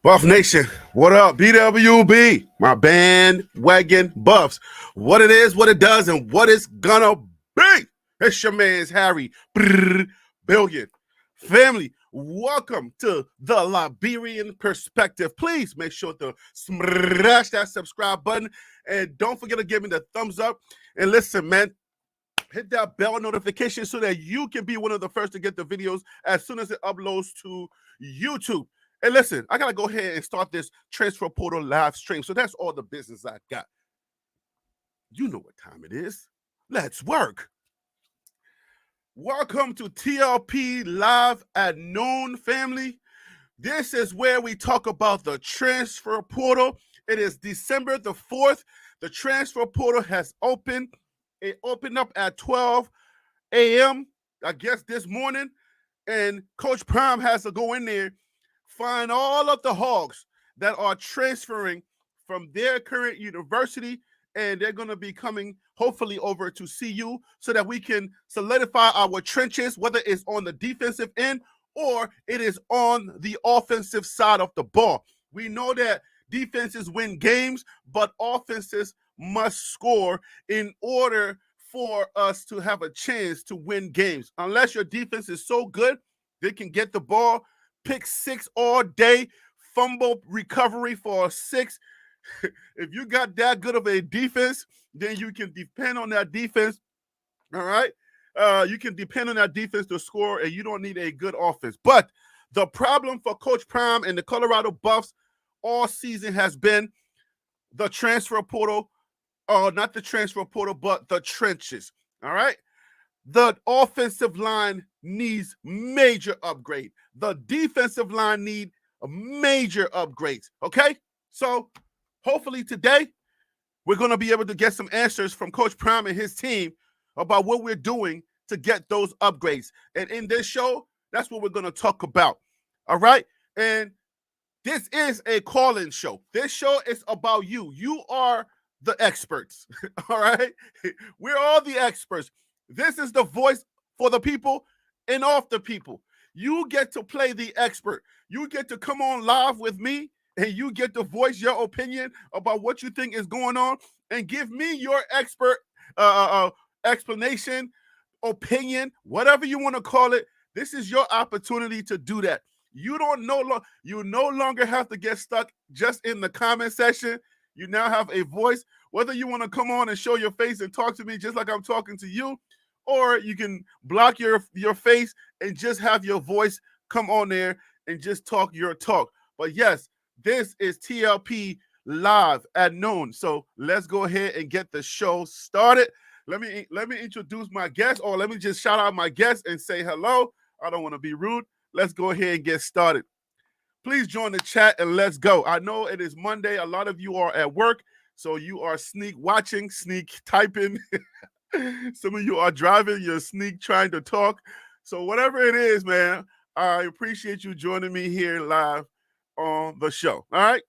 Buff Nation, what up? BWB, my bandwagon buffs. What it is, what it does, and what it's gonna be. It's your man's Harry Billion. Family, welcome to the Liberian Perspective. Please make sure to smash that subscribe button and don't forget to give me the thumbs up. And listen, man, hit that bell notification so that you can be one of the first to get the videos as soon as it uploads to YouTube. And listen, I got to go ahead and start this transfer portal live stream. So that's all the business I got. You know what time it is. Let's work. Welcome to TLP Live at Noon, family. This is where we talk about the transfer portal. It is December the 4th. The transfer portal has opened. It opened up at 12 a.m., I guess, this morning. And Coach Prime has to go in there, find all of the hogs that are transferring from their current university, and they're going to be coming, hopefully, over to CU so that we can solidify our trenches, whether it's on the defensive end or it is on the offensive side of the ball. We know that defenses win games, but offenses must score in order for us to have a chance to win games. Unless your defense is so good, they can get the ball, pick six all day, fumble recovery for a six. If you got that good of a defense, then you can depend on that defense. All right. You can depend on that defense to score, and you don't need a good offense. But the problem for Coach Prime and the Colorado Buffs all season has been the transfer portal. Not the transfer portal, but the trenches. All right. The offensive line needs major upgrade. The defensive line need major upgrades. Okay. So hopefully today we're going to be able to get some answers from Coach Prime and his team about what we're doing to get those upgrades. And in this show, that's what we're going to talk about. All right. And this is a call-in show. This show is about you. You are the experts. All right. We're all the experts. This is the voice for the people and off the people. You get to play the expert. You get to come on live with me and you get to voice your opinion about what you think is going on and give me your expert explanation, opinion, whatever you want to call it. This is your opportunity to do that. You no longer have to get stuck just in the comment section. You now have a voice, whether you want to come on and show your face and talk to me just like I'm talking to you, or you can block your face and just have your voice come on there and just talk your talk. But yes, this is TLP Live at Noon. So let's go ahead and get the show started. Let me introduce my guest, or let me just shout out my guest and say hello. I don't want to be rude. Let's go ahead and get started. Please join the chat and let's go. I know it is Monday. A lot of you are at work, so you are sneak watching, sneak typing. Some of you are driving, you're sneak trying to talk. So whatever it is, man, I appreciate you joining me here live on the show. All right.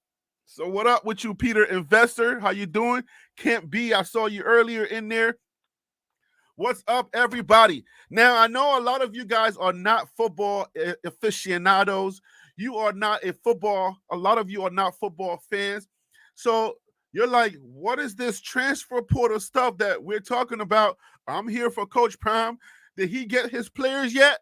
So what up with you, Peter Investor? How you doing? Can't be. I saw you earlier in there. What's up, everybody? Now, I know a lot of you guys are not football aficionados. You are not a lot of you are not football fans. So you're like, what is this transfer portal stuff that we're talking about? I'm here for Coach Prime. Did he get his players yet?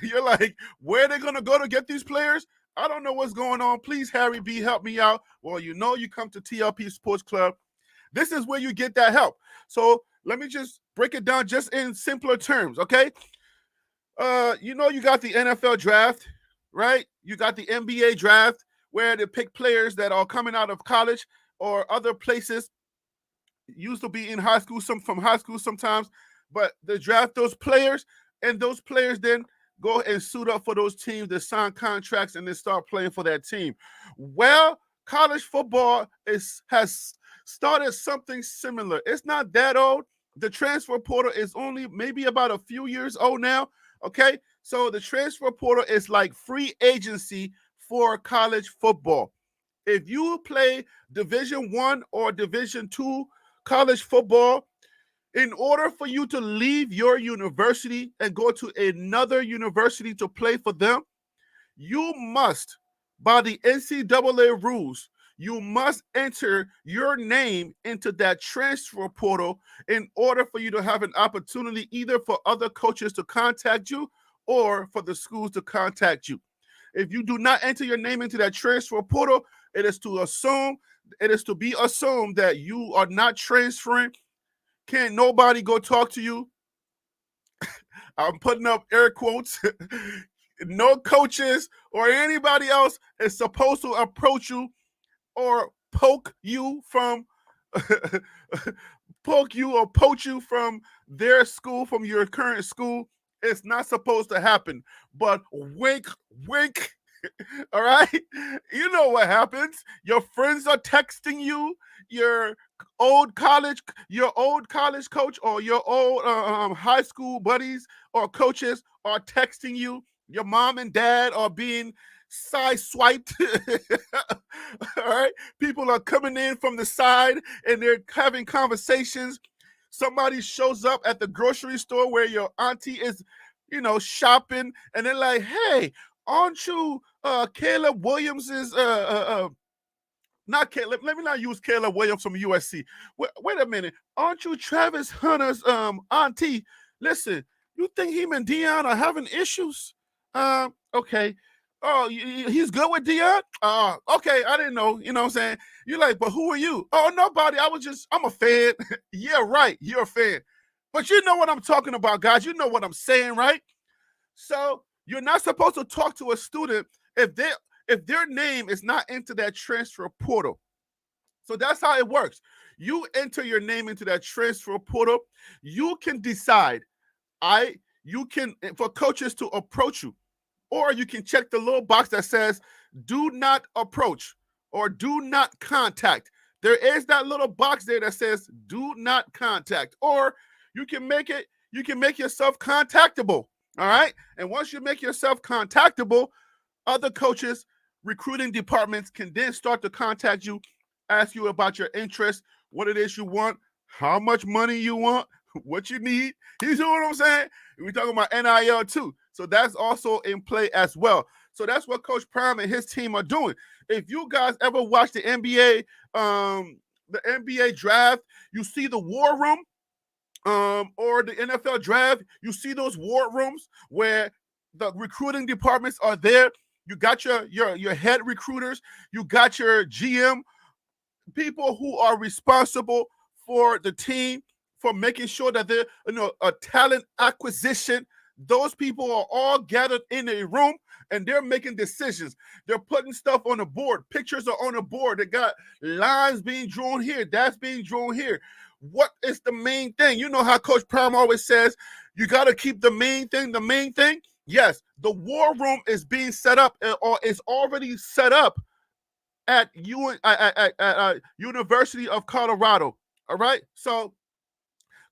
You're like, where are they going to go to get these players? I don't know what's going on. Please, Harry B., help me out. Well, you come to TLP Sports Club. This is where you get that help. So let me just break it down just in simpler terms, okay? You got the NFL draft, right? You got the NBA draft where they pick players that are coming out of college or other places. Used to be in high school, some from high school sometimes, but they draft those players, and those players then go and suit up for those teams that sign contracts and then start playing for that team. Well, college football has started something similar. It's not that old. The transfer portal is only maybe about a few years old now. Okay, so the transfer portal is like free agency for college football. If you play Division I or Division II college football, in order for you to leave your university and go to another university to play for them, You must, by the NCAA rules, you must enter your name into that transfer portal in order for you to have an opportunity either for other coaches to contact you or for the schools to contact you. If you do not enter your name into that transfer portal, it is to be assumed that you are not transferring. Can't nobody go talk to you. I'm putting up air quotes. No coaches or anybody else is supposed to approach you or poke you from poach you from their school, from your current school. It's not supposed to happen. But wink, wink. All right. You know what happens. Your friends are texting you, your your old college coach or your old high school buddies or coaches are texting you. Your mom and dad are being side swiped. All right. People are coming in from the side and they're having conversations. Somebody shows up at the grocery store where your auntie is, shopping, and they're like, hey, aren't you Caleb Williams's not Caleb, let me not use Caleb Williams from USC. Wait a minute. Aren't you Travis Hunter's auntie? Listen, you think him and Deion are having issues? Okay. Oh, he's good with Deion? Okay, I didn't know. You know what I'm saying? You're like, but who are you? Oh, nobody. I'm a fan. Yeah, right. You're a fan. But you know what I'm talking about, guys. You know what I'm saying, right? So you're not supposed to talk to a student if their name is not into that transfer portal. So that's how it works. You enter your name into that transfer portal. You can decide. For coaches to approach you, or you can check the little box that says "Do not approach" or "Do not contact." There is that little box there that says "Do not contact," or you can make yourself contactable. All right, and once you make yourself contactable, other coaches, recruiting departments can then start to contact you, ask you about your interests, what it is you want, how much money you want, what you need. You know what I'm saying? We're talking about NIL too. So that's also in play as well. So that's what Coach Prime and his team are doing. If you guys ever watch the NBA draft, you see the war room, or the NFL draft, you see those war rooms where the recruiting departments are there. You got your head recruiters, you got your GM, people who are responsible for the team, for making sure that they're a talent acquisition. Those people are all gathered in a room and they're making decisions. They're putting stuff on the board. Pictures are on the board. They got lines being drawn here. That's being drawn here. What is the main thing? You know how Coach Prime always says, you got to keep the main thing the main thing. Yes, the war room is being set up, or is already set up at University of Colorado. All right, so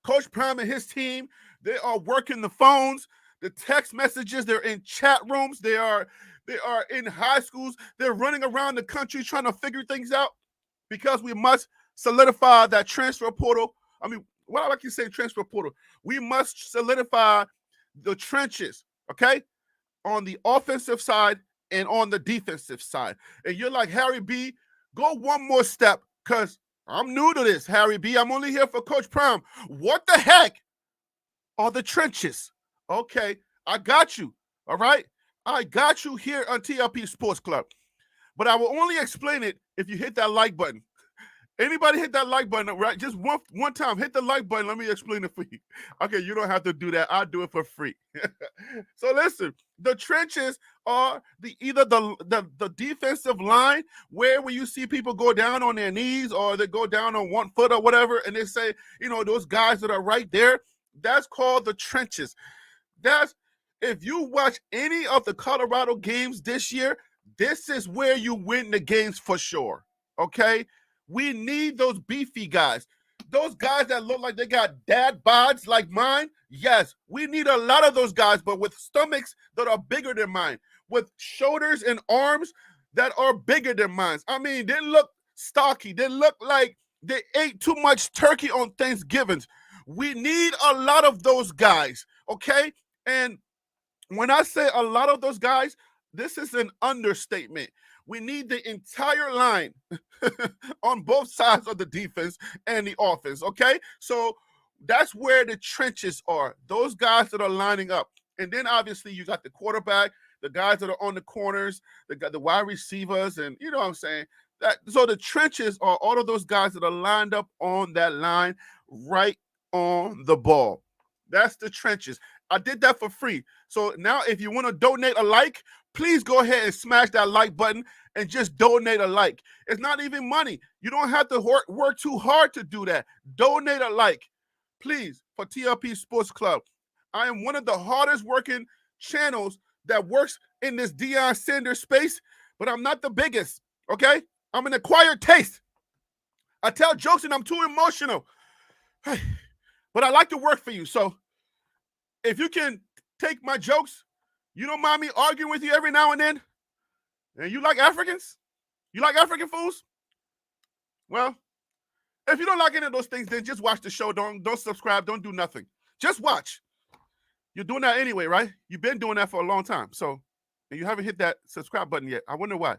Coach Prime and his team, they are working the phones, the text messages. They're in chat rooms. They are in high schools. They're running around the country trying to figure things out, because we must solidify that transfer portal. I mean, what I like to say, transfer portal. We must solidify the trenches, okay, on the offensive side and on the defensive side. And you're like, Harry B, go one more step, because I'm new to this, Harry B. I'm only here for Coach Prime. What the heck are the trenches? Okay, I got you. All right, I got you here on TLP Sports Club. But I will only explain it if you hit that like button. Anybody hit that like button, right? Just one time, hit the like button. Let me explain it for you. Okay, you don't have to do that. I'll do it for free. So listen, the trenches are either the defensive line, where you see people go down on their knees or they go down on 1 foot or whatever, and they say, those guys that are right there, that's called the trenches. If you watch any of the Colorado games this year, this is where you win the games for sure. Okay? We need those beefy guys. Those guys that look like they got dad bods like mine. Yes, we need a lot of those guys, but with stomachs that are bigger than mine, with shoulders and arms that are bigger than mine. I mean, they look stocky. They look like they ate too much turkey on Thanksgiving. We need a lot of those guys, okay? And when I say a lot of those guys, this is an understatement. We need the entire line on both sides of the defense and the offense, okay? So that's where the trenches are. Those guys that are lining up. And then obviously you got the quarterback, the guys that are on the corners, the wide receivers, and you know what I'm saying? So the trenches are all of those guys that are lined up on that line right on the ball. That's the trenches. I did that for free. So now if you want to donate a like, please go ahead and smash that like button and just donate a like. It's not even money. You don't have to work too hard to do that. Donate a like, please, for TLP Sports Club. I am one of the hardest working channels that works in this Deion Sanders space, but I'm not the biggest, okay? I'm an acquired taste. I tell jokes and I'm too emotional. But I like to work for you. So if you can take my jokes, you don't mind me arguing with you every now and then, and you like Africans? You like African foods? Well, if you don't like any of those things, then just watch the show. Don't subscribe. Don't do nothing. Just watch. You're doing that anyway, right? You've been doing that for a long time. So, and you haven't hit that subscribe button yet. I wonder why.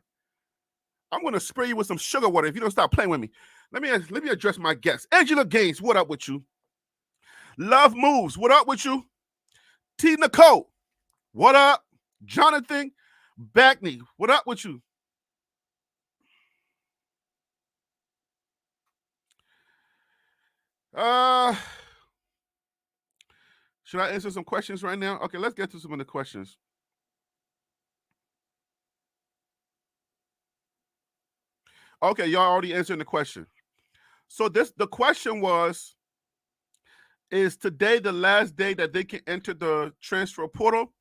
I'm going to spray you with some sugar water if you don't stop playing with me. Let me address my guests. Angela Gaines, what up with you? Love Moves, what up with you? T. Nicole, what up? Jonathan Backney, what up with you? Should I answer some questions right now? Okay, let's get to some of the questions. Okay, y'all already answered the question. So the question was, is today the last day that they can enter the transfer portal?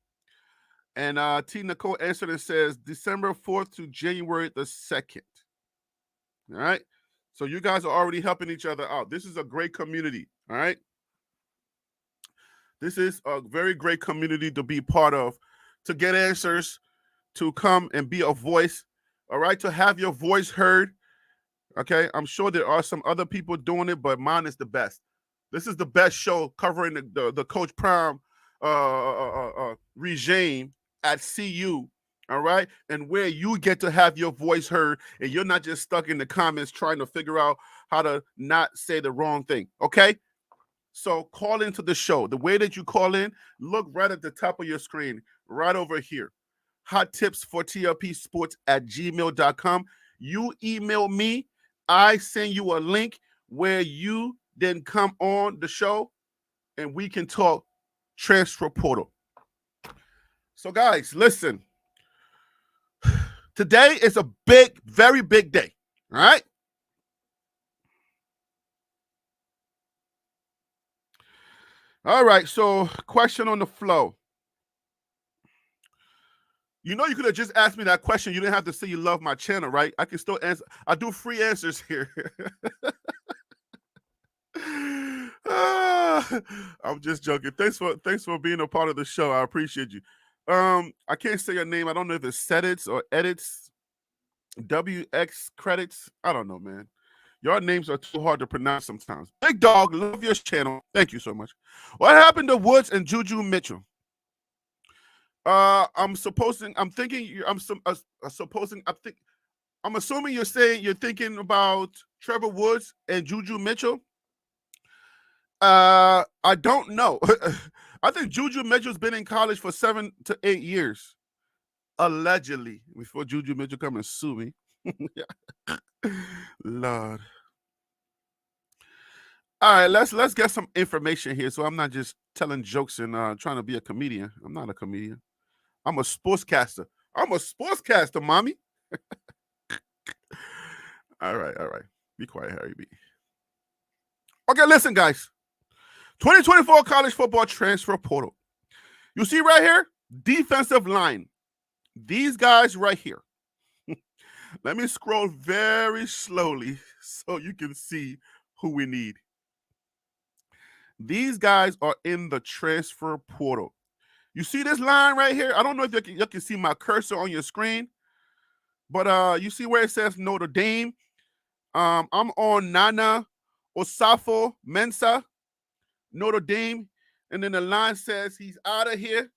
And T. Nicole answered and says December 4th to January the 2nd. All right. So you guys are already helping each other out. This is a great community. All right. This is a very great community to be part of, to get answers, to come and be a voice. All right. To have your voice heard. Okay. I'm sure there are some other people doing it, but mine is the best. This is the best show covering the Coach Prime regime at CU, all right? And where you get to have your voice heard and you're not just stuck in the comments trying to figure out how to not say the wrong thing, okay? So call into the show. The way that you call in, look right at the top of your screen, right over here. Hot tips for TLP Sports at gmail.com. You email me, I send you a link where you then come on the show and we can talk transfer portal. So guys, listen. Today is a big, very big day. All right? All right, so question on the flow. You know you could have just asked me that question. You didn't have to say you love my channel, right? I can still answer. I do free answers here. I'm just joking. Thanks for being a part of the show. I appreciate you. I can't say your name. I don't know if it's Sedits or Edits, WX Credits. I don't know, man. Your names are too hard to pronounce sometimes. Big Dog, love your channel. Thank you so much. What happened to Woods and Juju Mitchell? I'm assuming you're saying you're thinking about Trevor Woods and Juju Mitchell. I don't know. I think Juju Mitchell's been in college for 7 to 8 years, allegedly. Before Juju Mitchell come and sue me, Lord. All right, let's get some information here. So I'm not just telling jokes and trying to be a comedian. I'm not a comedian. I'm a sportscaster. I'm a sportscaster, mommy. All right. Be quiet, Harry B. Okay, listen, guys. 2024 college football transfer portal. You see right here, defensive line. These guys right here. Let me scroll very slowly so you can see who we need. These guys are in the transfer portal. You see this line right here? I don't know if you can see my cursor on your screen, but you see where it says Notre Dame? I'm on Nana Osafo-Mensah, Notre Dame, and then the line says he's out of here.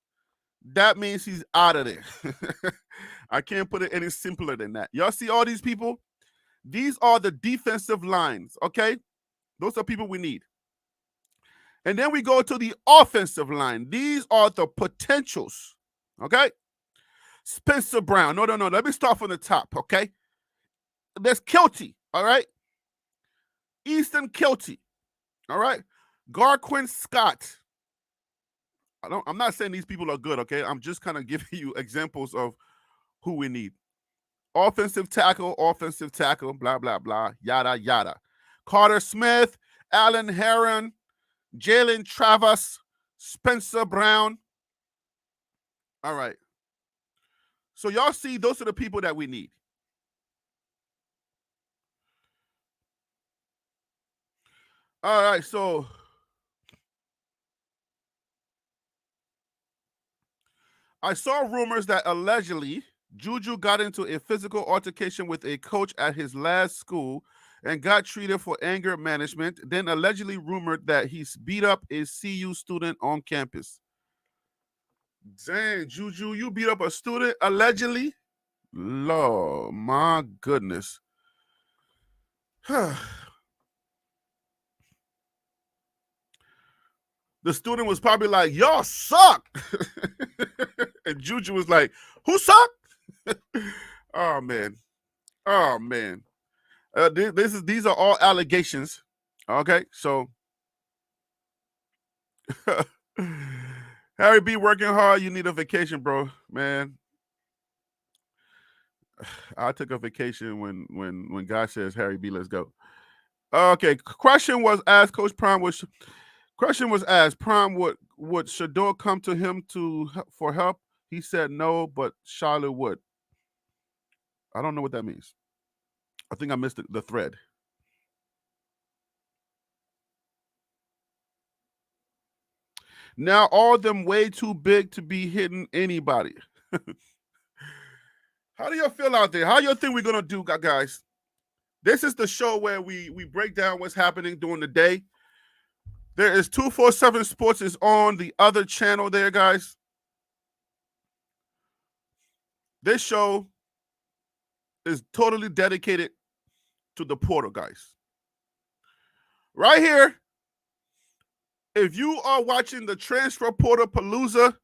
that means he's out of there. I can't put it any simpler than that. Y'all see all these people? These are the defensive lines, okay? Those are people we need. And then we go to the offensive line. These are the potentials, okay? Spencer Brown. No. Let me start from the top, okay? There's Kelty, all right? Easton Kelty, all right? Garquin Scott. I'm not saying these people are good, okay? I'm just kind of giving you examples of who we need. Offensive tackle, blah, blah, blah, yada, yada. Carter Smith, Alan Heron, Jalen Travis, Spencer Brown. All right. So y'all see, those are the people that we need. All right, so I saw rumors that allegedly Juju got into a physical altercation with a coach at his last school and got treated for anger management, then allegedly rumored that he's beat up a CU student on campus. Dang, Juju, you beat up a student allegedly? Lord, my goodness. The student was probably like, y'all suck. And Juju was like, who sucked? Oh, man. These are all allegations. Okay, so Harry B working hard. You need a vacation, bro. Man, I took a vacation when God says, Harry B, let's go. Okay, question was asked. Coach Prime was Prime would Shador come to him for help? He said no, but Charlotte would. I don't know what that means. I think I missed the thread. Now all of them way too big to be hitting anybody. How do y'all feel out there? How y'all think we're gonna do, guys? This is the show where we break down what's happening during the day. There is 247 Sports is on the other channel there, guys. This show is totally dedicated to the portal, guys. Right here, if you are watching the Transfer Portal Palooza,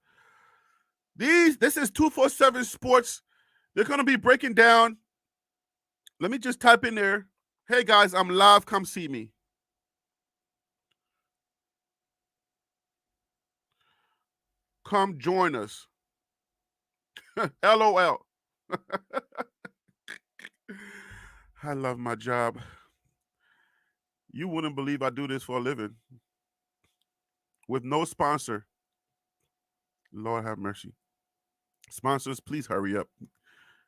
this is 247 Sports. They're going to be breaking down. Let me just type in there, hey guys, I'm live, come see me. Come join us. LOL. I love my job. You wouldn't believe I do this for a living. With no sponsor. Lord have mercy. Sponsors, please hurry up.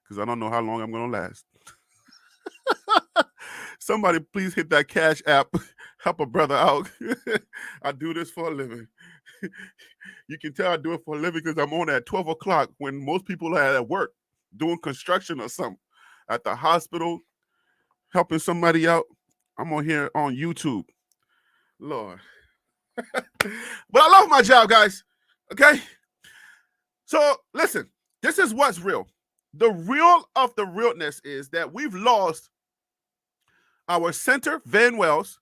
Because I don't know how long I'm going to last. Somebody please hit that Cash App. Help a brother out. I do this for a living. You can tell I do it for a living because I'm on at 12 o'clock when most people are at work doing construction or something. At the hospital, helping somebody out. I'm on here on YouTube. Lord. But I love my job, guys. Okay? So, listen. This is what's real. The real of the realness is that we've lost our center, Van Wells.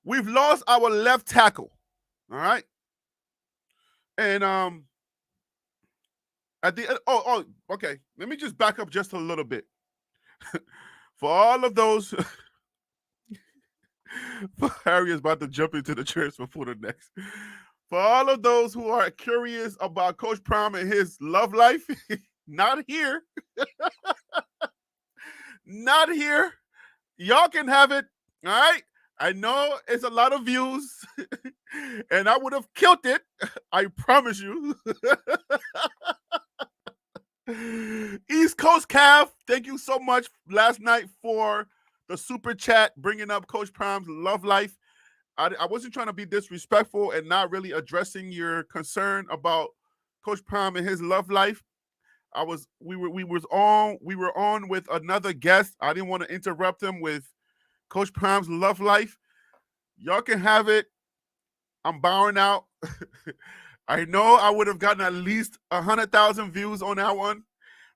We've lost our left tackle. All right? And at the okay. Let me just back up just a little bit. For all of those Harry is about to jump into the transfer for the next. For all of those who are curious about Coach Prime and his love life, not here. Not here. Y'all can have it. All right. I know it's a lot of views, and I would have killed it. I promise you. East Coast Cav, thank you so much last night for the super chat, bringing up Coach Prime's love life. I wasn't trying to be disrespectful and not really addressing your concern about Coach Prime and his love life. We were on with another guest. I didn't want to interrupt him with Coach Prime's love life. Y'all can have it. I'm bowing out. I know I would have gotten at least 100,000 views on that one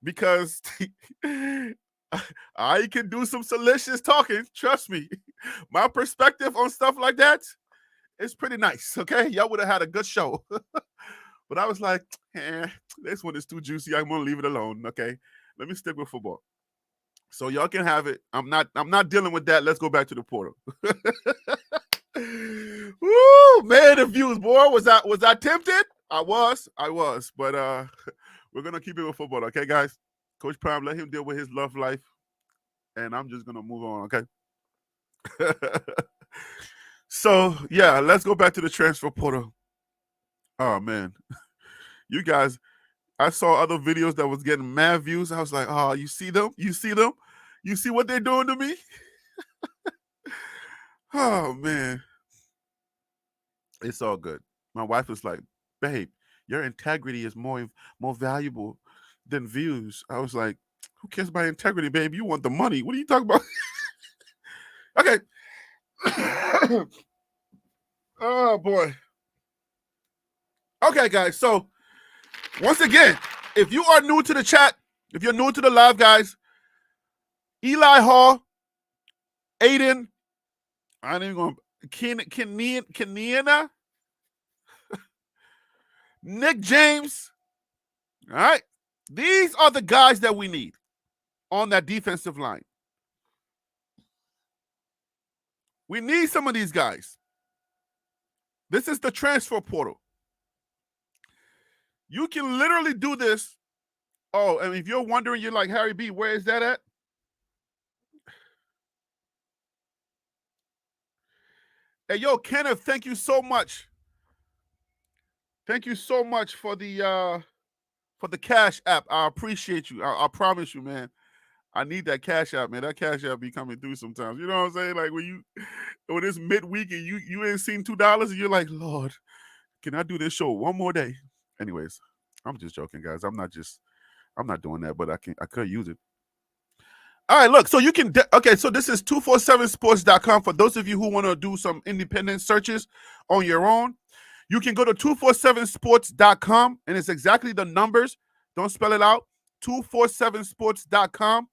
because I can do some salacious talking. Trust me. My perspective on stuff like that is pretty nice, okay? Y'all would have had a good show. But I was like, this one is too juicy. I'm going to leave it alone, okay? Let me stick with football. So y'all can have it. I'm not dealing with that. Let's go back to the portal. Woo, man, the views, boy. Was I tempted? I was, but we're gonna keep it with football, okay, guys? Coach Prime, let him deal with his love life, and I'm just gonna move on, okay? So yeah, let's go back to the transfer portal. Oh man, you guys, I saw other videos that was getting mad views. I was like, oh, you see them? You see them? You see what they're doing to me? Oh man. It's all good. My wife was like, babe, your integrity is more valuable than views. I was like, who cares about integrity, babe? You want the money. What are you talking about? Okay. Oh, boy. Okay, guys. So, once again, if you are new to the chat, if you're new to the live, guys, Eli Hall, Aiden, I ain't even going to, Keniana, Nick James, all right? These are the guys that we need on that defensive line. We need some of these guys. This is the transfer portal. You can literally do this. Oh, and if you're wondering, you're like, Harry B., where is that at? Hey, yo, Kenneth, thank you so much. Thank you so much for the Cash App. I appreciate you. I promise you, man. I need that Cash App, man. That Cash App be coming through sometimes. You know what I'm saying? Like when it's midweek and you ain't seen $2 and you're like, Lord, can I do this show one more day? Anyways, I'm just joking, guys. I'm not doing that, but I could use it. All right, look, so you can, okay, so this is 247sports.com. For those of you who want to do some independent searches on your own, you can go to 247sports.com, and it's exactly the numbers. Don't spell it out. 247sports.com,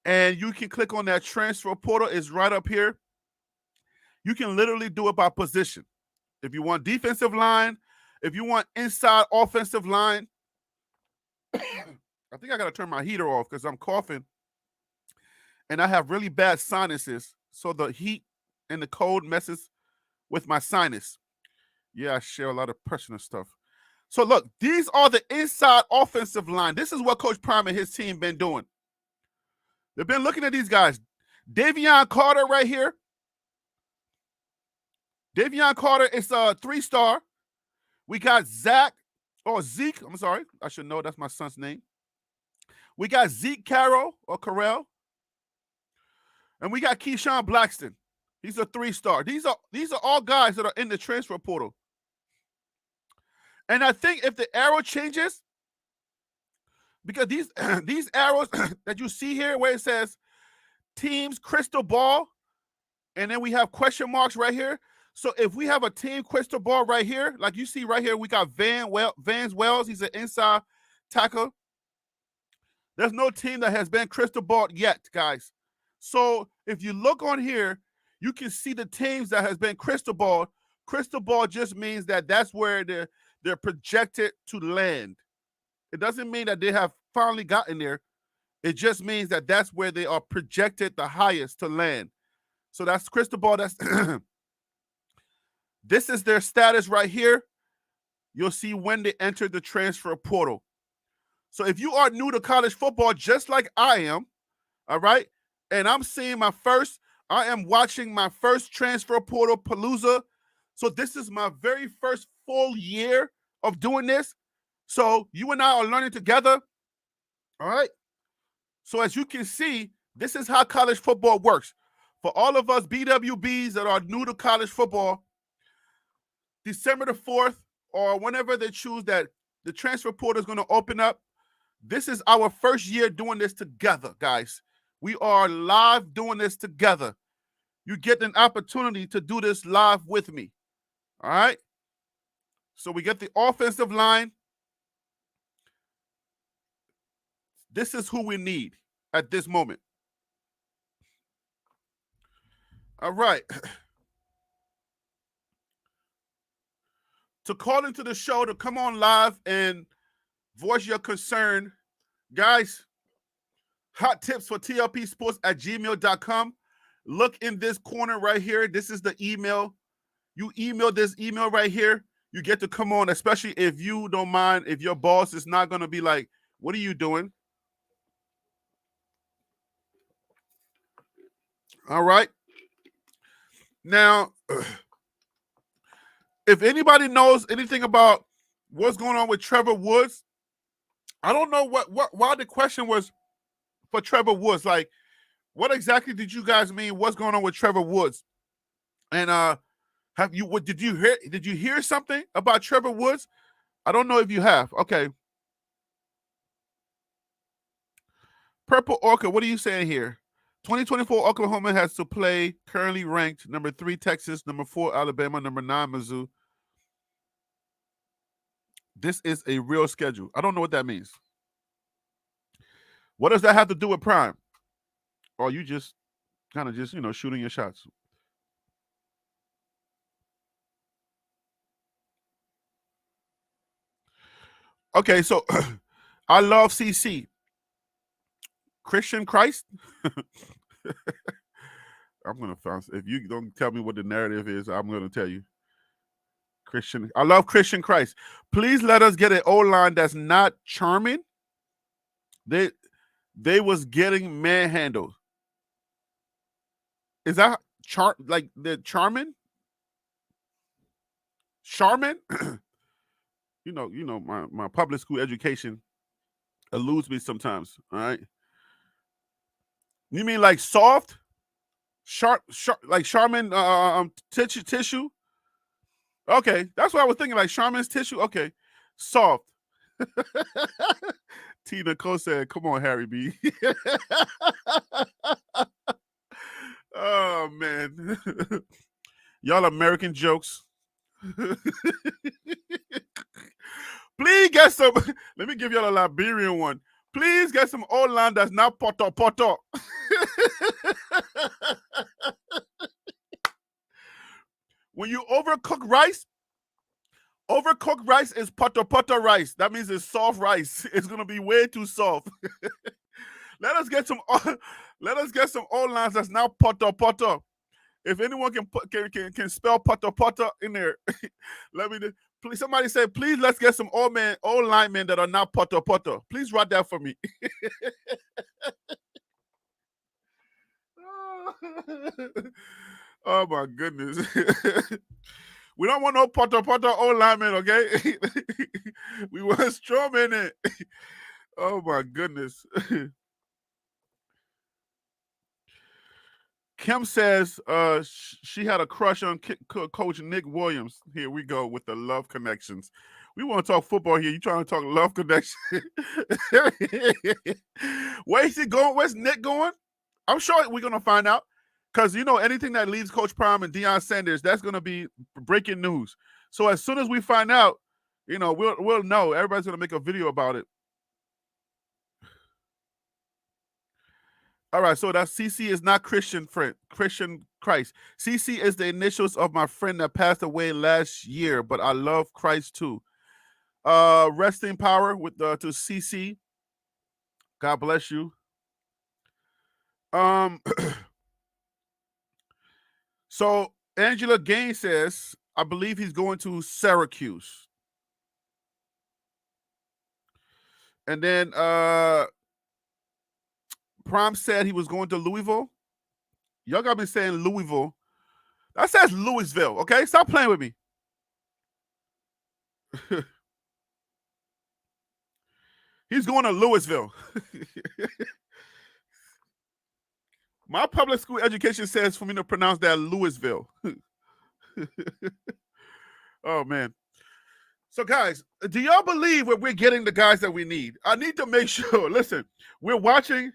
and you can click on that transfer portal. It's right up here. You can literally do it by position. If you want defensive line, if you want inside offensive line, I think I got to turn my heater off because I'm coughing. And I have really bad sinuses, so the heat and the cold messes with my sinus. Yeah, I share a lot of personal stuff. So look, these are the inside offensive line. This is what Coach Prime and his team been doing. They've been looking at these guys. Deion Carter right here. Deion Carter is a 3-star. We got Zeke. I'm sorry. I should know that's my son's name. We got Zeke Carroll. And we got Keyshawn Blackston. He's a 3-star. These are all guys that are in the transfer portal. And I think if the arrow changes, because these arrows that you see here where it says teams crystal ball, and then we have question marks right here. So if we have a team crystal ball right here, like you see right here, we got Vance Wells. He's an inside tackle. There's no team that has been crystal balled yet, guys. So if you look on here, you can see the teams that has been crystal ball. Crystal ball just means that that's where they're projected to land. It doesn't mean that they have finally gotten there. It just means that that's where they are projected the highest to land. So that's crystal ball. That's this is their status right here. You'll see when they enter the transfer portal. So if you are new to college football, just like I am, all right, and I am watching my first transfer portal palooza. So this is my very first full year of doing this. So you and I are learning together. All right. So as you can see, this is how college football works. For all of us BWBs that are new to college football, December the 4th, or whenever they choose that the transfer portal is going to open up, this is our first year doing this together, guys. We are live doing this together. You get an opportunity to do this live with me. All right? So we get the offensive line. This is who we need at this moment. All right. To call into the show, to come on live and voice your concern, guys, hot tips for TLP Sports at gmail.com. Look in this corner right here. This is the email. You email this email right here. You get to come on, especially if you don't mind, if your boss is not going to be like, what are you doing? All right. Now, if anybody knows anything about what's going on with Trevor Woods, I don't know why the question was for Trevor Woods. Like, what exactly did you guys mean? What's going on with Trevor Woods? And did you hear something about Trevor Woods? I don't know if you have. Okay. Purple Orca, what are you saying here? 2024 Oklahoma has to play currently ranked number 3 Texas, number 4 Alabama, number 9 Mizzou. This is a real schedule. I don't know what that means. What does that have to do with Prime? Or you just kind of just, shooting your shots? Okay, so I love CC. Christian Christ? I'm going to find, if you don't tell me what the narrative is, I'm going to tell you. I love Christian Christ. Please let us get an O-line that's not charming. They was getting manhandled. Is that like the charming? Charmin? my public school education eludes me sometimes. All right. You mean like soft? Sharp, like Charmin tissue? Okay, that's what I was thinking, like Charmin's tissue. Okay, soft. Tina Cole said, come on, Harry B. Oh, man. Y'all American jokes. Please get some. Let me give y'all a Liberian one. Please get some O-line that's not poto. When you overcook rice is poto rice. That means it's soft rice. It's gonna be way too soft. Let us get some O-lines that's not poto. If anyone can spell poto in there, let me. Please, somebody say, please let's get some O-linemen that are not poto. Please write that for me. Oh my goodness. We don't want no poto O-linemen, okay? We want strong in it. Oh my goodness. Kim says she had a crush on Coach Nick Williams. Here we go with the love connections. We want to talk football here. You trying to talk love connection? Where's he going? Where's Nick going? I'm sure we're going to find out. Because, anything that leaves Coach Prime and Deion Sanders, that's going to be breaking news. So as soon as we find out, we'll know. Everybody's going to make a video about it. All right, so that CC is not Christian Christ. CC is the initials of my friend that passed away last year, but I love Christ too. Rest in power to CC. God bless you. So Angela Gaines says, I believe he's going to Syracuse. And then Prime said he was going to Louisville. Y'all got me saying Louisville. That says Louisville, okay? Stop playing with me. He's going to Louisville. My public school education says for me to pronounce that Louisville. Oh, man. So, guys, do y'all believe that we're getting the guys that we need? I need to make sure. Listen, we're watching.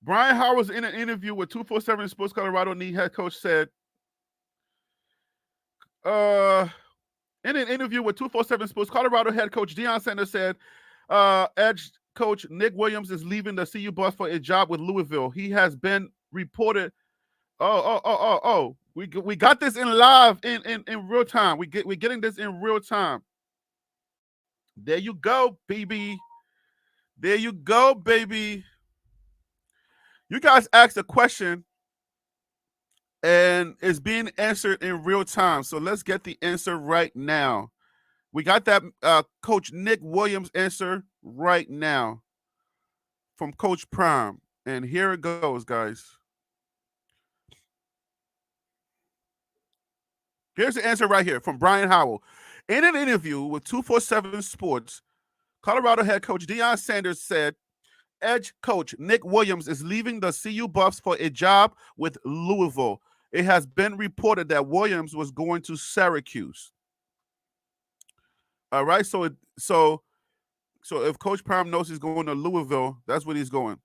Brian Howard's in an interview with 247 Sports Colorado. Head coach said, In an interview with 247 Sports, Colorado head coach Deion Sanders said edge coach Nick Williams is leaving the CU Buffs for a job with Louisville. He has been reported. Oh. We got this in live in real time. We're getting this in real time. There you go, baby. There you go, baby. You guys asked a question and it's being answered in real time. So let's get the answer right now. We got that Coach Nick Williams answer right now from Coach Prime. And here it goes, guys. Here's the answer right here from Brian Howell. In an interview with 247 Sports, Colorado head coach Deion Sanders said edge coach Nick Williams is leaving the CU Buffs for a job with Louisville. It has been reported that Williams was going to Syracuse. All right, so if Coach Prime knows he's going to Louisville, that's where he's going.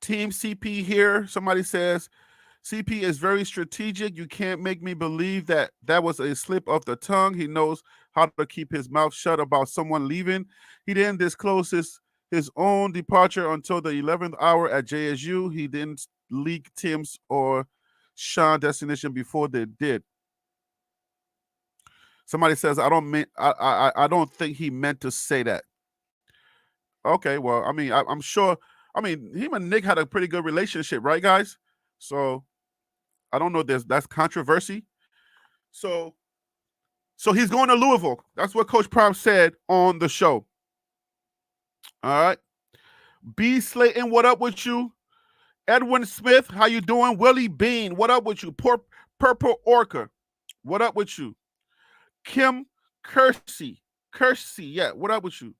Team CP here. Somebody says CP is very strategic. You can't make me believe that was a slip of the tongue. He knows how to keep his mouth shut about someone leaving. He didn't disclose his own departure until the 11th hour at JSU. He didn't leak Tim's or Sean destination before they did. Somebody says I don't think he meant to say that. Okay, well, I mean, I'm sure. I mean, him and Nick had a pretty good relationship, right, guys? So I don't know. That's controversy. So he's going to Louisville. That's what Coach Prime said on the show. All right. B Slayton, what up with you? Edwin Smith, how you doing? Willie Bean, what up with you? Purple Orca, what up with you? Kim Kersey, yeah, what up with you?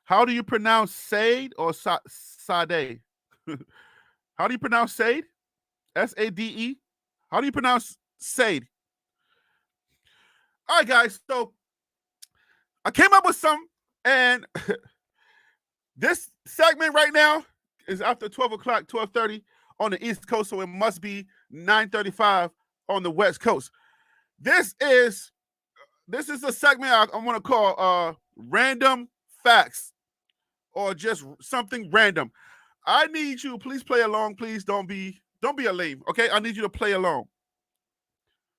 How do you pronounce Sade or Sade? How do you pronounce Sade? Sade? How do you pronounce Sade? All right, guys. So I came up with some, and this segment right now is after 12 o'clock, 12:30 on the East Coast, so it must be 9:35 on the West Coast. This is a segment I want to call random facts, or just something random. I need you, please play along. Please don't be a lame, okay? I need you to play along.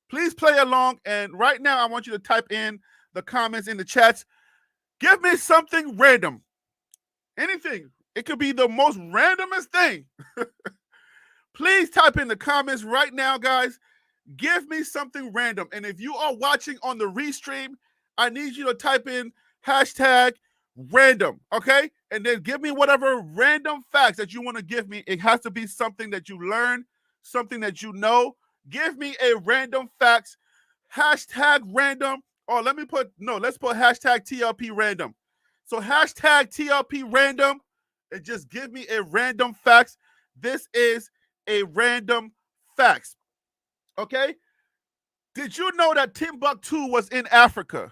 Please play along, and right now I want you to type in the comments in the chats. Give me something random. Anything. It could be the most randomest thing. Please type in the comments right now, guys. Give me something random. And if you are watching on the restream, I need you to type in hashtag random, okay? And then give me whatever random facts that you want to give me. It has to be something that you learn, something that you know. Give me a random facts, hashtag random, or let's put hashtag TLP random. So hashtag TLP random, and just give me a random facts. This is a random facts. Okay? Did you know that Timbuktu was in Africa?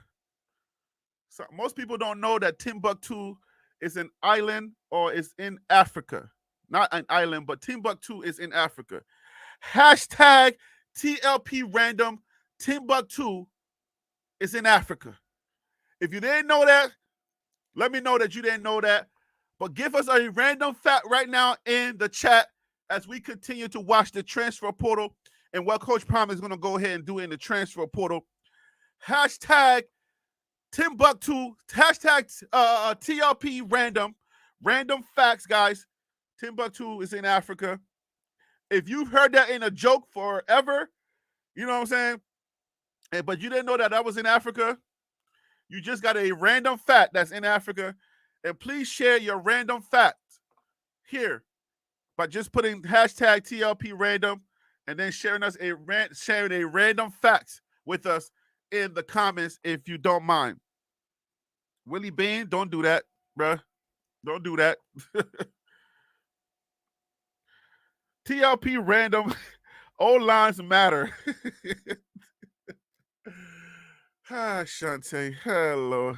So most people don't know that Timbuktu is an island or is in Africa. Not an island, but Timbuktu is in Africa. Hashtag TLP random, Timbuktu is in Africa. If you didn't know that, let me know that you didn't know that. But give us a random fact right now in the chat as we continue to watch the transfer portal and what Coach Prime is going to go ahead and do in the transfer portal. Hashtag Timbuktu, hashtag TLP random facts, guys. Timbuktu is in Africa. If you've heard that in a joke forever, you know what I'm saying? But you didn't know that was in Africa, you just got a random fact that's in Africa. And please share your random facts here by just putting hashtag TLP random and then sharing a random facts with us in the comments if you don't mind. Willie Bean, don't do that, bruh. Don't do that. TLP random. Old lines matter. Shantae. Hello.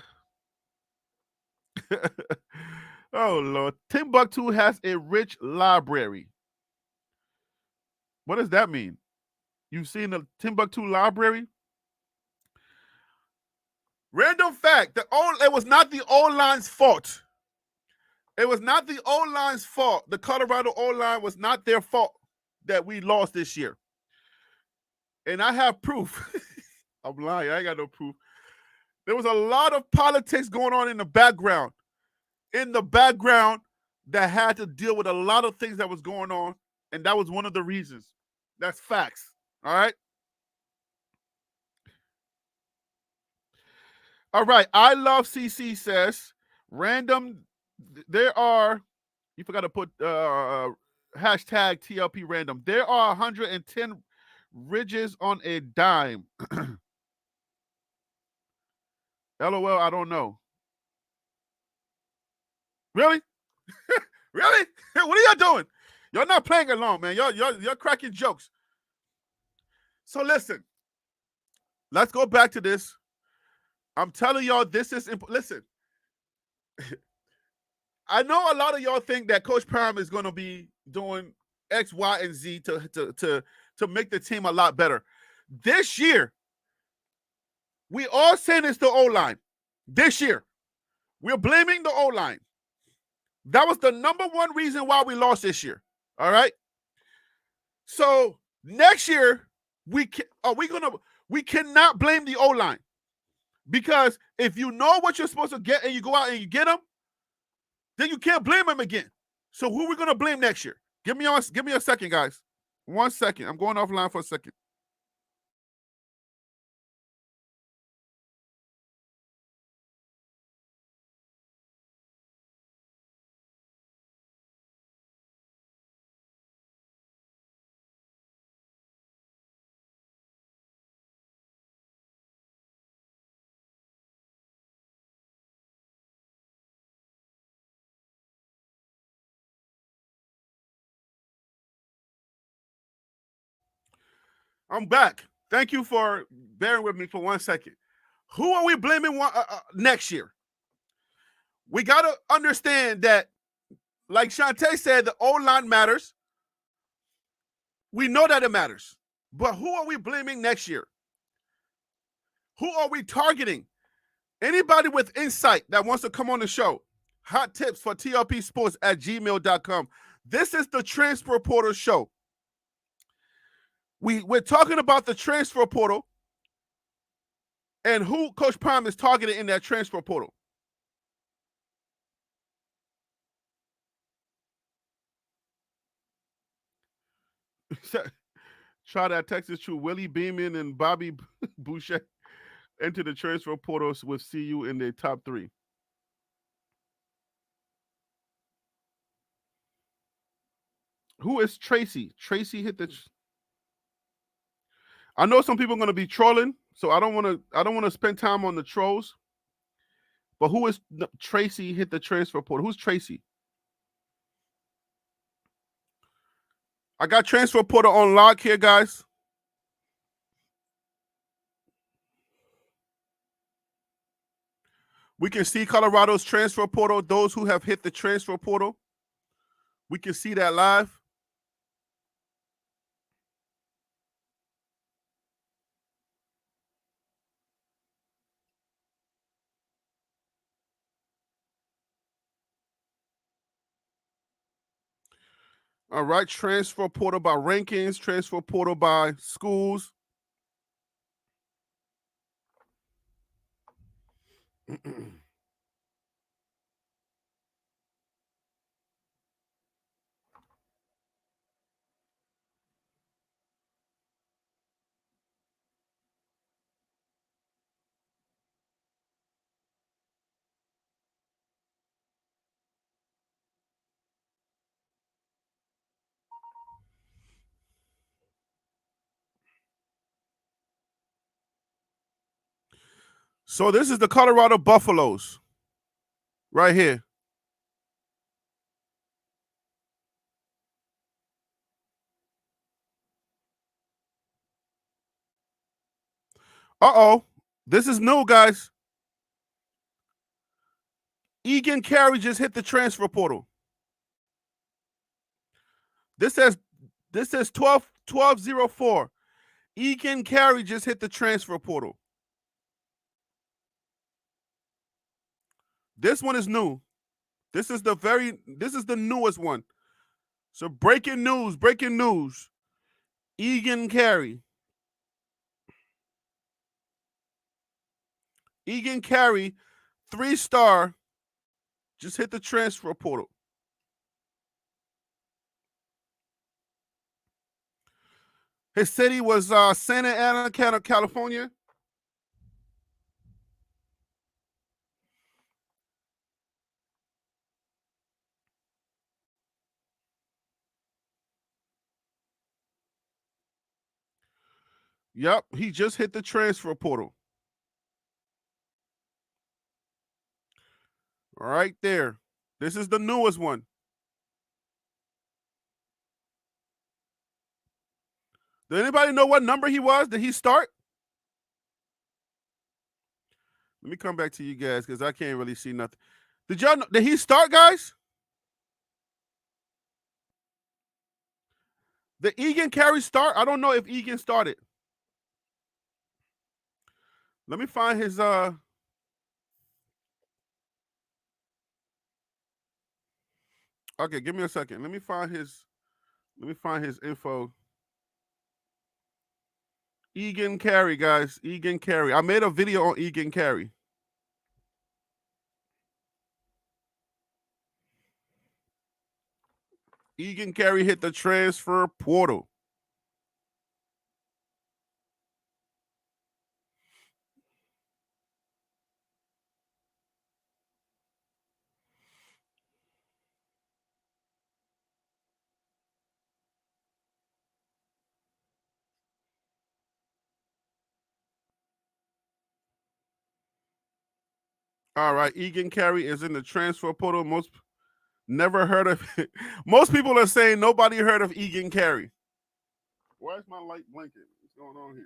Oh Lord. Timbuktu has a rich library. What does that mean? You've seen the Timbuktu library? Random fact: it was not the O-line's fault. It was not the O-line's fault. The Colorado O-line was not their fault that we lost this year. And I have proof. I'm lying. I ain't got no proof. There was a lot of politics going on in the background. That had to deal with a lot of things that was going on. And that was one of the reasons. That's facts. All right. All right. I love CC says random. There are, you forgot to put hashtag TLP random. There are 110 ridges on a dime. LOL, I don't know. Really? Really? What are y'all doing? Y'all not playing along, man. Y'all cracking jokes. So listen, let's go back to this. I'm telling y'all, this is listen. I know a lot of y'all think that Coach Prime is going to be doing X, Y, and Z to make the team a lot better. This year, we all saying it's the O-line. This year, we're blaming the O-line. That was the number one reason why we lost this year. All right. So next year, we cannot blame the O-line, because if you know what you're supposed to get and you go out and you get them, then you can't blame them again. So who are we gonna blame next year? Give me a second, guys. 1 second. I'm going offline for a second. I'm back. Thank you for bearing with me for 1 second. Who are we blaming next year? We got to understand that, like Shantae said, the O-line matters. We know that it matters. But who are we blaming next year? Who are we targeting? Anybody with insight that wants to come on the show, hot tips for tlpsports@gmail.com. This is the Transfer Portal Show. We're talking about the transfer portal and who Coach Prime is targeting in that transfer portal. Try that text is true. Willie Beeman and Bobby Boucher enter the transfer portals with CU in their top 3. Who is Tracy? Tracy hit the. I know some people are going to be trolling, so I don't want to spend time on the trolls. But who is Tracy hit the transfer portal? Who's Tracy? I got transfer portal on lock here, guys. We can see Colorado's transfer portal. Those who have hit the transfer portal, we can see that live. All right, transfer portal by rankings, transfer portal by schools. So this is the Colorado Buffaloes right here. Uh-oh. This is new, guys. Egan Carey just hit the transfer portal. This says 1204. Egan Carey just hit the transfer portal. This one is new. This is the newest one. So breaking news. Egan Carey. Egan Carey, 3-star, just hit the transfer portal. His city was Santa Ana, California. Yep, he just hit the transfer portal. Right there. This is the newest one. Did anybody know what number he was? Did he start? Let me come back to you guys because I can't really see nothing. Did y'all know, did he start, guys? Did Egan Carey start? I don't know if Egan started. Let me find his okay, give me a second. Let me find his info. Egan Carey, guys. Egan Carey. I made a video on Egan Carey. Egan Carey hit the transfer portal. All right, Egan Carey is in the transfer portal. Most never heard of it. Most people are saying nobody heard of Egan Carey. Why is my light blinking? What's going on here?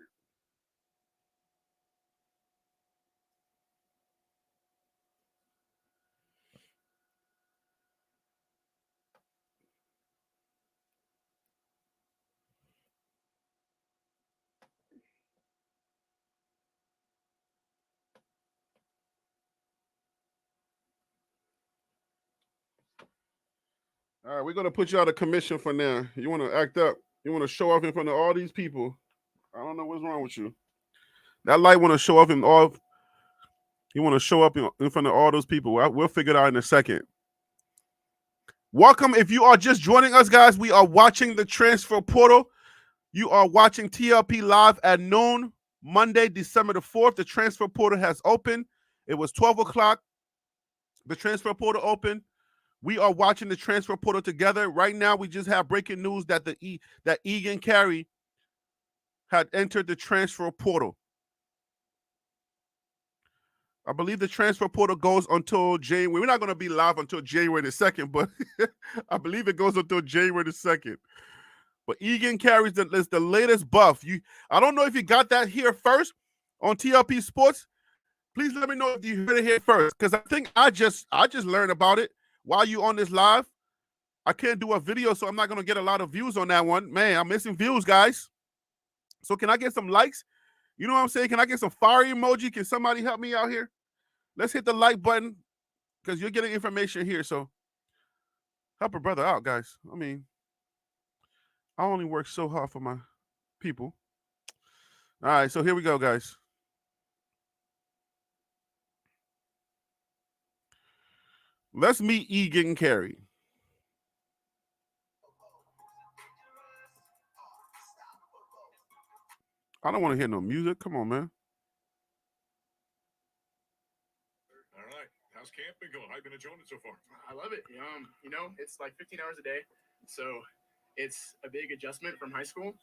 All right, we're gonna put you out of commission for now. You want to act up? You want to show off in front of all these people? I don't know what's wrong with you. That light want to show off in all. You want to show up in front of all those people. We'll figure it out in a second. Welcome. If you are just joining us, guys, we are watching the transfer portal. You are watching TLP live at noon, Monday, December the 4th. The transfer portal has opened. It was 12 o'clock. The transfer portal opened. We are watching the transfer portal together. Right now, we just have breaking news that that Egan Carey had entered the transfer portal. I believe the transfer portal goes until January. We're not going to be live until January the 2nd, but I believe it goes until January the 2nd. But Egan Carey is the latest buff. I don't know if you got that here first on TLP Sports. Please let me know if you heard it here first, because I think I just learned about it while you on this live. I can't do a video, so I'm not going to get a lot of views on that one. Man, I'm missing views, guys. So can I get some likes? You know what I'm saying? Can I get some fire emoji? Can somebody help me out here? Let's hit the like button because you're getting information here. So help a brother out, guys. I mean, I only work so hard for my people. All right, so here we go, guys. Let's meet Egan Carey. I don't want to hear no music. Come on, man. All right. How's camp been going? How you been enjoying it so far? I love it. It's like 15 hours a day. So it's a big adjustment from high school.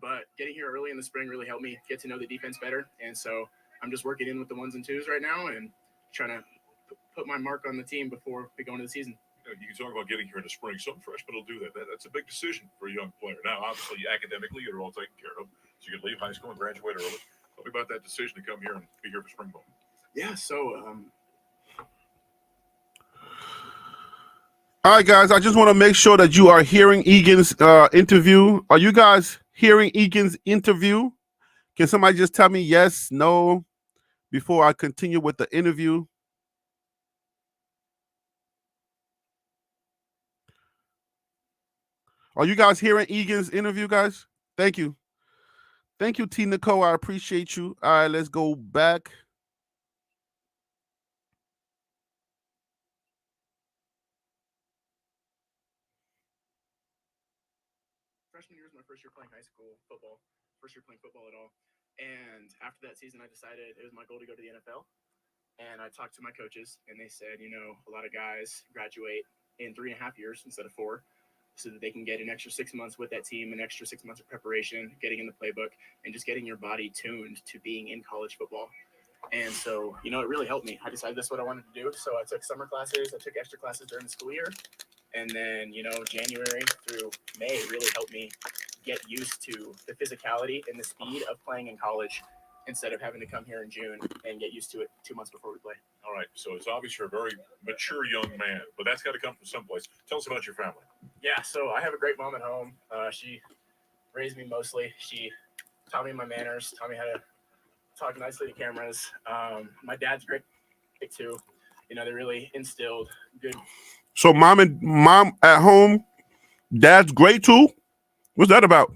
But getting here early in the spring really helped me get to know the defense better. And so I'm just working in with the ones and twos right now and trying to put my mark on the team before we go into the season. You can talk about getting here in the spring. Some freshmen will do that. That's a big decision for a young player. Now, obviously, academically, you're all taken care of. So you can leave high school and graduate early. Tell me about that decision to come here and be here for spring ball. Yeah, so All right, guys. I just want to make sure that you are hearing Egan's interview. Are you guys hearing Egan's interview? Can somebody just tell me yes, no, before I continue with the interview? Are you guys hearing Egan's interview, guys? Thank you. Thank you, T. Nicole. I appreciate you. All right, let's go back. Freshman year was my first year playing high school football, first year playing football at all. And after that season, I decided it was my goal to go to the NFL. And I talked to my coaches, and they said, you know, a lot of guys graduate in 3.5 years instead of 4, so that they can get an extra 6 months with that team, an extra 6 months of preparation, getting in the playbook, and just getting your body tuned to being in college football. And so, you know, it really helped me. I decided that's what I wanted to do. So I took summer classes, I took extra classes during the school year. And then, you know, January through May really helped me get used to the physicality and the speed of playing in college instead of having to come here in June and get used to it 2 months before we play. All right, so it's obvious you're a very mature young man, but that's got to come from someplace. Tell us about your family. Yeah, so I have a great mom at home. She raised me mostly. She taught me my manners, taught me how to talk nicely to cameras. My dad's great too. You know, they really instilled good. So mom at home, dad's great too? What's that about?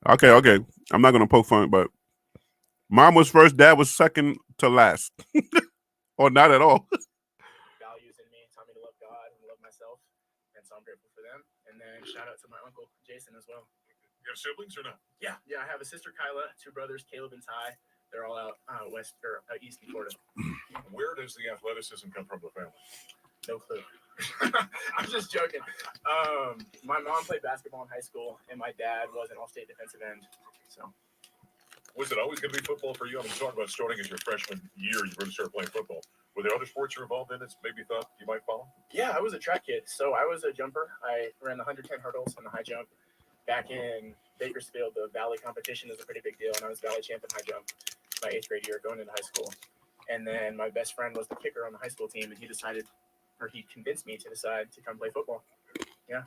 Okay. I'm not gonna poke fun, but mom was first, dad was second to last. Or not at all. Values in me, taught me to love God and love myself. And so I'm grateful for them. And then shout out to my uncle, Jason, as well. You have siblings or not? Yeah, I have a sister, Kyla, 2 brothers, Caleb and Ty. They're all out west or east in Florida. Where does the athleticism come from the family? No clue. I'm just joking. My mom played basketball in high school, and my dad was an all-state defensive end. So, was it always going to be football for you? I mean, you talked about starting as your freshman year, you really started playing football. Were there other sports you're involved in that maybe you thought you might follow? Yeah, I was a track kid. So I was a jumper. I ran the 110 hurdles on the high jump. Back in Bakersfield, the Valley competition is a pretty big deal, and I was Valley champ in high jump my 8th grade year going into high school. And then my best friend was the kicker on the high school team, and he convinced me to decide to come play football. Yeah.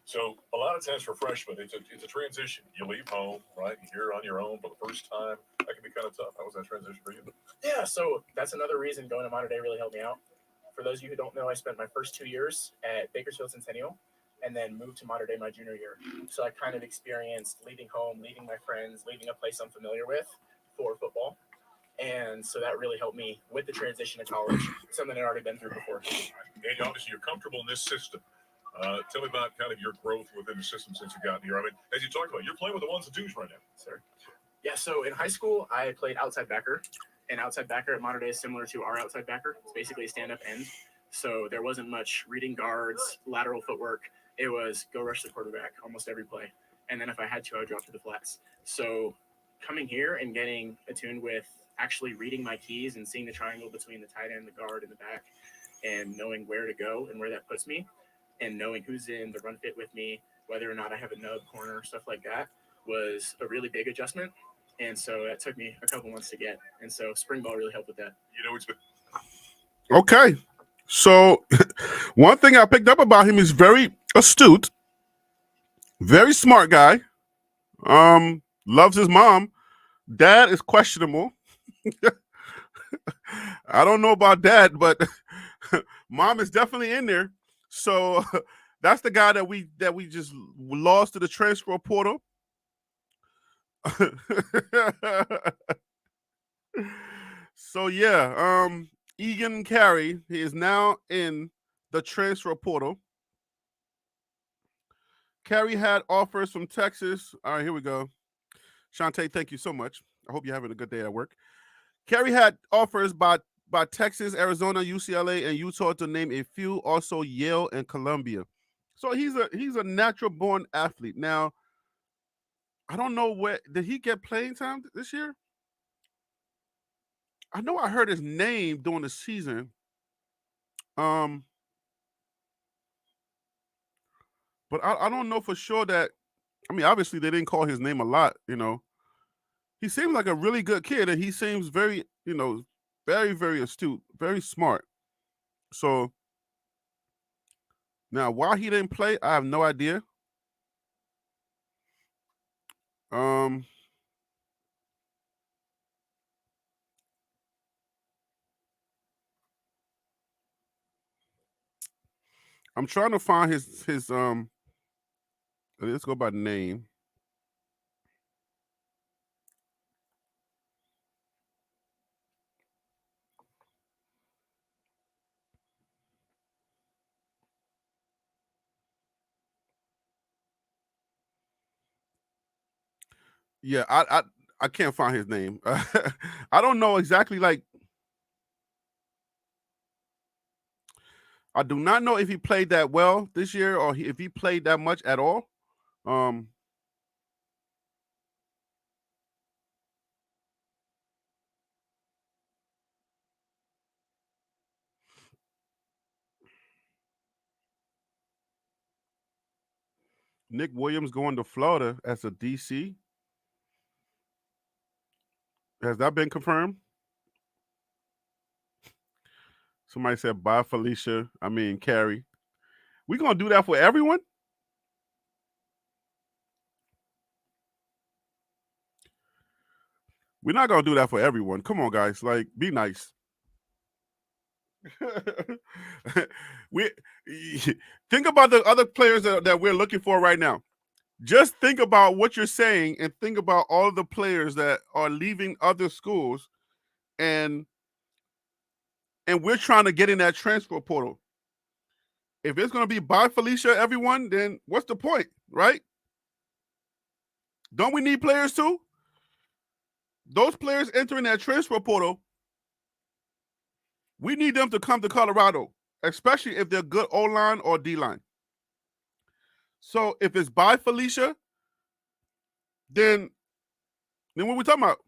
So a lot of times for freshmen, it's a transition. You leave home, right? You're on your own for the first time. That can be kind of tough. How was that transition for you? Yeah, so that's another reason going to Mater Dei really helped me out. For those of you who don't know, I spent my first 2 years at Bakersfield Centennial and then moved to Mater Dei my junior year. So I kind of experienced leaving home, leaving my friends, leaving a place I'm familiar with for football. And so that really helped me with the transition to college, something I'd already been through before. And obviously you're comfortable in this system. Tell me about kind of your growth within the system since you got here. I mean, as you talked about, you're playing with the ones and twos right now. Sir. Yeah, so in high school, I played outside backer. And outside backer at Mater Dei is similar to our outside backer. It's basically a stand-up end. So there wasn't much reading guards, lateral footwork. It was go rush the quarterback almost every play. And then if I had to, I would drop to the flats. So coming here and getting attuned with actually reading my keys and seeing the triangle between the tight end, the guard, and the back, and knowing where to go and where that puts me, and knowing who's in the run fit with me, whether or not I have a nub corner, stuff like that, was a really big adjustment. And so that took me a couple months to get. And so spring ball really helped with that. You know, it's been Okay. So one thing I picked up about him is very astute, very smart guy. Loves his mom. Dad is questionable. I don't know about dad, but mom is definitely in there. So that's the guy that we just lost to the transfer portal. So yeah, Egan Carey, he is now in the transfer portal. Carey had offers from Texas. All right, here we go. Shantae, thank you so much. I hope you're having a good day at work. Carey had offers by Texas, Arizona, UCLA, and Utah to name a few. Also Yale and Columbia. So he's a natural born athlete. Now, I don't know where did he get playing time this year? I know I heard his name during the season. But I don't know for sure that. I mean, obviously they didn't call his name a lot. You know, he seems like a really good kid, and he seems very, very, very astute, very smart. So Now, why he didn't play, I have no idea. Um, I'm trying to find his. Let's go by name. Yeah, I can't find his name. I don't know exactly. Like, I do not know if he played that well this year or if he played that much at all. Um, Nick Williams going to Florida as a DC. Has that been confirmed? Somebody said bye, Felicia. I mean, Carrie. We gonna do that for everyone? We're not gonna do that for everyone. Come on, guys. Like, be nice. we think about the other players that we're looking for right now. Just think about what you're saying and think about all the players that are leaving other schools and we're trying to get in that transfer portal. If it's going to be by Felicia, everyone, then what's the point, right? Don't we need players too? Those players entering that transfer portal, we need them to come to Colorado, especially if they're good O-line or D-line. So if it's by Felicia, then what are we talking about?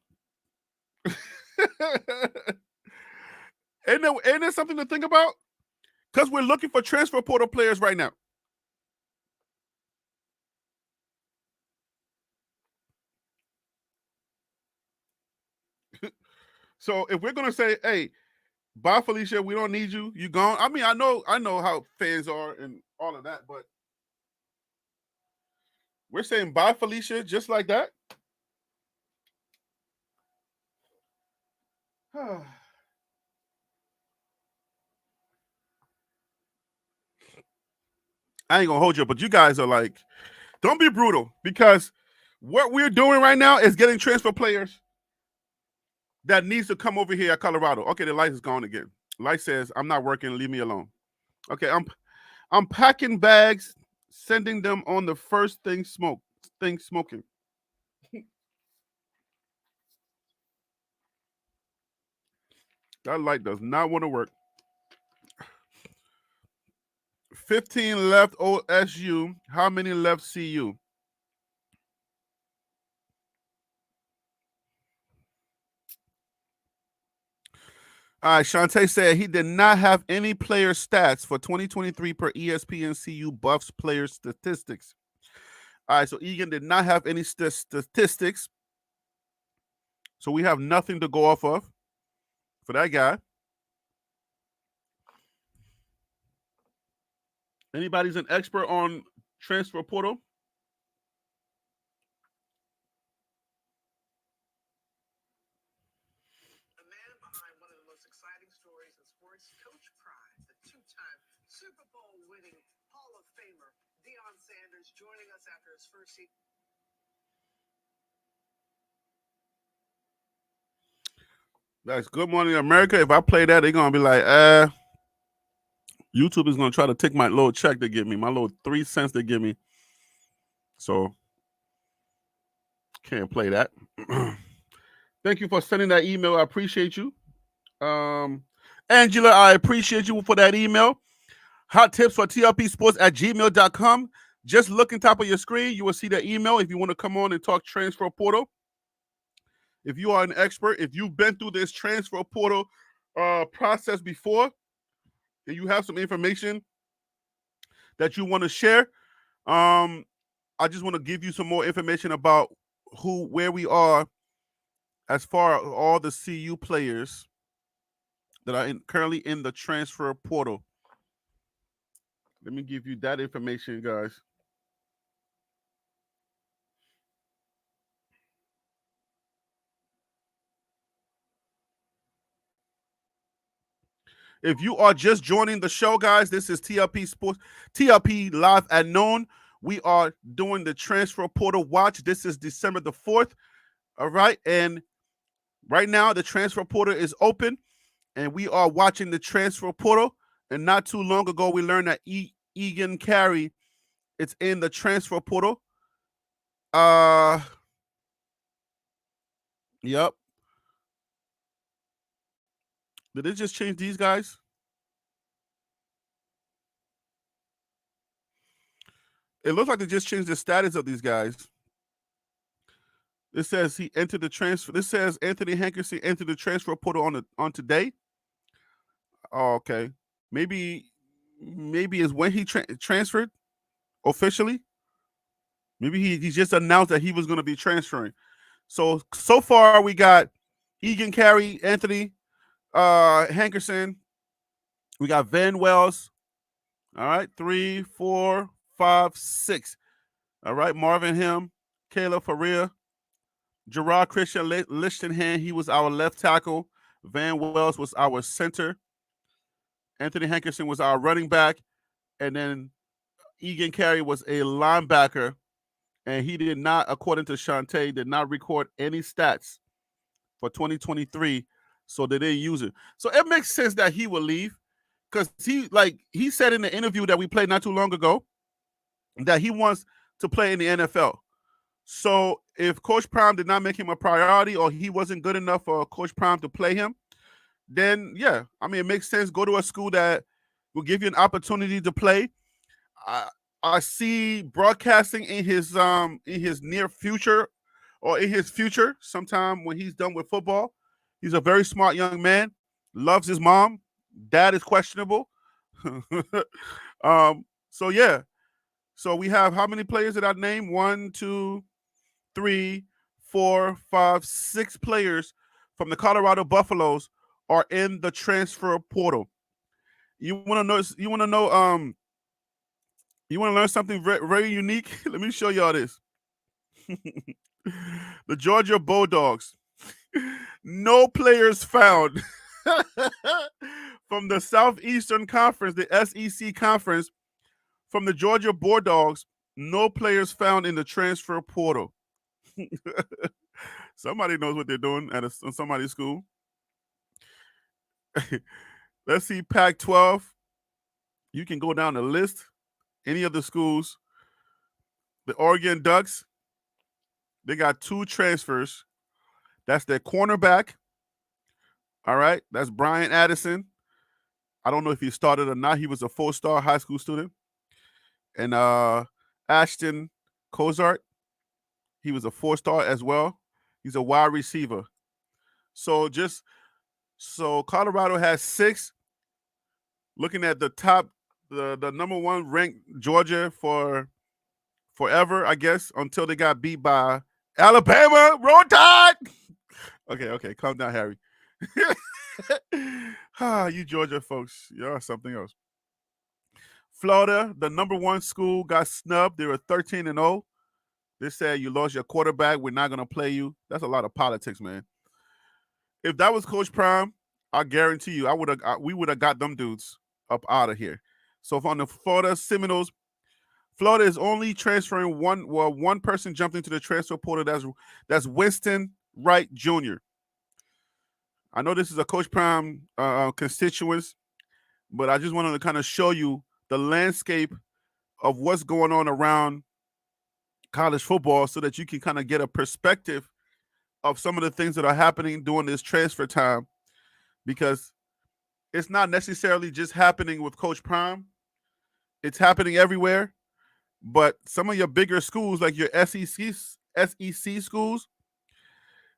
Ain't there something to think about? Because we're looking for transfer portal players right now. So if we're gonna say, hey, bye Felicia, we don't need you, you gone. I mean, I know how fans are and all of that, but we're saying bye Felicia just like that. I ain't gonna hold you, but you guys are like, don't be brutal because what we're doing right now is getting transfer players that needs to come over here at Colorado. Okay, the light is gone again. Light says, I'm not working, leave me alone. Okay, I'm packing bags, sending them on the first thing smoking. That light does not want to work. 15 left OSU. How many left CU? All right, Shantae said he did not have any player stats for 2023 per ESPN CU Buffs player statistics. All right, so Egan did not have any statistics. So we have nothing to go off of for that guy. Anybody's an expert on transfer portal? The man behind one of the most exciting stories in sports, Coach Pride, the two-time Super Bowl winning Hall of Famer, Deion Sanders, joining us after his first season. That's Good Morning America. If I play that, they're gonna be like, YouTube is gonna try to take my little check they give me, my little 3 cents they give me. So can't play that. Thank you for sending that email. I appreciate you. Angela, I appreciate you for that email. Hot tips for TLPsports@gmail.com. Just look on top of your screen. You will see the email if you want to come on and talk transfer portal. If you are an expert, if you've been through this transfer portal process before, and you have some information that you want to share, I just want to give you some more information about where we are as far as all the CU players that are currently in the transfer portal. Let me give you that information, guys. If you are just joining the show, guys, this is TLP Sports, TLP Live at Noon. We are doing the transfer portal watch. This is December the 4th. All right. And right now, the transfer portal is open, and we are watching the transfer portal. And not too long ago, we learned that Egan Carey, it's in the transfer portal. Yep. Did it just change these guys? It looks like they just changed the status of these guys. It says he entered the transfer. This says Anthony Hankerson entered the transfer portal on today. Oh, okay. Maybe is when he transferred officially. Maybe he just announced that he was going to be transferring. So far we got Egan Carey, Anthony Hankerson. We got Van Wells. All right, 3, 4, 5, 6. All right, Marvin Him, Caleb Faria, Gerard Christian Lichtenhand. He was our left tackle. Van Wells was our center. Anthony Hankerson was our running back. And then Egan Carey was a linebacker. And he did not, according to Shantae, did not record any stats for 2023. So they didn't use it. So it makes sense that he would leave. Because he said in the interview that we played not too long ago that he wants to play in the NFL. So if Coach Prime did not make him a priority or he wasn't good enough for Coach Prime to play him, then yeah, I mean, it makes sense. Go to a school that will give you an opportunity to play. I see broadcasting in his near future or in his future sometime when he's done with football. He's a very smart young man, loves his mom. Dad is questionable. So yeah. So we have how many players did I name? 1, 2, 3, 4, 5, 6 players from the Colorado Buffaloes are in the transfer portal. You want to know? You want to know? You want to learn something very, very unique? Let me show y'all this. The Georgia Bulldogs. No players found from the Southeastern Conference, the SEC Conference, from the Georgia Bulldogs. No players found in the transfer portal. Somebody knows what they're doing at somebody's school. Let's see, Pac-12. You can go down the list. Any of the schools. The Oregon Ducks, they got 2 transfers. That's their cornerback. All right, that's Brian Addison. I don't know if he started or not. He was a 4-star high school student. And Ashton Cozart, he was a 4-star as well. He's a wide receiver. So Colorado has 6. Looking at the top, the number 1 ranked Georgia for forever, I guess, until they got beat by Alabama. Roll Tide! Okay, calm down, Harry. You Georgia folks, y'all something else. Florida, the number 1 school, got snubbed. They were 13-0. They said you lost your quarterback. We're not gonna play you. That's a lot of politics, man. If that was Coach Prime, I guarantee you, we would have got them dudes up out of here. So on the Florida Seminoles, Florida is only transferring one person jumped into the transfer portal. That's Winston Wright Jr. I know this is a Coach Prime constituents, but I just wanted to kind of show you the landscape of what's going on around college football so that you can kind of get a perspective of some of the things that are happening during this transfer time, because it's not necessarily just happening with Coach Prime. It's happening everywhere. But some of your bigger schools, like your SEC schools,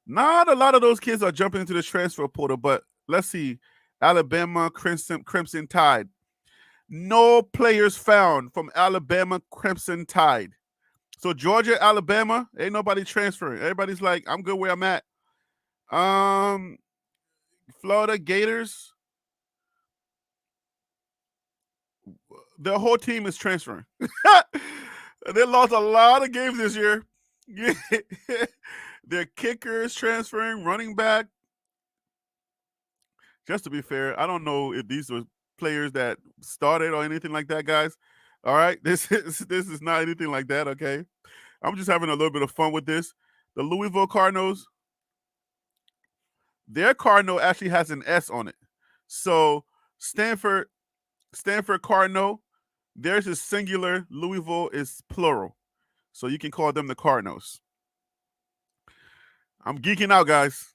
not a lot of those kids are jumping into the transfer portal. But let's see, Alabama Crimson Tide. No players found from Alabama Crimson Tide. So Georgia, Alabama, ain't nobody transferring. Everybody's like, I'm good where I'm at. Florida Gators. their whole team is transferring. They lost a lot of games this year. Their kicker is transferring, running back. Just to be fair, I don't know if these were players that started or anything like that, guys. All right, this is not anything like that. Okay, I'm just having a little bit of fun with this. The Louisville Cardinals, their Cardinal actually has an S on it. So Stanford Cardinal, theirs is singular. Louisville is plural. So you can call them the Cardinals. I'm geeking out, guys.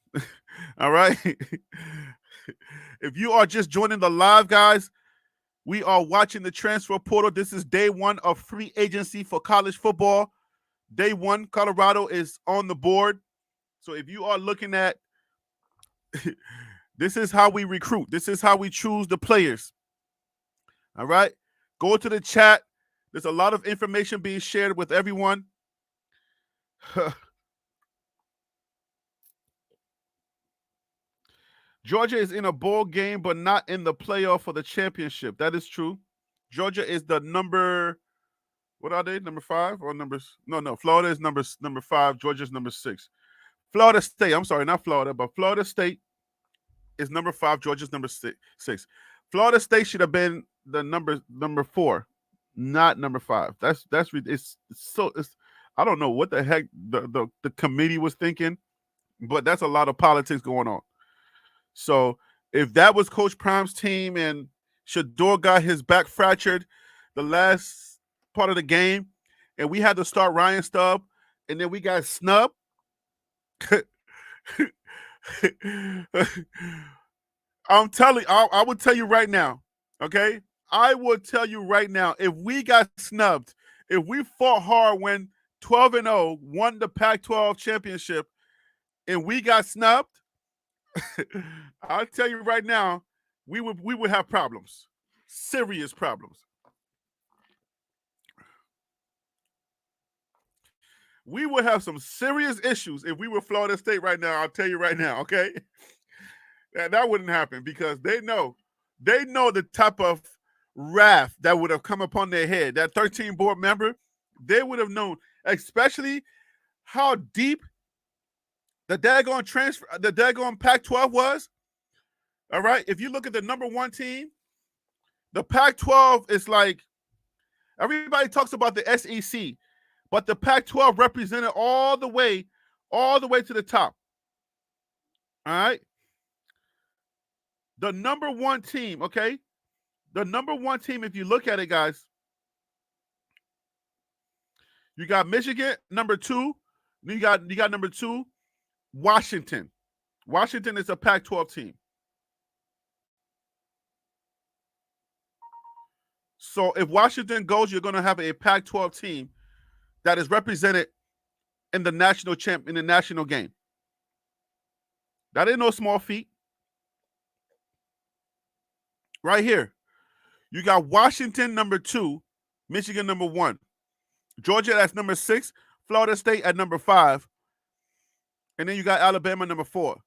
All right. If you are just joining the live, guys, we are watching the transfer portal. This is day one of free agency for college football. Day one, Colorado is on the board. So if you are looking at, this is how we recruit. This is how we choose the players. All right. Go to the chat. There's a lot of information being shared with everyone. Georgia is in a bowl game, but not in the playoff for the championship. That is true. Georgia is the number, what are they? Number 5 or numbers? No. Florida is number 5. Georgia is number 6. Florida State, I'm sorry, not Florida, but Florida State is number 5. Georgia's number 6. Florida State should have been the number 4, not number 5. It's I don't know what the heck the committee was thinking, but that's a lot of politics going on. So if that was Coach Prime's team and Shador got his back fractured the last part of the game, and we had to start Ryan Stubb, and then we got snubbed. I'm telling, I would tell you right now, okay? I would tell you right now, if we got snubbed, if we fought hard when 12-0 won the Pac-12 championship, and we got snubbed, I'll tell you right now, we would have problems, serious problems. We would have some serious issues if we were Florida State right now. I'll tell you right now, okay? That wouldn't happen because they know the type of wrath that would have come upon their head. That 13 board member, they would have known, especially how deep the daggone Pac-12 was. All right, if you look at the number 1 team, the Pac-12 is like, everybody talks about the SEC, but the Pac-12 represented all the way to the top. All right. The number 1 team, okay? The number 1 team, if you look at it, guys, you got Michigan, number 2. You got number 2, Washington. Washington is a Pac-12 team. So if Washington goes, you're going to have a Pac-12 team that is represented in the national game. That ain't no small feat. Right here, you got Washington number 2, Michigan number 1, Georgia that's number 6, Florida State at number 5, and then you got Alabama number 4.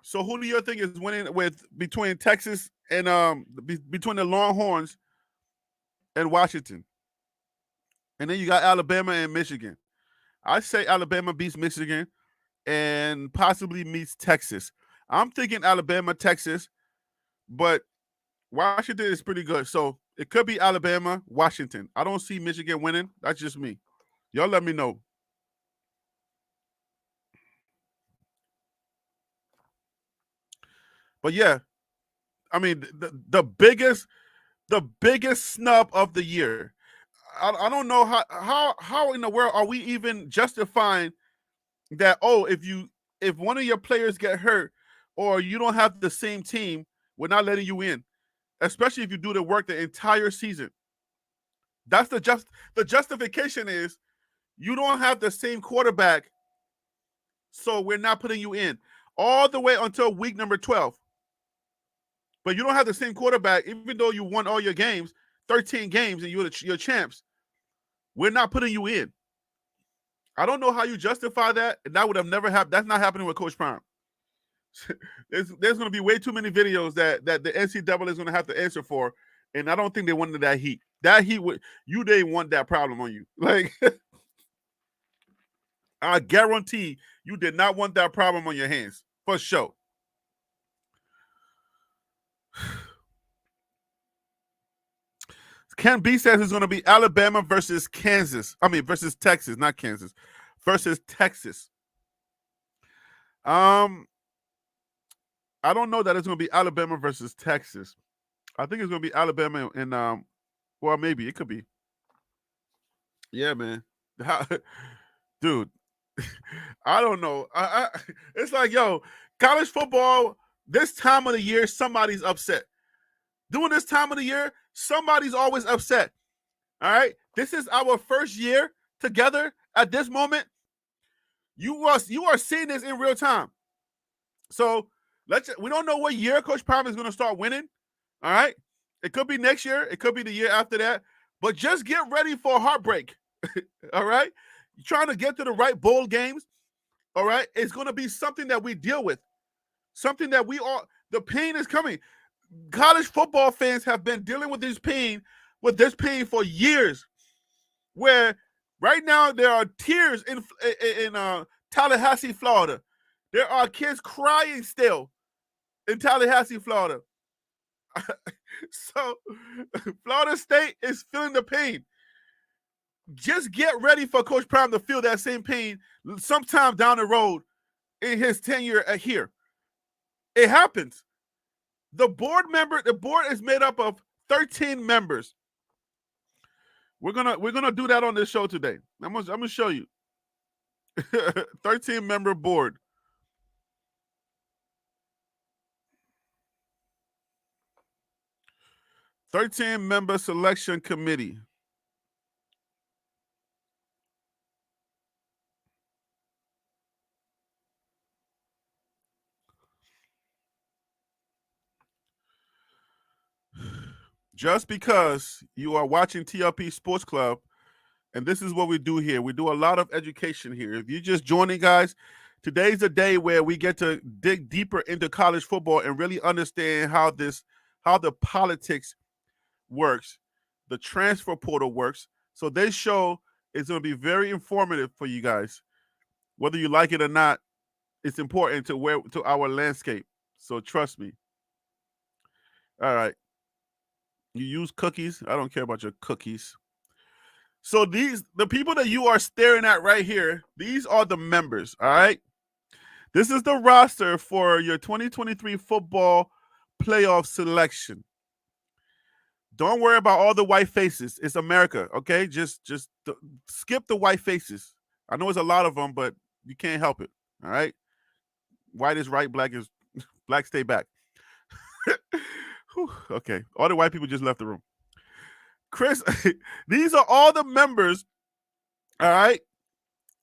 So who do you think is winning between Texas and between the Longhorns and Washington? And then you got Alabama and Michigan. I say Alabama beats Michigan and possibly meets Texas. I'm thinking Alabama, Texas, but Washington is pretty good. So it could be Alabama, Washington. I don't see Michigan winning. That's just me. Y'all let me know. But yeah, I mean, the biggest snub of the year. I don't know how in the world are we even justifying that? Oh, if one of your players get hurt or you don't have the same team, we're not letting you in, especially if you do the work the entire season. That's the justification is you don't have the same quarterback, so we're not putting you in all the way until week number 12. But you don't have the same quarterback, even though you won all your games, 13 games, and you're champs. We're not putting you in. I don't know how you justify that, and that would have never happened. That's not happening with Coach Prime. There's going to be way too many videos that the NCAA is going to have to answer for And I don't think they wanted that heat. That heat would you didn't want that problem on you. Like I guarantee you did not want that problem on your hands. For sure. Ken B says it's going to be Alabama versus Kansas. I mean, versus Texas, not Kansas. Versus Texas. I don't know that it's going to be Alabama versus Texas. I think it's going to be Alabama and well, maybe it could be. Yeah, man. Dude, I don't know. It's like, yo, college football, this time of the year, somebody's upset. During this time of the year, somebody's always upset. All right? This is our first year together at this moment. You are seeing this in real time. So we don't know what year Coach Prime is going to start winning. All right? It could be next year. It could be the year after that. But just get ready for a heartbreak. All right? You're trying to get to the right bowl games. All right? It's going to be something that we deal with. Something that the pain is coming. College football fans have been dealing with this pain for years. Where right now there are tears in Tallahassee, Florida. There are kids crying still in Tallahassee, Florida. So Florida State is feeling the pain. Just get ready for Coach Prime to feel that same pain sometime down the road in his tenure here. It happens. The board is made up of 13 members. We're gonna do that on this show today. I'm gonna show you. 13-member board. Member selection committee. Just because you are watching TLP Sports Club, and this is what we do here. We do a lot of education here. If you're just joining, guys, today's the day where we get to dig deeper into college football and really understand how the politics works, the transfer portal works. So this show is going to be very informative for you guys. Whether you like it or not, it's important to our landscape. So trust me. All right. You use cookies. I don't care about your cookies. So the people that you are staring at right here, these are the members, all right? This is the roster for your 2023 football playoff selection. Don't worry about all the white faces. It's America, okay? Just skip the white faces. I know it's a lot of them, but you can't help it, all right? White is right, black stay back. Okay, all the white people just left the room. Chris, these are all the members. All right.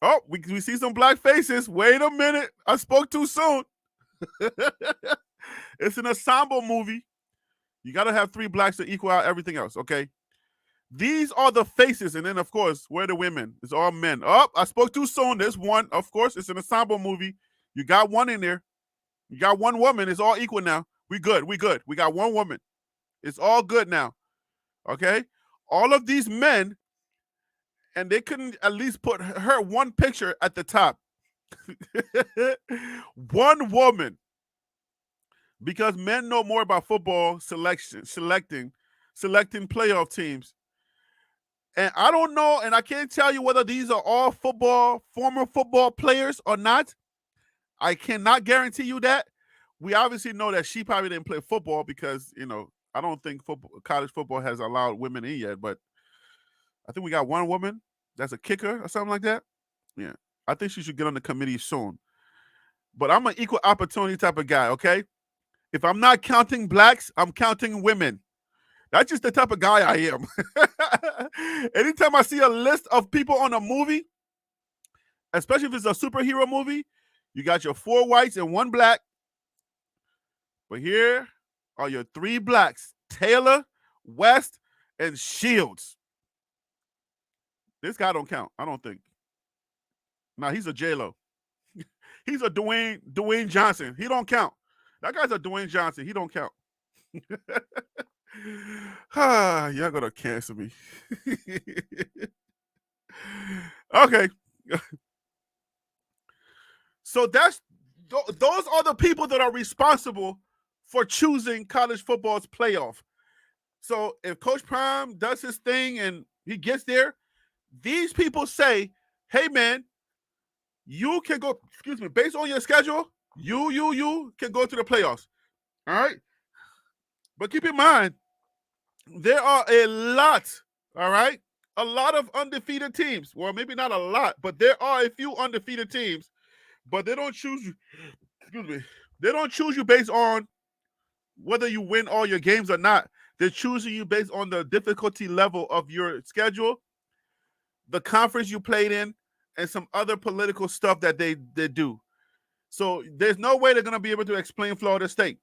Oh, we see some black faces. Wait a minute. I spoke too soon. It's an ensemble movie. You got to have 3 blacks to equal out everything else, okay? These are the faces. And then, of course, where are the women? It's all men. Oh, I spoke too soon. There's one. Of course, it's an ensemble movie. You got one in there. You got one woman. It's all equal now. We good. We got one woman. It's all good now. Okay? All of these men, and they couldn't at least put her one picture at the top. One woman. Because men know more about football selecting playoff teams. And I don't know, and I can't tell you whether these are all former football players or not. I cannot guarantee you that. We obviously know that she probably didn't play football because, I don't think college football has allowed women in yet, but I think we got one woman that's a kicker or something like that. Yeah. I think she should get on the committee soon. But I'm an equal opportunity type of guy, okay? If I'm not counting blacks, I'm counting women. That's just the type of guy I am. Anytime I see a list of people on a movie, especially if it's a superhero movie, you got your 4 whites and 1 black. But here are your 3 blacks, Taylor, West, and Shields. This guy don't count, I don't think. Now, he's a J-Lo. He's a Dwayne Johnson. He don't count. That guy's a Dwayne Johnson. He don't count. Y'all gonna cancel me. Okay. So those are the people that are responsible for choosing college football's playoff. So if Coach Prime does his thing and he gets there, these people say, hey man, you can go, based on your schedule, you can go to the playoffs. All right. But keep in mind, there are a lot, all right, a lot of undefeated teams. Well, maybe not a lot, but there are a few undefeated teams, but they don't choose you. They don't choose you based on whether you win all your games or not. They're choosing you based on the difficulty level of your schedule, the conference you played in, and some other political stuff that they do. So there's no way they're going to be able to explain Florida State.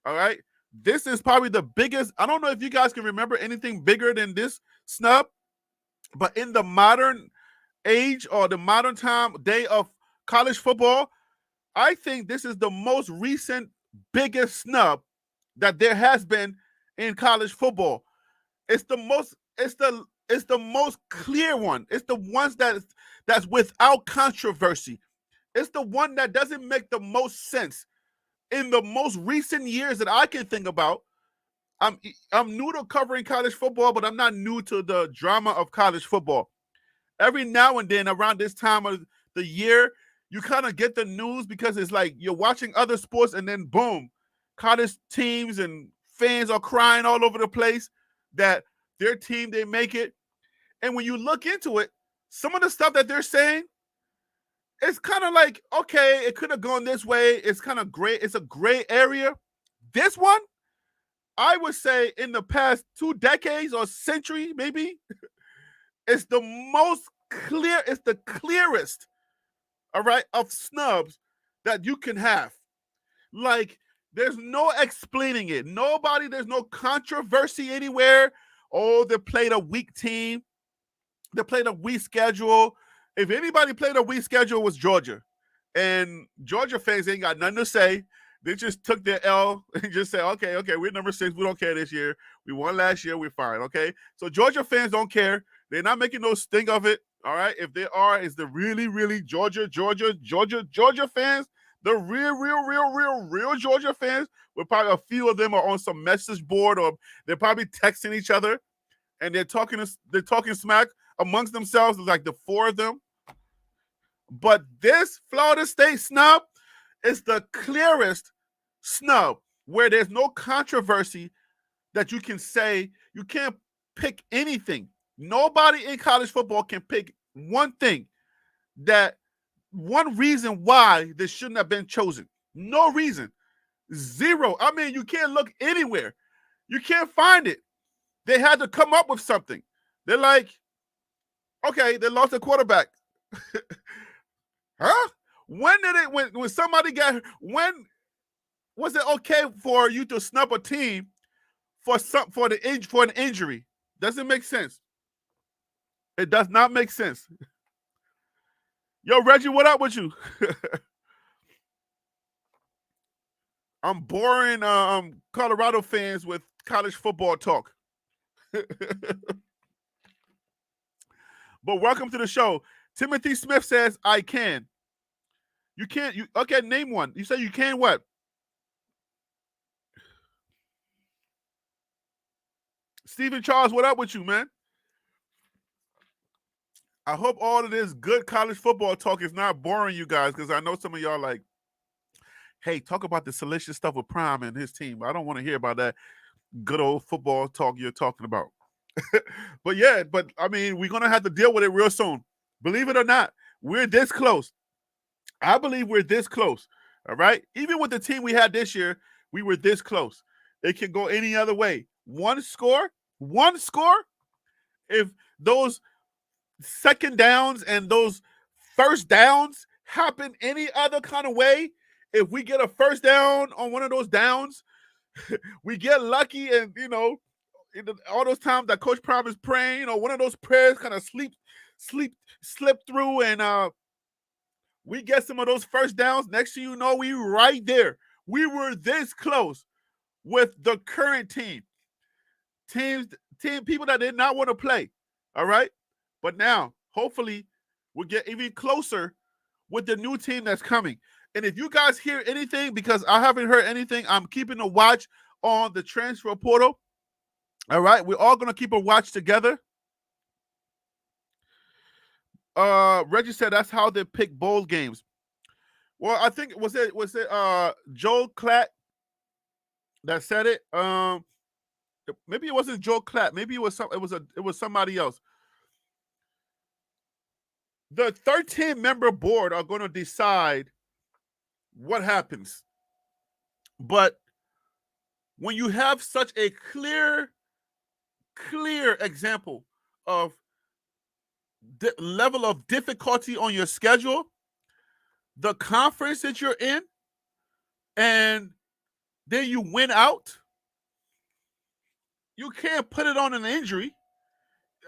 All right. This is probably the biggest. I don't know if you guys can remember anything bigger than this snub, but in the modern age or the modern day of college football, I think this is the most recent biggest snub that there has been in college football. It's the most clear one. It's the ones that's without controversy. It's the one that doesn't make the most sense. In the most recent years that I can think about, I'm new to covering college football, but I'm not new to the drama of college football. Every now and then around this time of the year, you kind of get the news because it's like you're watching other sports and then boom, college teams and fans are crying all over the place that their team, they make it. And when you look into it, some of the stuff that they're saying, it's kind of like, okay, it could have gone this way. It's kind of gray. It's a gray area. This one, I would say in the past 2 decades or century, maybe, it's the most clear. It's the clearest, all right, of snubs that you can have. Like, there's no explaining it. There's no controversy anywhere. Oh, they played a weak team. They played a weak schedule. If anybody played a weak schedule, it was Georgia. And Georgia fans ain't got nothing to say. They just took their L and just said, okay, we're number 6. We don't care this year. We won last year. We're fine, okay? So Georgia fans don't care. They're not making no sting of it, all right? If they are, it's the really, really Georgia fans, the real Georgia fans, where probably a few of them are on some message board or they're probably texting each other and they're talking smack amongst themselves, like the 4 of them. But this Florida State snub is the clearest snub where there's no controversy that you can say. You can't pick anything. Nobody in college football can pick one reason why this shouldn't have been chosen. No reason. Zero. I mean, you can't look anywhere. You can't find it. They had to come up with something. They're like, okay, they lost a quarterback. Huh? When was it okay for you to snub a team for an injury? Doesn't make sense. It does not make sense. Yo, Reggie, what up with you? I'm boring Colorado fans with college football talk. But welcome to the show. Timothy Smith says, I can. You can't. Okay, name one. You say you can what? Stephen Charles, what up with you, man? I hope all of this good college football talk is not boring you guys, because I know some of y'all like, hey, talk about the salacious stuff with Prime and his team. I don't want to hear about that good old football talk you're talking about. But I mean, we're going to have to deal with it real soon. Believe it or not, we're this close. I believe we're this close. All right. Even with the team we had this year, we were this close. It can go any other way. One score. If those second downs and those first downs happen any other kind of way, if we get a first down on one of those downs, we get lucky and, all those times that Coach Prime is praying, one of those prayers kind of slip through and we get some of those first downs. Next thing you know, we right there. We were this close with the current team. people that did not want to play. All right. But now, hopefully, we'll get even closer with the new team that's coming. And if you guys hear anything, because I haven't heard anything, I'm keeping a watch on the transfer portal. All right. We're all going to keep a watch together. Reggie said that's how they pick bowl games. Well, I think was it Joe Klatt that said it? Maybe it wasn't Joe Klatt. Maybe it was somebody else. The 13-member board are going to decide what happens. But when you have such a clear example of the level of difficulty on your schedule, the conference that you're in, and then you win out, you can't put it on an injury.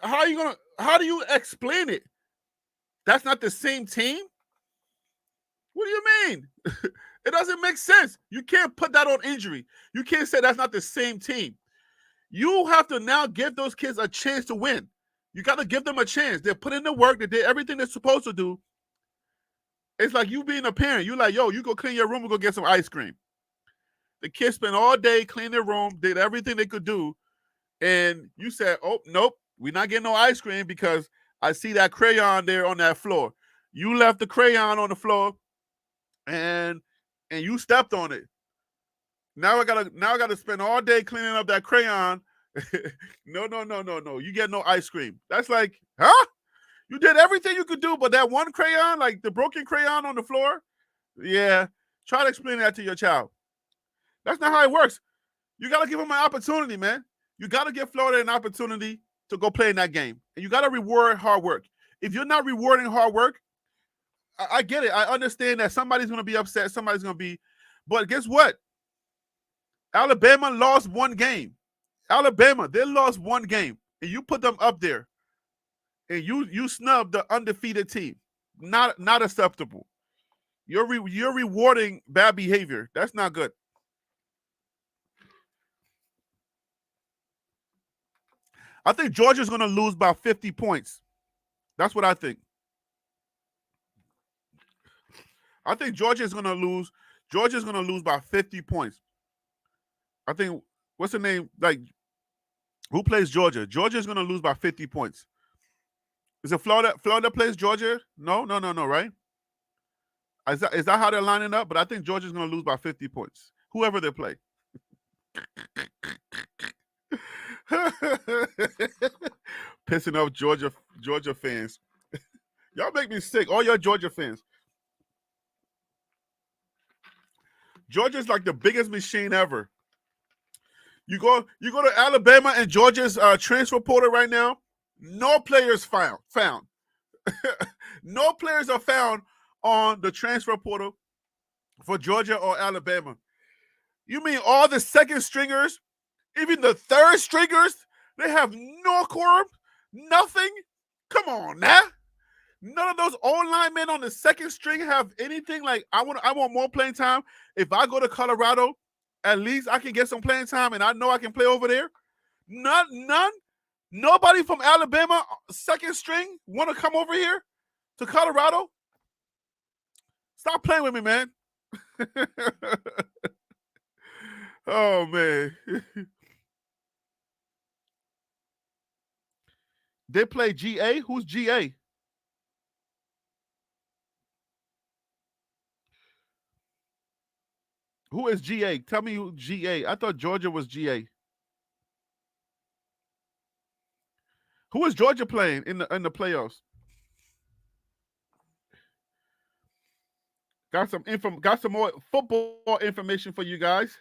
How do you explain it? That's not the same team? What do you mean? It doesn't make sense. You can't put that on injury. You can't say that's not the same team. You have to now give those kids a chance to win. You got to give them a chance. They're putting in the work. They did everything they're supposed to do. It's like you being a parent. You're like, yo, you go clean your room and go get some ice cream. The kids spent all day cleaning their room, did everything they could do, and you said, oh, nope, we're not getting no ice cream because I see that crayon there on that floor. You left the crayon on the floor, and you stepped on it. Now I gotta spend all day cleaning up that crayon. No. You get no ice cream. That's like, huh? You did everything you could do, but that one crayon, like the broken crayon on the floor, yeah. Try to explain that to your child. That's not how it works. You got to give them an opportunity, man. You got to give Florida an opportunity to go play in that game. And you got to reward hard work. If you're not rewarding hard work, I get it. I understand that somebody's going to be upset. Somebody's going to be. But guess what? Alabama lost one game. They lost one game. And you put them up there. And you snub the undefeated team. Not acceptable. You're rewarding bad behavior. That's not good. I think Georgia's going to lose by 50 points. That's what I think. I think Georgia's going to lose. Georgia's going to lose by 50 points. I think, what's the name? Like, who plays Georgia? Georgia's going to lose by 50 points. Is it Florida? Florida plays Georgia? No, right? Is that how they're lining up? But I think Georgia's going to lose by 50 points. Whoever they play. Pissing off Georgia fans. Y'all make me sick. All your Georgia fans. Georgia's like the biggest machine ever. You go to Alabama and Georgia's transfer portal right now. No players found. No players are found on the transfer portal for Georgia or Alabama. You mean all the second stringers, even the third stringers, they have no quorum, nothing? Come on now. None of those O-line men on the second string have anything like, I want more playing time. If I go to Colorado, at least I can get some playing time and I know I can play over there. None. Nobody from Alabama, second string, want to come over here to Colorado? Stop playing with me, man. Oh, man. They play GA? Who's GA? Who is GA? Tell me who GA. I thought Georgia was GA. Who is Georgia playing in the playoffs? Got some more football information for you guys.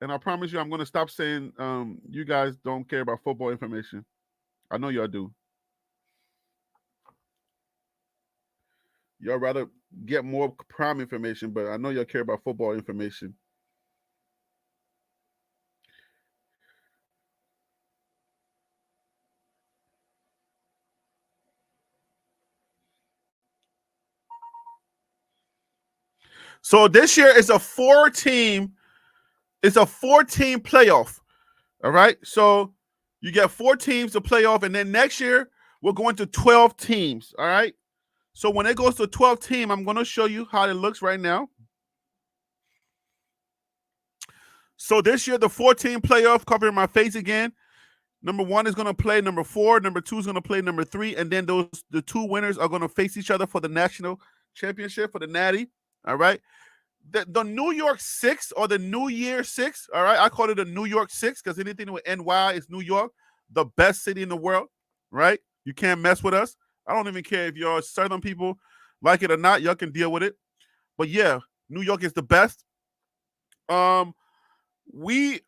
And I promise you, I'm going to stop saying you guys don't care about football information. I know y'all do. Y'all rather get more prime information, but I know y'all care about football information. So this year is a 4-team It's a 4-team playoff. All right. So you get 4 teams to play off, and then next year we're going to 12 teams. All right. So when it goes to 12 team, I'm going to show you how it looks right now. So this year, the 4-team playoff, covering my face again. Number 1 is going to play number 4. Number 2 is going to play number 3. And then the 2 winners are going to face each other for the national championship, for the Natty. All right. The New York 6 or the New Year 6. All right. I call it a New York 6 because anything with NY is New York, the best city in the world. Right. You can't mess with us. I don't even care if you're Southern people like it or not. Y'all can deal with it. But yeah, New York is the best. We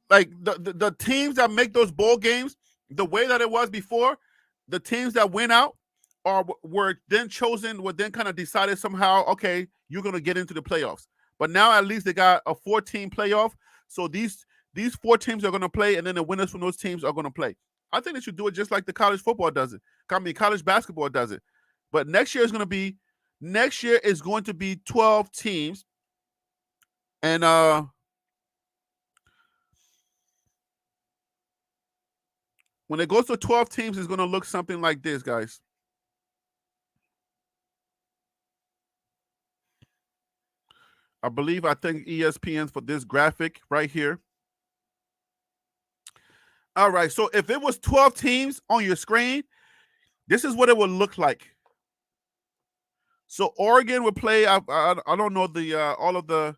like the teams that make those bowl games the way that it was before. The teams that went out were then chosen, were then kind of decided somehow, okay, you're going to get into the playoffs. But now at least they got a 4-team playoff. So these 4 teams are going to play, and then the winners from those teams are going to play. I think they should do it just like the college football does it. I mean, college basketball does it. But next year is going to be 12 teams. And when it goes to 12 teams, it's going to look something like this, guys. I think ESPN's for this graphic right here. All right, so if it was 12 teams on your screen, this is what it would look like. So Oregon would play. I don't know the all of the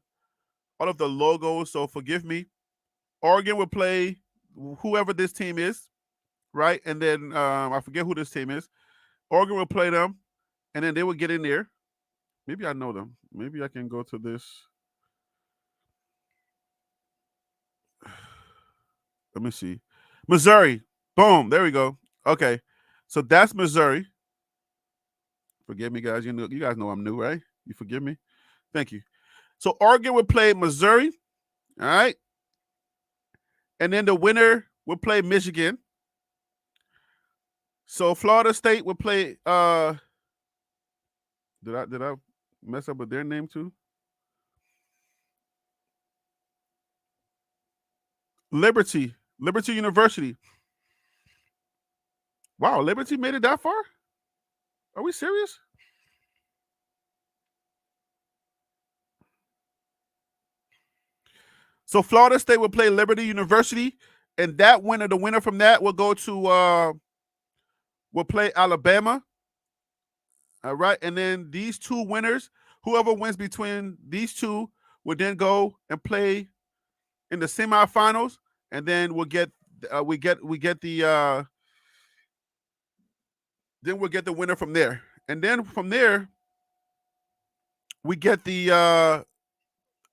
logos, so forgive me. Oregon would play whoever this team is, right? And then I forget who this team is. Oregon would play them, and then they would get in there. Maybe I know them. Maybe I can go to this. Let me see. Missouri. Boom. There we go. Okay. So that's Missouri. Forgive me, guys. You guys know I'm new, right? You forgive me? Thank you. So Oregon would play Missouri. All right. And then the winner would play Michigan. So Florida State would play did I mess up with their name too? Liberty University. Wow, Liberty made it that far? Are we serious? So Florida State will play Liberty University, and the winner from that will go to will play Alabama. All right, and then these 2 winners, whoever wins between these 2, will then go and play in the semifinals, and then we'll get the then we'll get the winner from there, and then from there we get the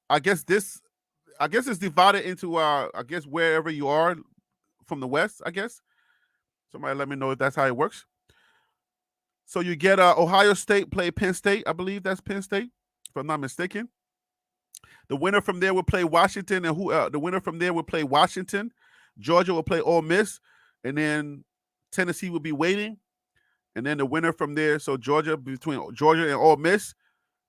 I guess it's divided into I guess wherever you are from the West. I guess somebody let me know if that's how it works. So you get Ohio State play Penn State. I believe that's Penn State, if I'm not mistaken. The winner from there will play Washington, and the winner from there will play Washington. Georgia will play Ole Miss, and then Tennessee will be waiting. And then the winner from there, so between Georgia and Ole Miss,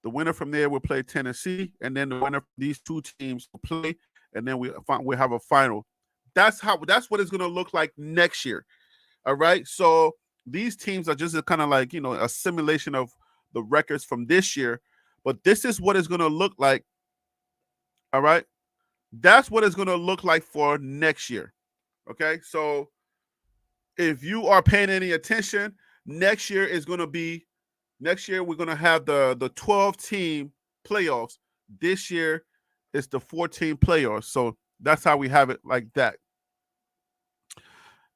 the winner from there will play Tennessee, and then the winner from these 2 teams will play, and then we'll have a final. That's what it's going to look like next year. All right, so these teams are just kind of like, a simulation of the records from this year, but this is what it's going to look like. All right, that's what it's going to look like for next year. Okay, so if you are paying any attention, next year we're going to have the 12-team playoffs. This year it's the 14 playoffs. So that's how we have it like that.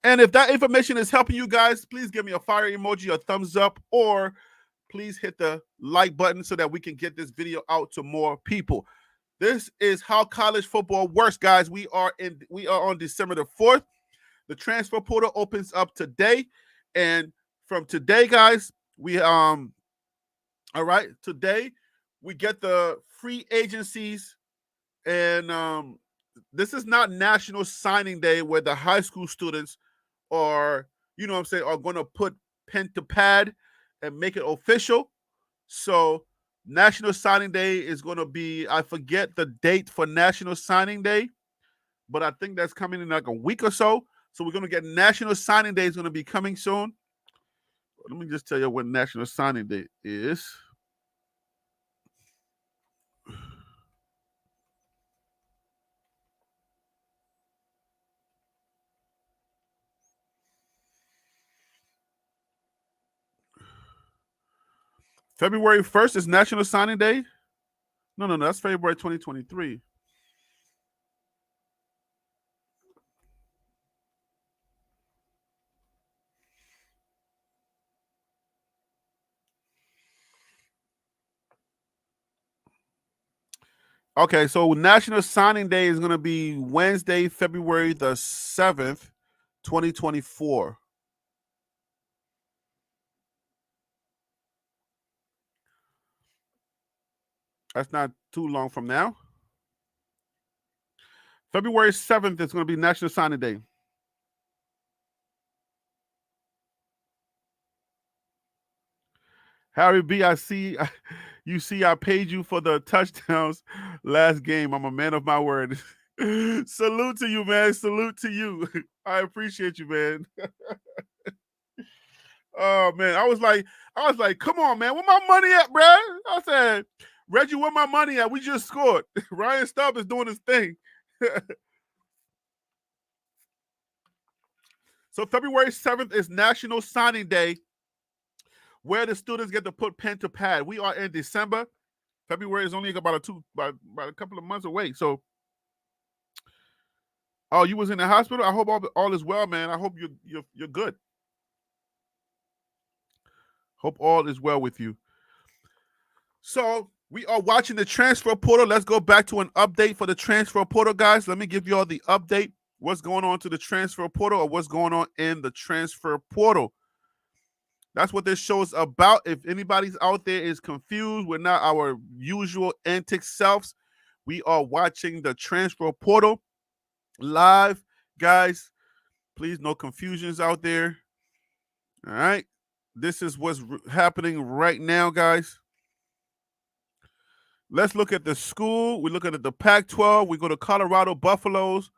And if that information is helping you guys, please give me a fire emoji, a thumbs up, or please hit the like button so that we can get this video out to more people. This is how college football works, guys. We are on December the 4th. The transfer portal opens up today, and from today, guys, today we get the free agencies, and this is not National Signing Day where the high school students are going to put pen to pad and make it official. So National Signing Day is going to be, I forget the date for National Signing Day, but I think that's coming in like a week or so. So we're going to get National Signing Day is going to be coming soon. Let me just tell you what National Signing Day is. February 1st is National Signing Day. No, that's February 2023. Okay, so National Signing Day is going to be Wednesday, February the 7th, 2024. That's not too long from now. February 7th is going to be National Signing Day. Harry B, I see you see I paid you for the touchdowns last game. I'm a man of my word. Salute to you, man. Salute to you. I appreciate you, man. Oh man, I was like, come on, man, where my money at, bro? I said, Reggie, where my money at? We just scored. Ryan Stubb is doing his thing. So February 7th is National Signing Day, where the students get to put pen to pad. We are in December. February is only about a couple of months away. So, oh, you was in the hospital? I hope all is well, man. I hope you're good. Hope all is well with you. So we are watching the transfer portal. Let's go back to an update for the transfer portal, guys. Let me give you all the update. What's going on to the transfer portal, or what's going on in the transfer portal. That's what this show is about. If anybody's out there is confused, we're not our usual antic selves. We are watching the transfer portal live, guys. Please, no confusions out there. All right. This is what's happening right now, guys. Let's look at the school. We look at the Pac-12. We go to Colorado Buffaloes.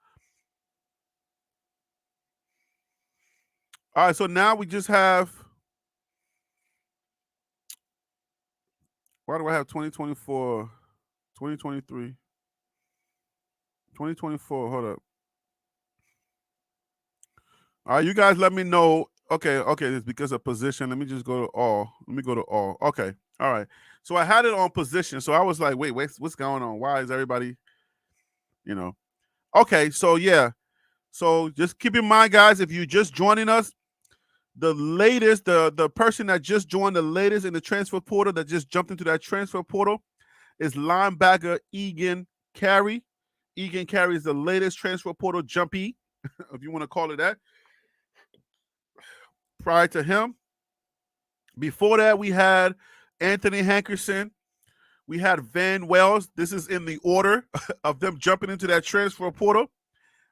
All right, so now we just have, why do I have 2024, 2023, 2024, hold up. All right, you guys let me know. Okay, it's because of position. Let me just go to all. Let me go to all. Okay, all right. So I had it on position. So I was like, wait, what's going on? Why is everybody, Okay, so yeah. So just keep in mind, guys, if you're just joining us, the latest, the person that just joined the latest in the transfer portal, that just jumped into that transfer portal, is linebacker Egan Carey. Egan Carey is the latest transfer portal jumpy, if you want to call it that. Prior to him, before that, we had Anthony Hankerson. We had Van Wells. This is in the order of them jumping into that transfer portal.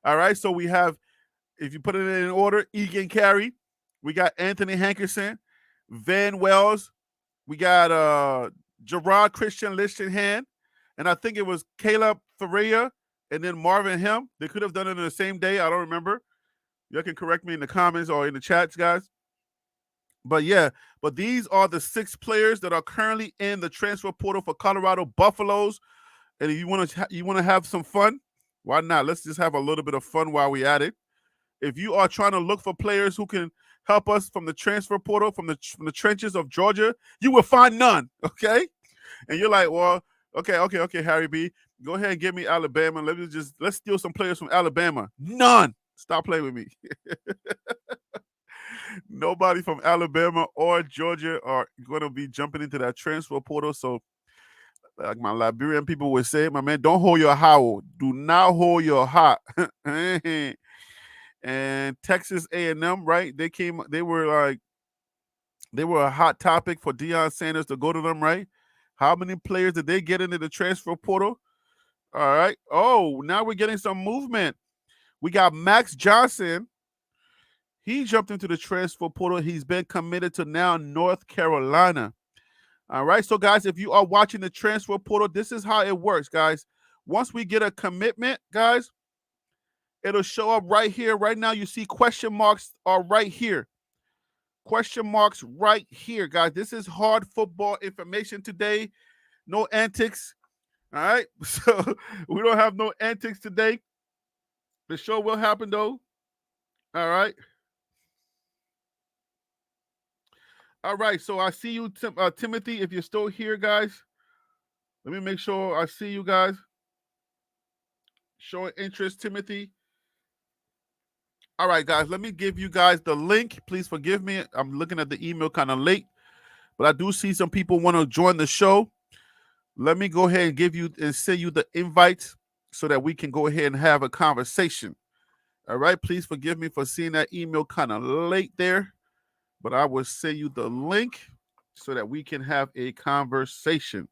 All right, so we have, if you put it in order, Egan Carey. We got Anthony Hankerson, Van Wells. We got Gerard Christian Lichtenhand. And I think it was Caleb Ferreira and then Marvin Him. They could have done it in the same day. I don't remember. You can correct me in the comments or in the chats, guys. But yeah, but these are the 6 players that are currently in the transfer portal for Colorado Buffaloes. And if you want to have some fun, why not? Let's just have a little bit of fun while we at it. If you are trying to look for players who can help us from the transfer portal, from the trenches of Georgia, you will find none, okay? And you're like, well, okay, Harry B, go ahead and give me Alabama. Let's steal some players from Alabama. None. Stop playing with me. Nobody from Alabama or Georgia are going to be jumping into that transfer portal. So, like my Liberian people would say, my man, don't hold your howl. Do not hold your hot. And Texas A&M, right? They were a hot topic for Deion Sanders to go to them, right? How many players did they get into the transfer portal? All right. Oh, now we're getting some movement. We got Max Johnson. He jumped into the transfer portal. He's been committed to now North Carolina. All right. So, guys, if you are watching the transfer portal, this is how it works, guys. Once we get a commitment, guys, it'll show up right here. Right now, you see question marks are right here. Question marks right here, guys. This is hard football information today. No antics. All right. So we don't have no antics today. The show will happen though. All right. All right. So I see you, Timothy. If you're still here, guys, let me make sure I see you guys. Showing interest, Timothy. All right, guys. Let me give you guys the link. Please forgive me. I'm looking at the email kind of late, but I do see some people want to join the show. Let me go ahead and give you and send you the invite so that we can go ahead and have a conversation. All right. Please forgive me for seeing that email kind of late there, but I will send you the link so that we can have a conversation.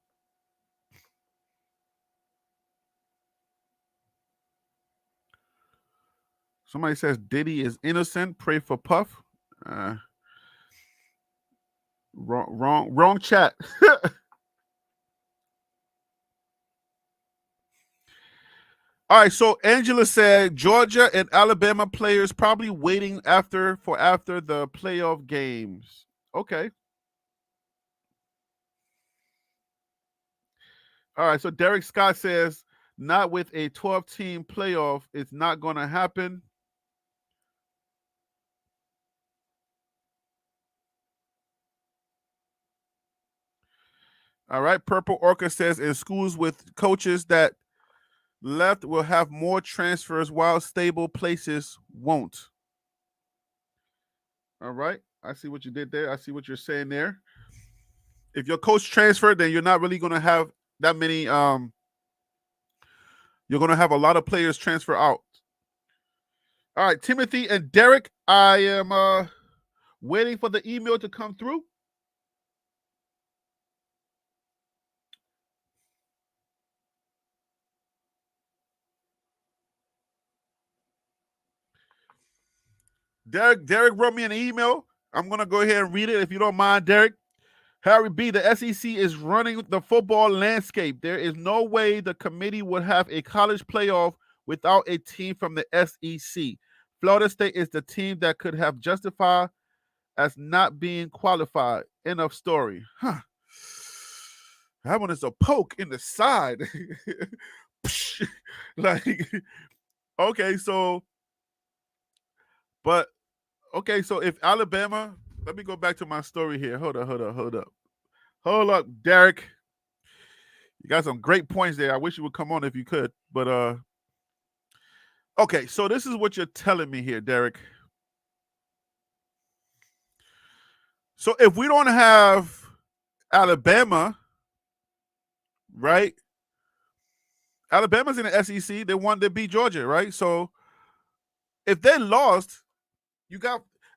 Somebody says Diddy is innocent. Pray for Puff. Wrong chat. All right, so Angela said Georgia and Alabama players probably waiting after the playoff games. Okay. All right, so Derek Scott says not with a 12-team playoff, it's not going to happen. All right, Purple Orca says in schools with coaches that left will have more transfers while stable places won't. All right. I see what you did there. I see what you're saying there. If your coach transferred, then you're not really going to have that many. You're going to have a lot of players transfer out. All right, Timothy and Derek, I am waiting for the email to come through. Derek wrote me an email. I'm going to go ahead and read it if you don't mind, Derek. Harry B., the SEC is running the football landscape. There is no way the committee would have a college playoff without a team from the SEC. Florida State is the team that could have justified as not being qualified. End of story. Huh. That one is a poke in the side. Like, okay, so if Alabama, let me go back to my story here. Hold up, Derek. You got some great points there. I wish you would come on if you could. But okay, so this is what you're telling me here, Derek. So if we don't have Alabama, right? Alabama's in the SEC. They won to beat Georgia, right? So if they lost,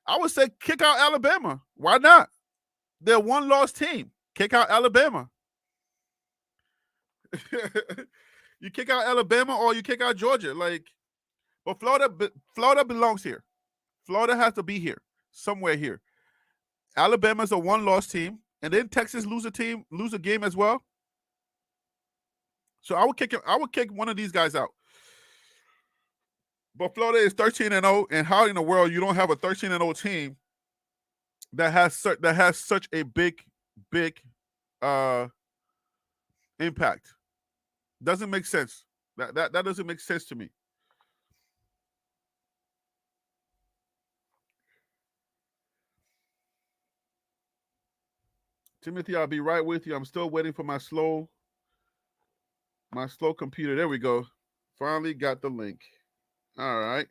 I would say kick out Alabama. Why not? They're one loss team. Kick out Alabama. You kick out Alabama or you kick out Georgia. But Florida belongs here. Florida has to be here, somewhere here. Alabama's a one-loss team, and then Texas lose a game as well. So I would kick one of these guys out. But Florida is 13-0, and how in the world you don't have a 13-0 team that has such a big impact? Doesn't make sense. That doesn't make sense to me. Timothy, I'll be right with you. I'm still waiting for my slow computer. There we go. Finally got the link. All right.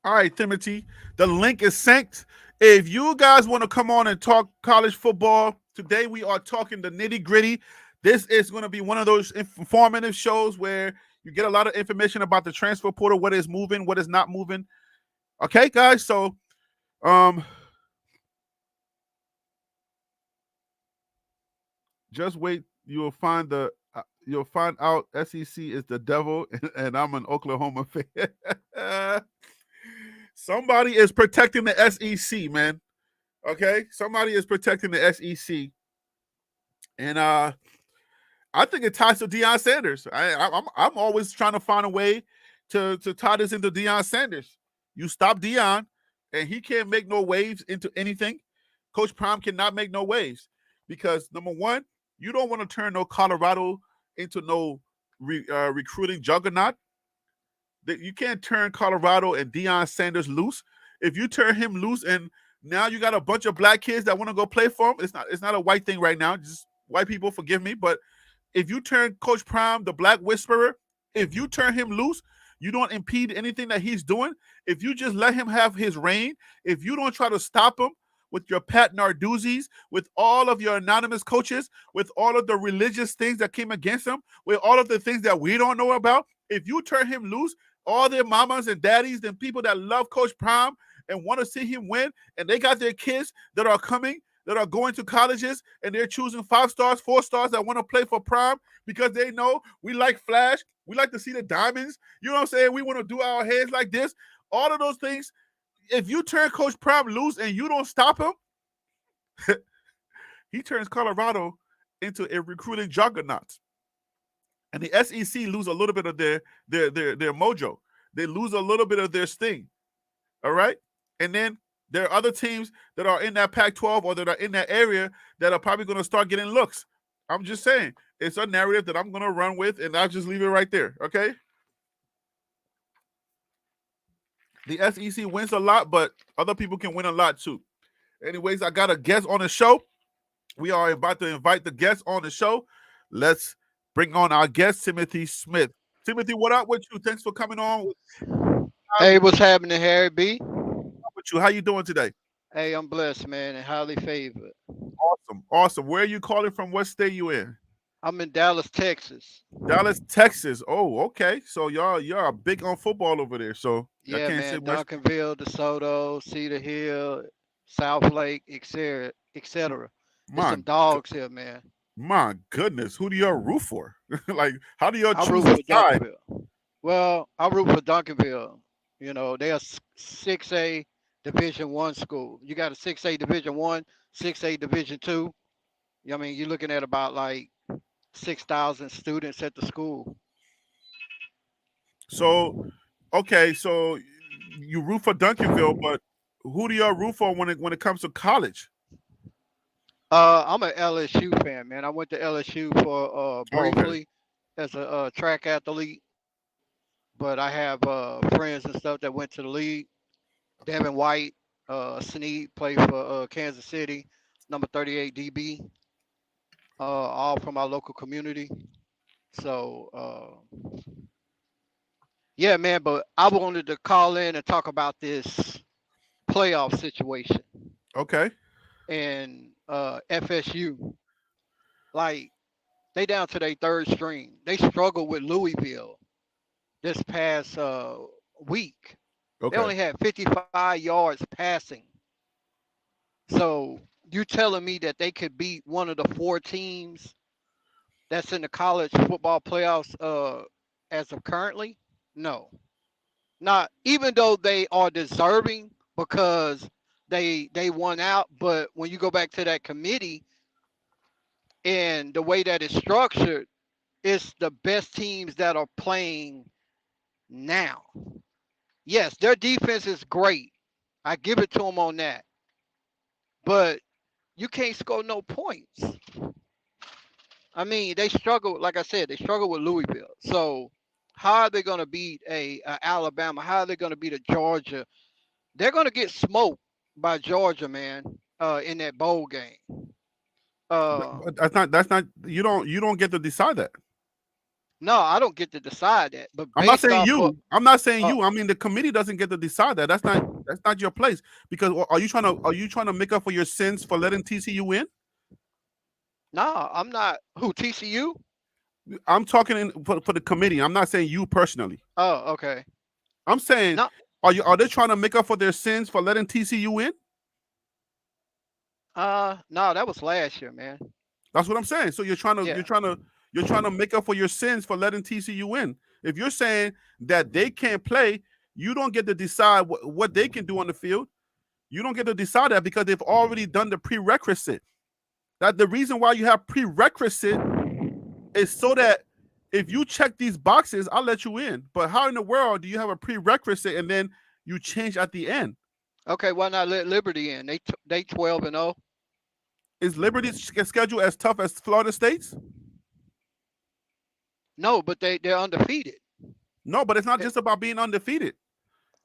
All right, Timothy. The link is sent. If you guys want to come on and talk college football, today we are talking the nitty-gritty. This is going to be one of those informative shows where you get a lot of information about the transfer portal, what is moving, what is not moving. Okay, guys, so just wait you'll find out SEC is the devil, and I'm an Oklahoma fan. Somebody is protecting the SEC, man. Okay, somebody is protecting the SEC, and I think it ties to Deion Sanders. I'm always trying to find a way to tie this into Deion Sanders. You stop Deion, and he can't make no waves into anything. Coach Prime cannot make no waves because number one, you don't want to turn no Colorado into no recruiting juggernaut. That you can't turn Colorado and Deion Sanders loose. If you turn him loose, and now you got a bunch of black kids that want to go play for him, it's not a white thing right now. Just white people, forgive me, but if you turn Coach Prime, the Black Whisperer, if you turn him loose, you don't impede anything that he's doing. If you just let him have his reign, if you don't try to stop him with your Pat Narduzzi's, with all of your anonymous coaches, with all of the religious things that came against him, with all of the things that we don't know about, if you turn him loose, all their mamas and daddies and people that love Coach Prime and want to see him win, and they got their kids that are coming, that are going to colleges, and they're choosing 5 stars, 4 stars that want to play for Prime because they know we like flash, we like to see the diamonds, you know what I'm saying? We want to do our heads like this. All of those things, if you turn Coach Prime loose and you don't stop him, he turns Colorado into a recruiting juggernaut. And the SEC lose a little bit of their mojo. They lose a little bit of their sting. All right? And then there are other teams that are in that Pac-12 or that are in that area that are probably going to start getting looks. I'm just saying. It's a narrative that I'm going to run with, and I'll just leave it right there, okay? The SEC wins a lot, but other people can win a lot too. Anyways, I got a guest on the show. We are about to invite the guest on the show. Let's bring on our guest, Timothy Smith. Timothy, what up with you? Thanks for coming on. Hey, what's happening, Harry B? With you, how you doing today? Hey, I'm blessed, man, and highly favored. Awesome. Where are you calling from? What state you in? I'm in Dallas, Texas. Dallas, Texas. Oh, okay. So y'all big on football over there. So yeah, man, Duncanville, DeSoto, Cedar Hill, South Lake, etc., etc. There's some dogs here, man. My goodness, who do y'all root for? Like, how do y'all choose a side? Well, I root for Duncanville. You know, they're a 6A Division I school. You got a 6A Division I, 6A Division II. I mean, you're looking at about like 6,000 students at the school. So, okay, so you root for Duncanville, but who do y'all root for when it comes to college? I'm an LSU fan, man. I went to LSU for briefly as a track athlete, but I have friends and stuff that went to the league. Devin White, Snead played for Kansas City, number 38 DB, all from our local community. So, yeah, man, but I wanted to call in and talk about this playoff situation. Okay. And FSU, like, they down to their third string. They struggled with Louisville this past week. Okay. They only had 55 yards passing. So you telling me that they could beat one of the 4 teams that's in the college football playoffs as of currently? No. Not even though they are deserving because they won out, but when you go back to that committee and the way that it's structured, it's the best teams that are playing now. Yes, their defense is great. I give it to them on that. But you can't score no points. I mean, they struggle, like I said, they struggle with Louisville. So how are they going to beat a Alabama? How are they going to beat a Georgia? They're going to get smoked by Georgia, man, in that bowl game. That's not you don't get to decide that. No, I don't get to decide that. But I'm not saying you. I'm not saying you. I mean, the committee doesn't get to decide that. That's not your place. Because are you trying to make up for your sins for letting TCU in? No, I'm not. Who, TCU? I'm talking for the committee. I'm not saying you personally. Oh, okay. I'm saying, no. Are they trying to make up for their sins for letting TCU in? No, that was last year, man. That's what I'm saying. So you're trying Yeah. to make up for your sins for letting TCU win. If you're saying that they can't play, you don't get to decide what they can do on the field. You don't get to decide that because they've already done the prerequisite. That the reason why you have prerequisite is so that if you check these boxes, I'll let you in. But how in the world do you have a prerequisite and then you change at the end? Okay, why not let Liberty in? They 12-0. Is Liberty's schedule as tough as Florida State's? No, but they're undefeated. No, but it's not just about being undefeated.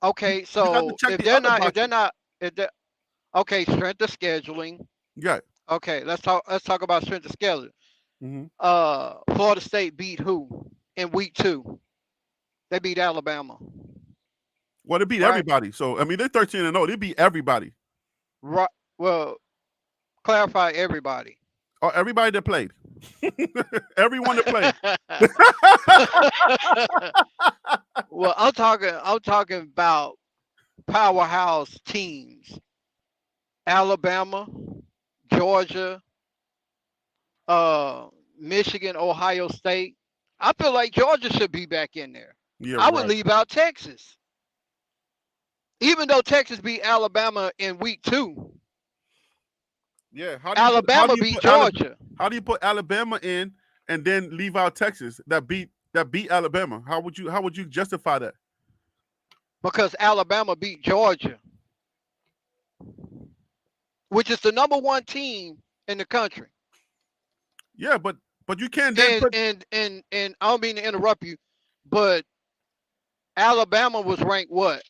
Okay, You got to so check if the they're other not, boxes. okay, strength of scheduling. Yeah. Okay, let's talk about strength of scheduling. Mm-hmm. Florida State beat who in week 2? They beat Alabama. Well, they beat Right. everybody. So I mean, they're 13-0. They beat everybody. Right. Well, clarify everybody. Oh, everybody that played. Everyone that played. Well, I'm talking about powerhouse teams. Alabama, Georgia, Michigan, Ohio State. I feel like Georgia should be back in there. Yeah, I would right. leave out Texas. Even though Texas beat Alabama in week 2, Yeah. Alabama beat Georgia. How do you put Alabama in and then leave out Texas that beat Alabama? How would you justify that? Because Alabama beat Georgia, which is the number 1 team in the country. Yeah, but you can't then put And I don't mean to interrupt you, but Alabama was ranked what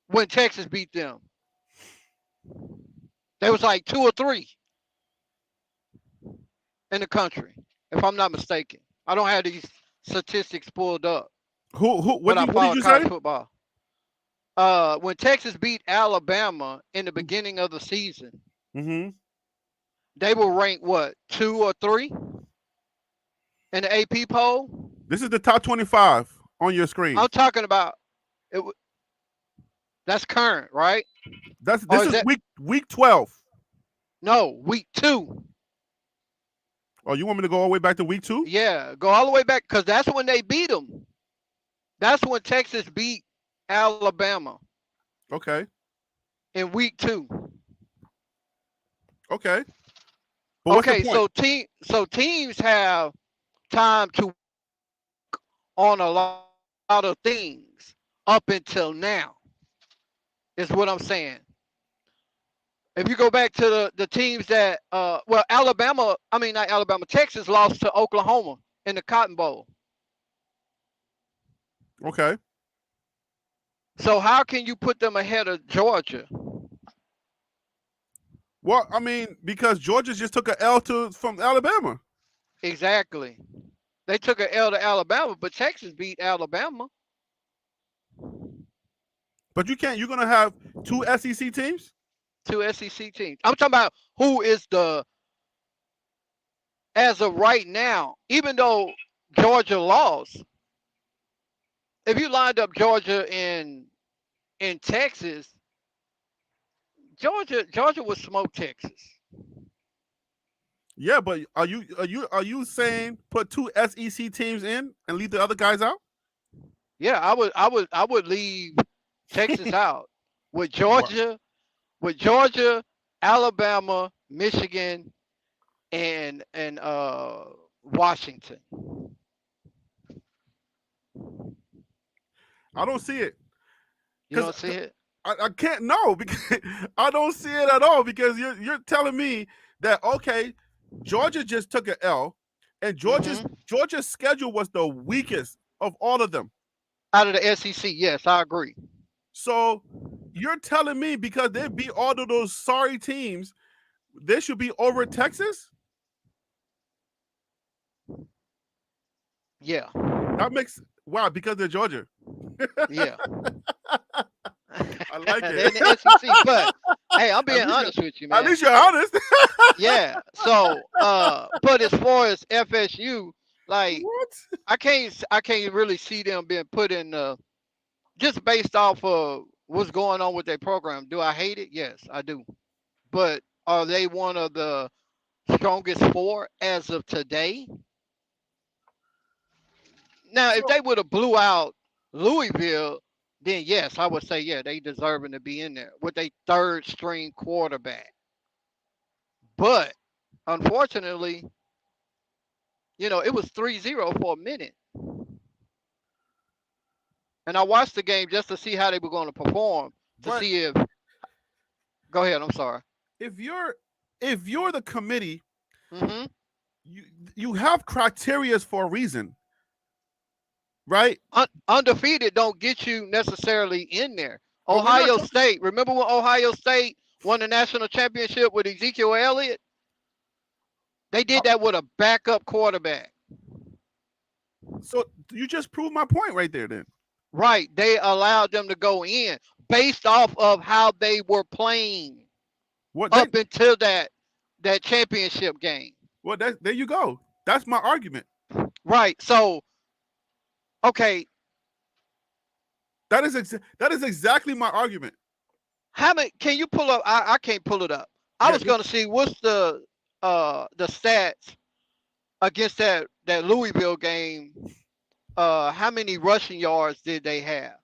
when Texas beat them? They was like 2 or 3 in the country, if I'm not mistaken. I don't have these statistics pulled up, what but I did follow you college say? football. When Texas beat Alabama in the beginning of the season, Mm-hmm. they were ranked what 2 or 3 in the AP poll. This is the top 25 on your screen. I'm talking about it. That's current, right? This Or is that, week 12. no, week 2. Oh, you want me to go all the way back to week 2? Yeah, go all the way back because that's when they beat them. That's when Texas beat Alabama Okay. in week 2. Okay. But what's Okay, the point? so teams have time to work on a lot of things up until now. Is what I'm saying. If you go back to the teams that well, not Alabama, Texas lost to Oklahoma in the Cotton Bowl. Okay. So how can you put them ahead of Georgia? Well, I mean, because Georgia just took an L from Alabama. Exactly. They took an L to Alabama, but Texas beat Alabama. But you can't. You're gonna have 2 SEC teams. 2 SEC teams. I'm talking about who is as of right now, even though Georgia lost, if you lined up Georgia in Texas, Georgia would smoke Texas. Yeah, but are you saying put 2 SEC teams in and leave the other guys out? Yeah, I would leave Texas out with Georgia, Alabama, Michigan, and Washington. I don't see it. You don't see it? I can't know because I don't see it at all because you're telling me that okay, Georgia just took an L, and Georgia's schedule was the weakest of all of them. Out of the SEC, yes, I agree. So you're telling me because they beat all of those sorry teams, they should be over Texas? Yeah. That makes because they're Georgia. Yeah. I like They're it. in the SEC, but hey, I'm being honest with you, man. At least you're honest. Yeah. So, but as far as FSU, like What? I can't really see them being put in just based off of what's going on with their program. Do I hate it? Yes, I do. But are they one of the strongest four as of today. Now, if So, they would have blew out Louisville, then yes, I would say yeah, they deserving to be in there with a third string quarterback. But unfortunately, it was 3-0 for a minute. And I watched the game just to see how they were going to perform, to but see if go ahead, I'm sorry. if you're the committee, Hmm. you you have criterias for a reason, right? Undefeated don't get you necessarily in there. But we're not Ohio talking. State, remember when Ohio State won the national championship with Ezekiel Elliott? They did that with a backup quarterback. So you just proved my point right there. Then Right. They allowed them to go in based off of how they were playing what they up until that championship game. well that there you go. That's my argument. Right. So, okay, That is exactly my argument. how many can you pull up? I can't pull it up. I Yeah, was gonna see what's the stats against that Louisville game. How many rushing yards did they have?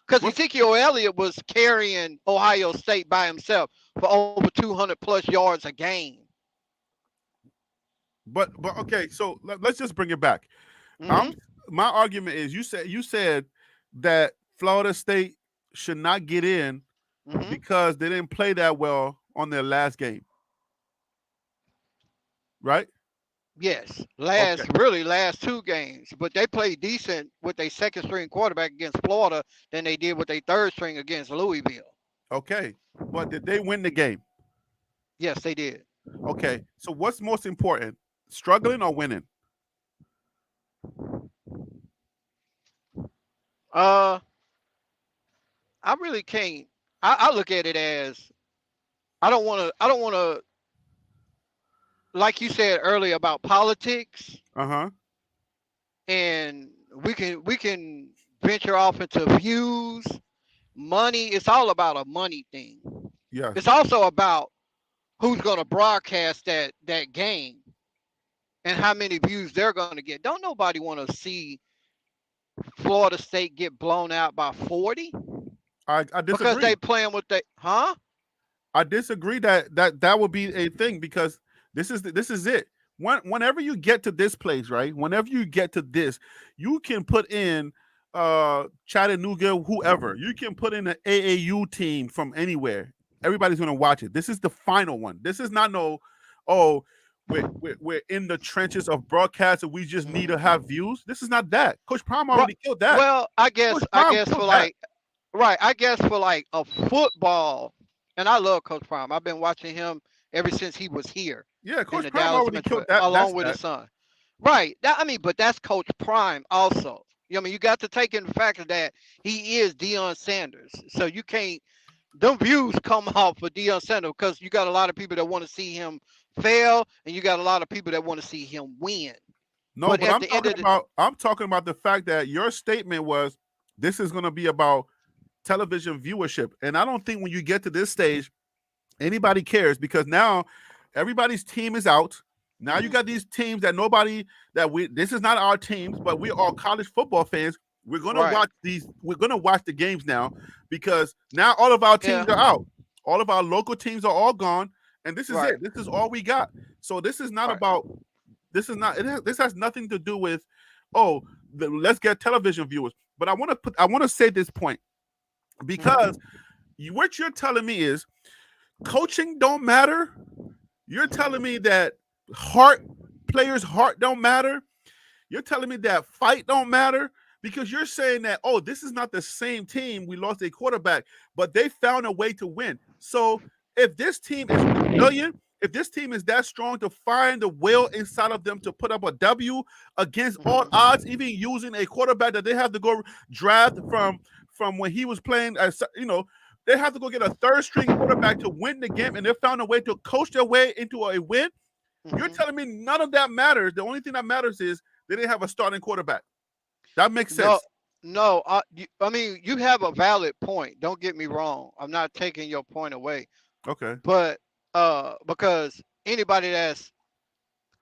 Because what, Ezekiel Elliott was carrying Ohio State by himself for over 200 plus yards a game. but okay. So let's just bring it back. Hmm. Um, my argument is you said that Florida State should not get in Hmm. because they didn't play that well on their last game, right? Yes, Okay, last two games, but they played decent with a second string quarterback against Florida than they did with a third string against Louisville. okay. But did they win the game? Yes, they did. Okay. So what's most important, struggling or winning? Uh, I really can't. I look at it as I don't want to. I don't want to, like you said earlier about politics, Uh huh. and we can venture off into views, money. It's all about a money thing. Yes. It's also about who's going to broadcast that game and how many views they're going to get. Don't nobody want to see Florida State get blown out by 40 I because they disagree. playing with the huh? I disagree that would be a thing because this is it. Whenever you get to this place, right? Whenever you get to this, you can put in Chattanooga, whoever. You can put in an AAU team from anywhere. Everybody's gonna watch it. This is the final one. This is not no, oh, we're in the trenches of broadcast and we just need to have views. This is not that. Coach Prime Right. already killed that. Well, I guess Coach I Prime guess for killed that. like right, I guess for like a football, and I love Coach Prime. I've been watching him ever since he was here Yeah, in Coach the Prime Dallas already killed Metro, that. along That's with his that. son. Right. But that's Coach Prime also. I mean, you got to take in the fact that he is Deion Sanders. So you can't them views come off for Deion Sanders because you got a lot of people that want to see him fail, and you got a lot of people that want to see him win. No, But but at the end of the I'm talking about the fact that your statement was this is going to be about television viewership. And I don't think when you get to this stage anybody cares because now everybody's team is out. Now you Mhm. got these teams that nobody that we this is not our teams, but we are college football fans. We're gonna Right. watch these. We're gonna watch the games now because now all of our Yeah. teams are out. All of our local teams are all gone, and this is Right. it. This is all we got. So this is not Right. about. This is not. This has nothing to do with. Oh, let's get television viewers. But I want to put. I want to say this point because Mhm. what you're telling me is coaching don't matter. You're telling me that players' heart don't matter. You're telling me that fight don't matter because you're saying that oh, this is not the same team. We lost a quarterback, but they found a way to win. So if this team is resilient, if this team is that strong to find the will inside of them to put up a W against all odds, even using a quarterback that they have to go draft from when he was playing, as they have to go get a third string quarterback to win the game, and they found a way to coach their way into a win. You're Mhm. telling me none of that matters. The only thing that matters is they didn't have a starting quarterback. That makes No, sense. no. I mean, you have a valid point. Don't get me wrong. I'm not taking your point away, Okay. but because anybody that's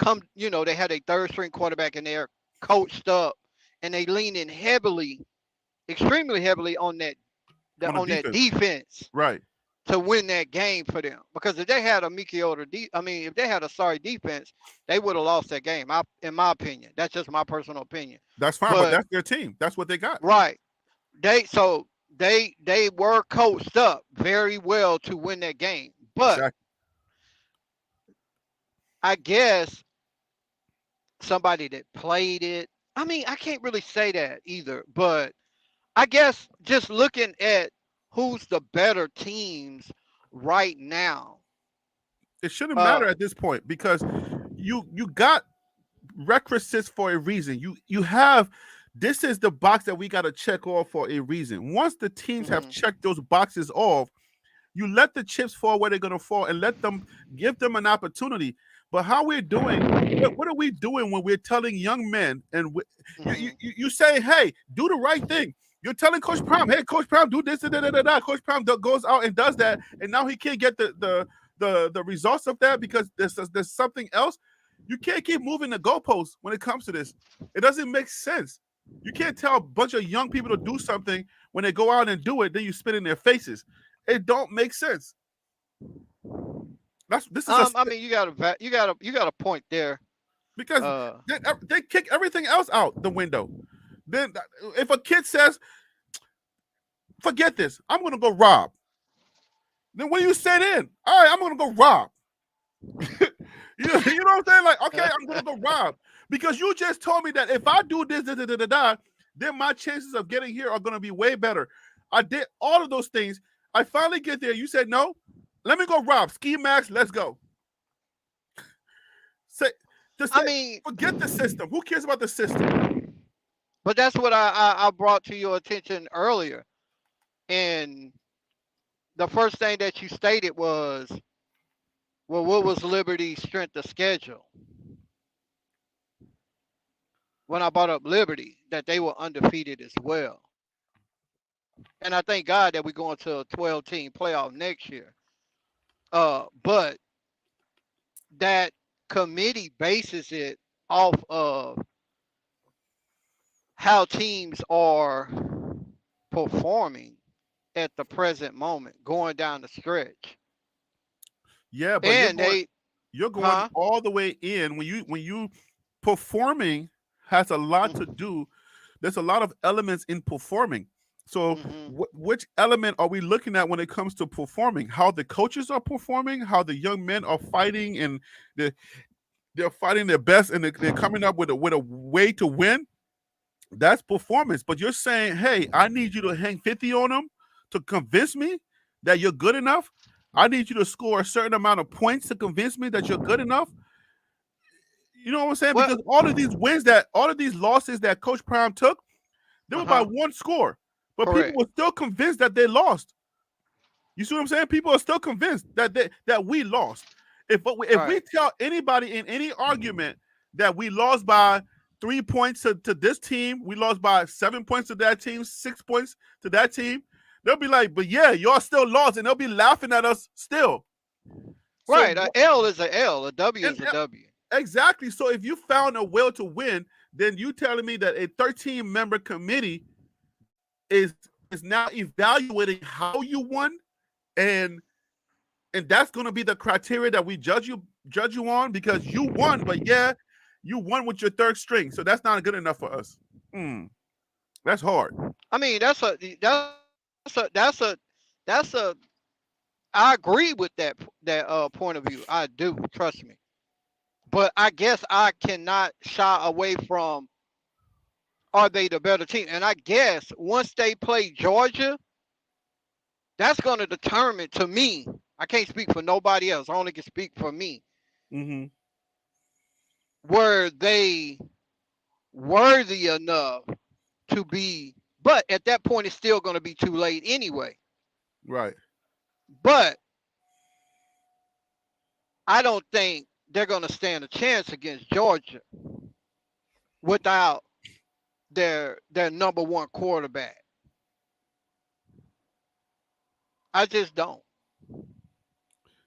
they had a third string quarterback in there, coached up, and they leaned in heavily, extremely heavily on that On the that defense. defense Right. to win that game for them. Because if they had a if they had a sorry defense, they would have lost that game. In my opinion, that's just my personal opinion. That's fine, but But that's their team. That's what they got. right, they were coached up very well to win that game. But Exactly. I guess somebody that played it. I mean, I can't really say that either, but I guess just looking at who's the better teams right now. It shouldn't matter Uh, at this point because you got requisites for a reason. You have this is the box that we got to check off for a reason. Once the teams have mhm, checked those boxes off, you let the chips fall where they're going to fall and let them give them an opportunity. But how we're doing, what are we doing when we're telling young men and mhm. you say, hey, do the right thing. You're telling Coach Prime, hey, Coach Prime, do this, da, da, da, da, da. Coach Prime goes out and does that, and now he can't get the results of that because there's something else. You can't keep moving the goalposts when it comes to this. It doesn't make sense. You can't tell a bunch of young people to do something when they go out and do it, then you spit in their faces. It don't make sense. This is I mean, you got a point there. because Uh, they kick everything else out the window. Then if a kid says, "Forget this, I'm gonna go rob," then what do you say then? All right, I'm gonna go rob. you know what I'm saying? Like, okay, I'm gonna go rob because you just told me that if I do this, da, da, da, da, da, then my chances of getting here are gonna be way better. I did all of those things. I finally get there. You said no. Let me go rob. Ski max. Let's go. I mean, Forget the system. Who cares about the system? but that's what I brought to your attention earlier. And the first thing that you stated was, well, what was Liberty's strength of schedule? When I brought up Liberty, that they were undefeated as well. And I thank God that we're going to a 12-team playoff next year. But that committee bases it off of how teams are performing at the present moment, going down the stretch. Yeah, but And you're going huh? all the way in when you performing has a lot to do. There's a lot of elements in performing. So Mm-hmm. which element are we looking at when it comes to performing? How the coaches are performing, how the young men are fighting, and they're fighting their best, and they're coming up with a way to win. That's performance. But you're saying, hey, I need you to hang 50 on them to convince me that you're good enough. I need you to score a certain amount of points to convince me that you're good enough. You know what I'm saying? Well, Because all of these losses that Coach Prime took, they were by uh-huh. one score. But people Correct. were still convinced that they lost. You see what I'm saying? People are still convinced that we lost. If we Right. tell anybody in any argument that we lost by 3 points to this team, we lost by 7 points to that team, 6 points to that team, they'll be like, but yeah, y'all still lost, and they'll be laughing at us still. So Right. A L is a L. A W and is a W. exactly. So if you found a will to win, then you telling me that a 13-member committee is now evaluating how you won, and that's going to be the criteria that we judge you on because you won, but yeah, you won with your third string, so that's not good enough for us. That's hard. I mean, that's a. I agree with that point of view. I do. Trust me. But I guess I cannot shy away from, are they the better team? And I guess once they play Georgia, that's going to determine, to me, I can't speak for nobody else. I only can speak for me. Mm-hmm. Were they worthy enough to be? But at that point, it's still going to be too late anyway. Right. But I don't think they're going to stand a chance against Georgia without their number one quarterback. I just don't.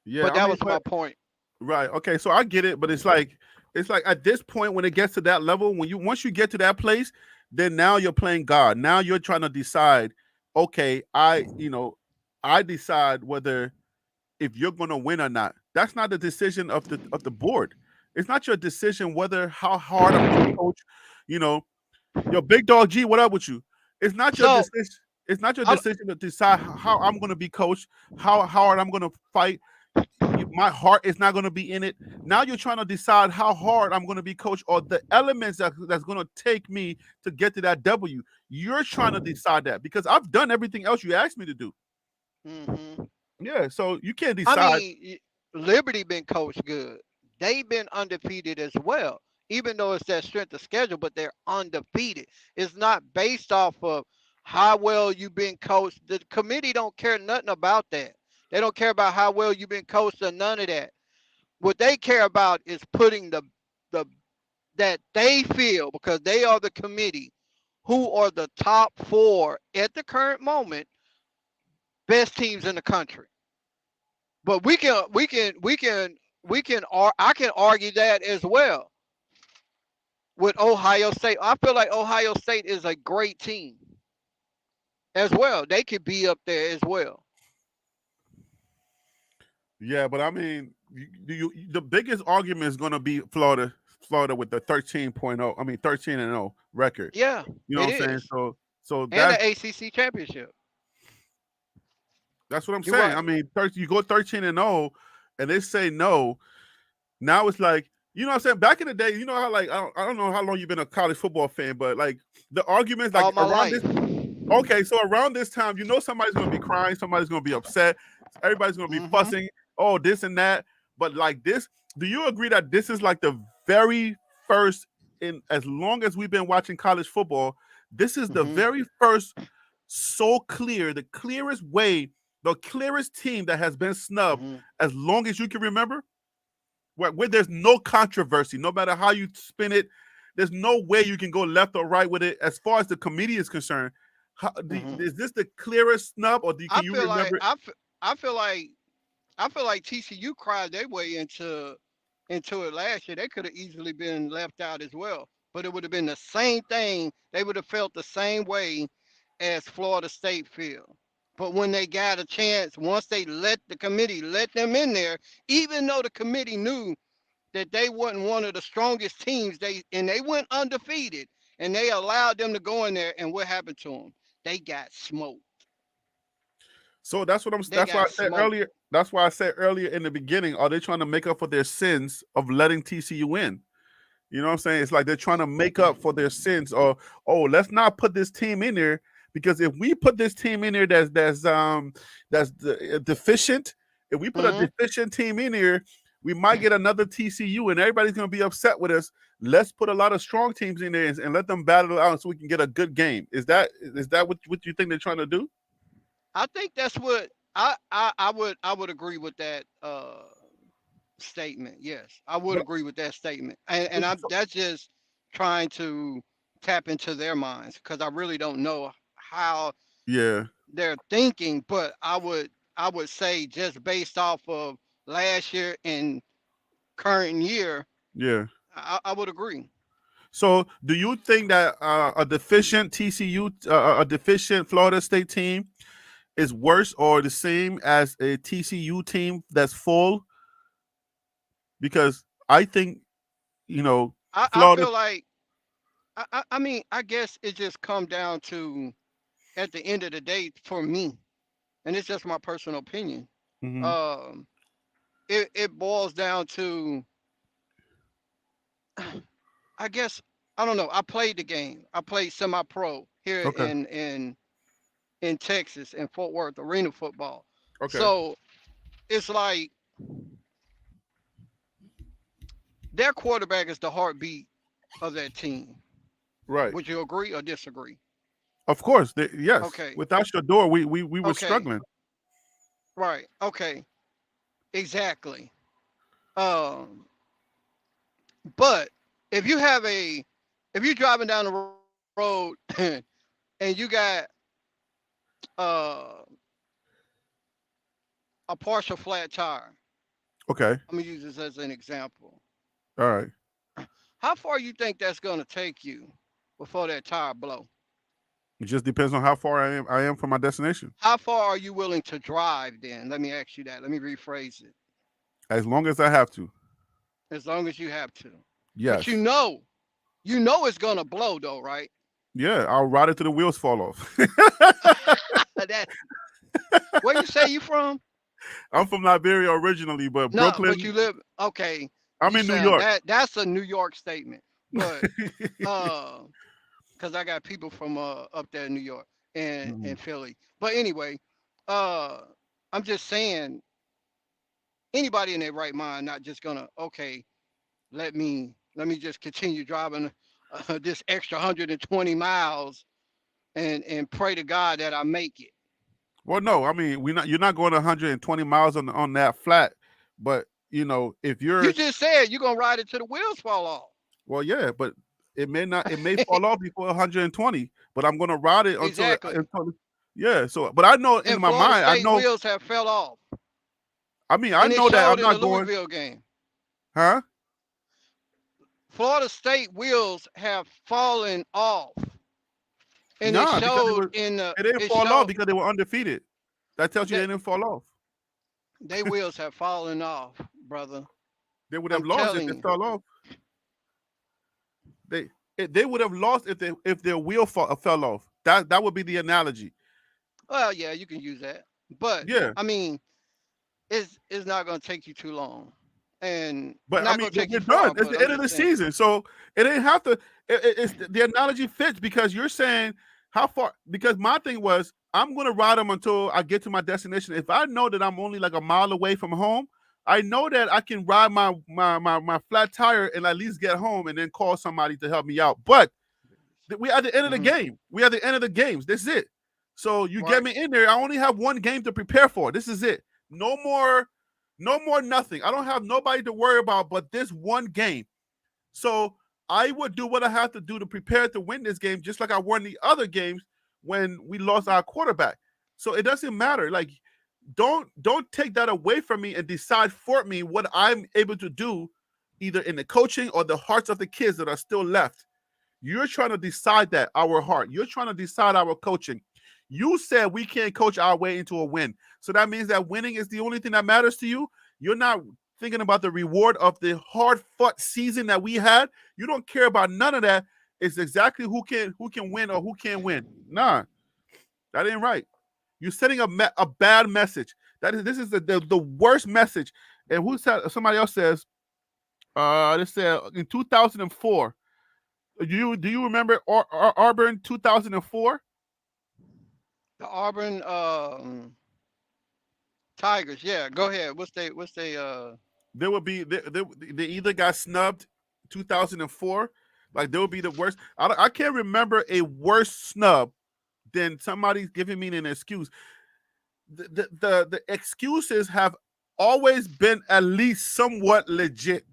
Yeah, But I that mean, was my point. right. Okay, so I get it, but it's like it's like at this point when it gets to that level, once you get to that place, then now you're playing God. Now you're trying to decide, okay, I decide whether if you're going to win or not. That's not the decision of the board. It's not your decision whether how hard I'm going to coach. You know, yo, Big Dog G, what up with you? It's not your So decision. It's not your I, decision to decide how I'm going to be coached, how hard I'm going to fight. My heart is not going to be in it. Now you're trying to decide how hard I'm going to be coached or the elements that's going to take me to get to that W. You're trying to decide that because I've done everything else you asked me to do. mhm. Yeah, so you can't I decide. mean, Liberty been coached good. They've been undefeated as well, even though it's that strength of schedule, but they're undefeated. It's not based off of how well you've been coached. The committee don't care nothing about that. They don't care about how well you've been coached or none of that. What they care about is putting the that they feel because they are the committee who are the top four at the current moment best teams in the country. But I can argue that as well with Ohio State. I feel like Ohio State is a great team as well. They could be up there as well. Yeah, but I mean, the biggest argument is going to be Florida with the 13.0, I mean 13-0 record. Yeah, You know it what I'm saying? is. So And that's the ACC championship. that's what I'm You're saying. right. I mean, you go 13-0 and they say no. Now it's like, you know what I'm saying? Back in the day, you know how like I don't know how long you've been a college football fan, but like the arguments like All my around life. this. Okay, so around this time, somebody's gonna be crying, somebody's gonna be upset, everybody's gonna be Mm-hmm. fussing, oh, this and that. But like this, do you agree that this is like the very first in as long as we've been watching college football, this is the Mm-hmm. very first so clear, the clearest way, the clearest team that has been snubbed Mm-hmm. as long as you can remember? Where there's no controversy, no matter how you spin it, there's no way you can go left or right with it. As far as the committee is concerned, Mm-hmm. is this the clearest snub, or can I you feel like remember? I feel like I feel like TCU cried their way into it last year. They could have easily been left out as well, but it would have been the same thing. They would have felt the same way as Florida State feel. But when they got a chance, once they let the committee let them in there, even though the committee knew that they wasn't one of the strongest teams, they went undefeated, and they allowed them to go in there, and what happened to them? They got smoked. So They that's why I got said smoked. earlier. That's why I said earlier in the beginning. Are they trying to make up for their sins of letting TCU in? You know what I'm saying? It's like they're trying to make up for their sins, or let's not put this team in there because if we put this team in there that's deficient, if we put a Hmm. deficient team in here, we might get another TCU, and everybody's gonna be upset with us. Let's put a lot of strong teams in there and let them battle it out so we can get a good game. Is that what you think they're trying to do? I think that's what I would agree with that statement. Yes, I would But agree with that statement, and I'm that's just trying to tap into their minds because I really don't know how yeah, they're thinking, but I would say just based off of last year and current year, yeah. I would agree. So, do you think that a deficient TCU, a deficient Florida State team, is worse or the same as a TCU team that's full? Because I think I Florida. feel like I mean I guess it just come down to at the end of the day for me, and it's just my personal opinion. Mhm. Um, it boils down to I guess I don't know. I played the game. I played semi-pro here Okay. in Texas in Fort Worth arena football. Okay. So it's like their quarterback is the heartbeat of that team. Right. Would you agree or disagree? Of course. Yes. Okay. Without your door, we were Okay. struggling. Right. Okay. Exactly. Um, but if you have a if you're driving down the road and you got uh, a partial flat tire, Okay. I'm gonna use this as an example. All right. How far you think that's gonna take you before that tire blow? It just depends on how far I am from my destination. How far are you willing to drive then? Let me ask you that. Let me rephrase it. As long as I have to. As long as you have to. But Yes. you know it's gonna blow though, right? Yeah, I'll ride it till the wheels fall off. That where you say you from? I'm from Liberia originally, but No, but Brooklyn. you live okay. I'm You in New sound York. that's a New York statement. But because I got people from up there in New York and Mhm. Philly. But anyway, uh I'm just saying anybody in their right mind not just gonna okay, let me just continue driving this extra 120 miles and pray to God that I make it. Well, no, I mean you're not going 120 miles on that flat, but if You you're just said you're gonna ride it till the wheels fall off. well, yeah, but it may fall off before 120, but I'm gonna ride it Exactly. yeah. So, but I know in And my Florida mind, I State know. wheels have fell off. I mean, I And it know that I'm showed in the not going, Louisville game. huh? Florida State wheels have fallen off. And Nah, because it didn't it fall off showed because they were undefeated. That tells you they that didn't fall off. they wheels have fallen off, brother. They would have I'm lost if telling they you. fell off. They would have lost if their wheel fell off. That would be the analogy. Well, yeah, you can use that. But Yeah, I mean, it's not gonna take you too long. And but I not mean gonna take we're you done. far, It's but the I'm end of just the saying. season, so it didn't have to. It's the analogy fits because you're saying how far. Because my thing was I'm going to ride them until I get to my destination. If I know that I'm only like a mile away from home, I know that I can ride my flat tire and at least get home and then call somebody to help me out. But we at the end of the Hmm. game. We at the end of the games. This is it. So you get Right. me in there. I only have one game to prepare for. This is it. No more, no more nothing. I don't have nobody to worry about but this one game. So I would do what I have to do to prepare to win this game, just like I won the other games when we lost our quarterback. So it doesn't matter. Like, don't take that away from me and decide for me what I'm able to do, either in the coaching or the hearts of the kids that are still left. You're trying to decide that our heart. You're trying to decide our coaching. You said we can't coach our way into a win. So that means that winning is the only thing that matters to you. You're not thinking about the reward of the hard fought season that we had. You don't care about none of that. It's exactly who can win or who can't win. Nah, that ain't right. You're sending a bad message. This is the worst message. And who said somebody else says this said in 2004. Do you remember Auburn 2004? The Auburn Tigers. Yeah, go ahead. What's they There would be they either got snubbed 2004, like there would be the worst. I can't remember a worse snub than somebody giving me an excuse. The excuses have always been at least somewhat legit.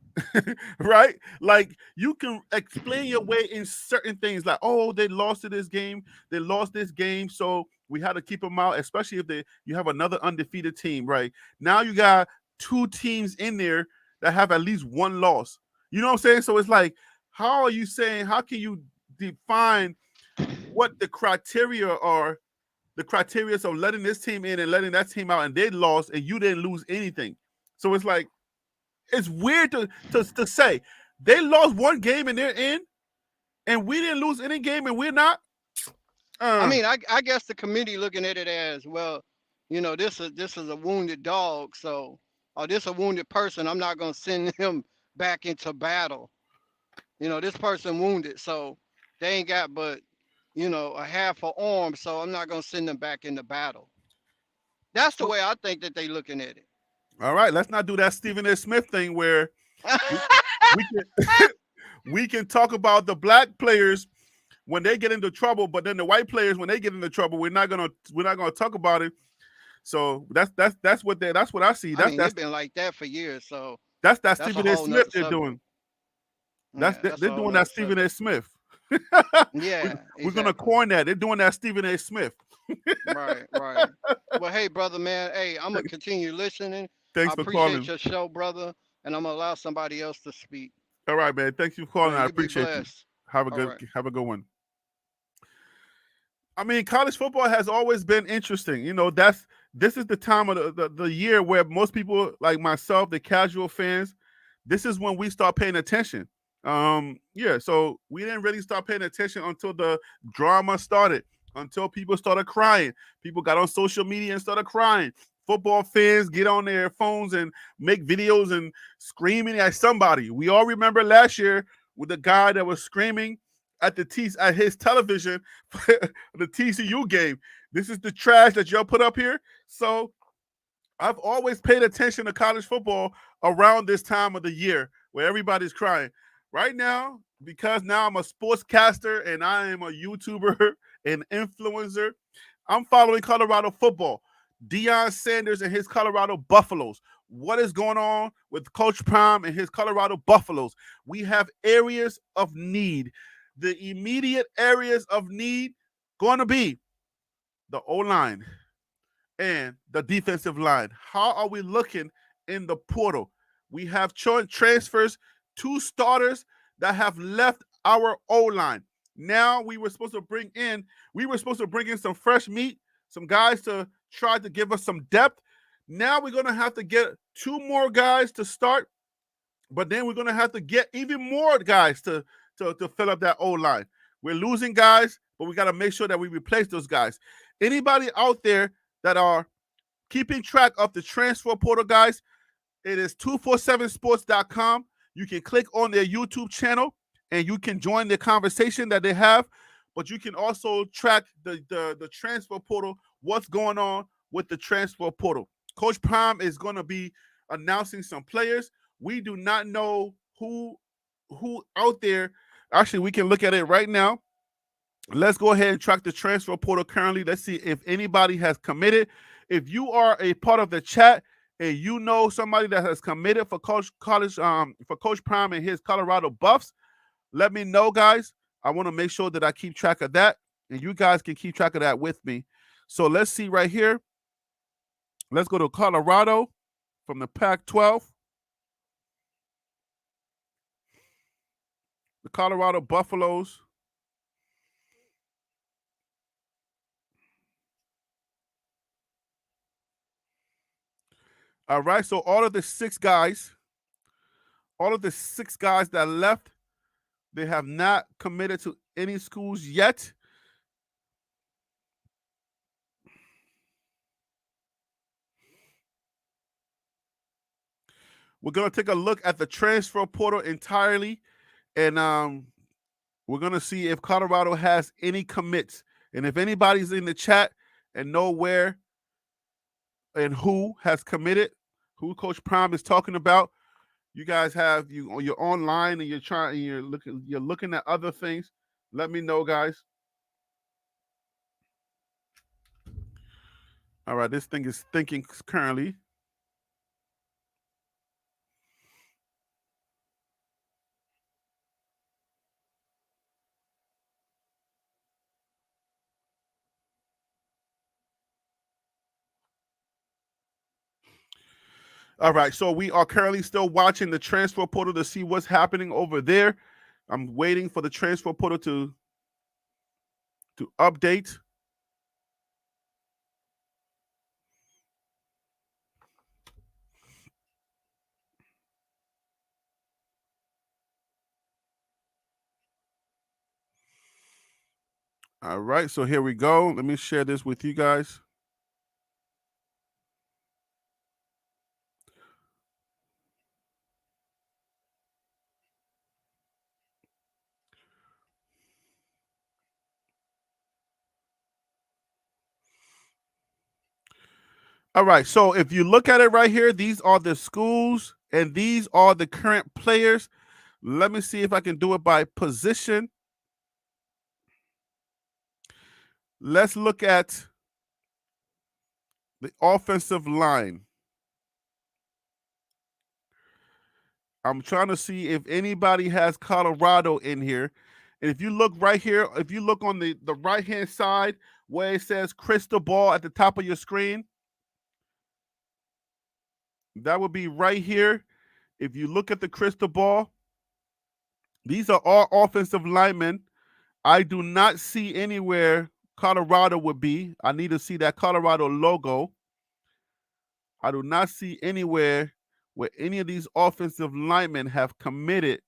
Right? Like you can explain your way in certain things, like, oh, they lost to this game, they lost this game, so we had to keep them out, especially if you have another undefeated team, right? Now you got two teams in there that have at least one loss. You know what I'm saying? So it's like, how are you saying, how can you define what the criteria are, the criteria of letting this team in and letting that team out, and they lost and you didn't lose anything? So it's like, it's weird to say they lost one game and they're in, and we didn't lose any game and we're not. I Uh, mean, I guess the committee looking at it as well, this is a wounded dog, so or this a wounded person. I'm not gonna send him back into battle. This person wounded, so they ain't got but a half a arm, so I'm not gonna send them back into battle. That's the so, way I think that they looking at it. all right, let's not do that Stephen A. Smith thing where we, we can we can talk about the black players when they get into trouble, but then the white players when they get into trouble, we're not gonna talk about it. So that's what I see. I That's mean, that's they've been like that for years, so that's that that's a Stephen A. whole Smith nother they're subject. doing. Yeah, that's a They're whole doing that nother Stephen A. subject. Smith. we, Yeah, we're gonna exactly. coin that. They're doing that Stephen A. Smith. Right, right. Well, hey, brother, man. Hey, I'm gonna continue listening. I Thanks for appreciate calling. your show, brother, and I'm gonna allow somebody else to speak. All right, man. Thank you for calling. Man, I you be appreciate you. blessed. Have a All good right. one. I mean, college football has always been interesting. This is the time of the year where most people like myself, the casual fans, this is when we start paying attention. Yeah, so we didn't really start paying attention until the drama started, until people started crying. People got on social media and started crying. Football fans get on their phones and make videos and screaming at somebody. We all remember last year with the guy that was screaming at his television the TCU game. This is the trash that y'all put up here. So I've always paid attention to college football around this time of the year where everybody's crying. Right now, because now I'm a sportscaster and I am a YouTuber and influencer, I'm following Colorado football. Deion Sanders and his Colorado Buffaloes. What is going on with Coach Prime and his Colorado Buffaloes? We have areas of need. The immediate areas of need going to be the O-line and the defensive line. How are we looking in the portal? We have transfers, 2 starters that have left our O-line. Now we were supposed to bring in some fresh meat, some guys to try to give us some depth. Now we're going to have to get 2 more guys to start, but then we're going to have to get even more guys to fill up that O-line. We're losing guys, but we got to make sure that we replace those guys. Anybody out there that are keeping track of the transfer portal, guys, it is 247sports.com. You can click on their YouTube channel and you can join the conversation that they have, but you can also track the transfer portal, what's going on with the transfer portal. Coach Prime is going to be announcing some players. We do not know who out there. Actually, we can look at it right now. Let's go ahead and track the transfer portal currently. Let's see if anybody has committed. If you are a part of the chat and you know somebody that has committed for Coach Prime and his Colorado Buffs, let me know, guys. I want to make sure that I keep track of that, and you guys can keep track of that with me. So let's see right here. Let's go to Colorado from the Pac-12. The Colorado Buffaloes. All right, so all of the 6 guys that left, they have not committed to any schools yet. We're going to take a look at the transfer portal entirely, and we're going to see if Colorado has any commits. And if anybody's in the chat and know where and who has committed, who Coach Prime is talking about, you guys you're online and you're looking at other things, let me know, guys. All right, this thing is thinking currently. All right, so we are currently still watching the transfer portal to see what's happening over there. I'm waiting for the transfer portal to update. All right, so here we go. Let me share this with you guys. All right, so if you look at it right here, these are the schools and these are the current players. Let me see if I can do it by position. Let's look at the offensive line. I'm trying to see if anybody has Colorado in here. And if you look right here, if you look on the right-hand side where it says crystal ball at the top of your screen, that would be right here. If you look at the crystal ball, These are all offensive linemen. I do not see anywhere Colorado would be. I need to see that Colorado logo. I do not see anywhere where any of these offensive linemen have committed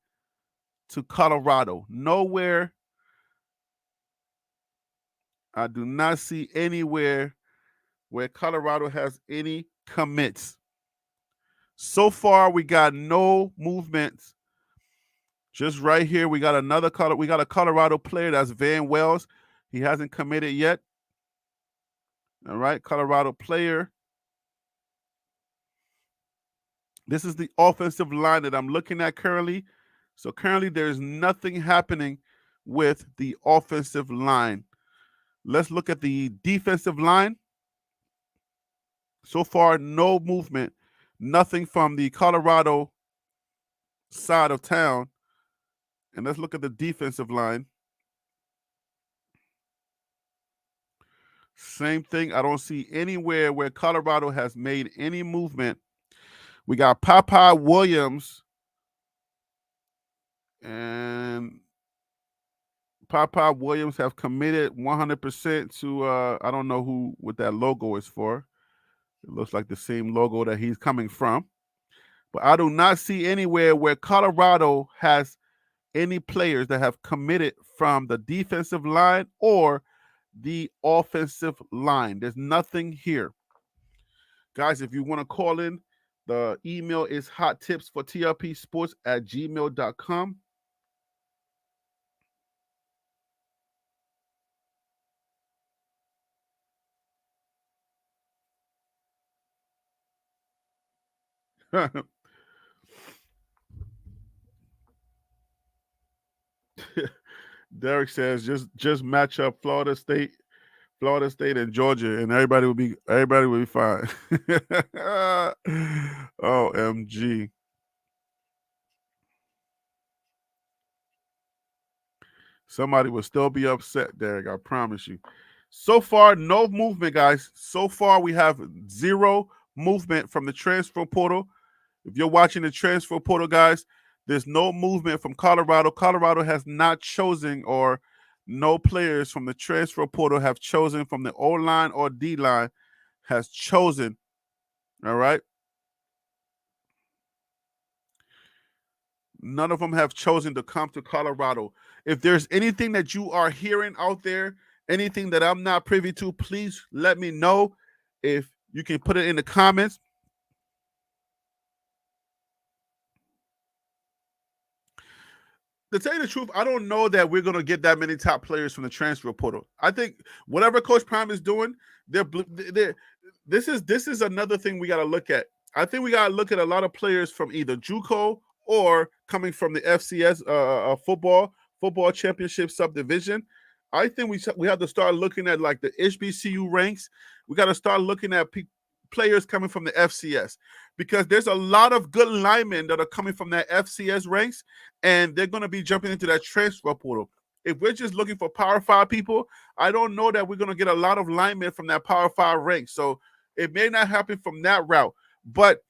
to Colorado. Nowhere. I do not see anywhere where Colorado has any commits. So far, we got no movements. Just right here, we got a Colorado player. That's Van Wells. He hasn't committed yet. All right, Colorado player. This is the offensive line that I'm looking at currently. So currently, there's nothing happening with the offensive line. Let's look at the defensive line. So far, no movement. Nothing from the Colorado side of town. And let's look at the defensive line. Same thing. I don't see anywhere where Colorado has made any movement. We got Popeye Williams. And Popeye Williams have committed 100% to, I don't know what that logo is for. It looks like the same logo that he's coming from. But I do not see anywhere where Colorado has any players that have committed from the defensive line or the offensive line. There's nothing here. Guys, if you want to call in, the email is hottipsfortlpsports@gmail.com. Derek says just match up Florida State and Georgia, and everybody will be fine. OMG. Somebody will still be upset, Derek. I promise you. So far, no movement, guys. So far, we have zero movement from the transfer portal. If you're watching the transfer portal, guys, there's no movement from Colorado. Colorado has not chosen, or no players from the transfer portal have chosen from the O-line or D-line has chosen. All right. None of them have chosen to come to Colorado. If there's anything that you are hearing out there, anything that I'm not privy to, please let me know. If you can put it in the comments. To tell you the truth, I don't know that we're going to get that many top players from the transfer portal. I think whatever Coach Prime is doing, this is another thing we got to look at. I think we got to look at a lot of players from either JUCO or coming from the FCS football championship subdivision. I think we have to start looking at like the HBCU ranks. We got to start looking at players coming from the FCS, because there's a lot of good linemen that are coming from that FCS ranks, and they're going to be jumping into that transfer portal. If we're just looking for Power 5 people, I don't know that we're going to get a lot of linemen from that Power 5 rank. So it may not happen from that route. But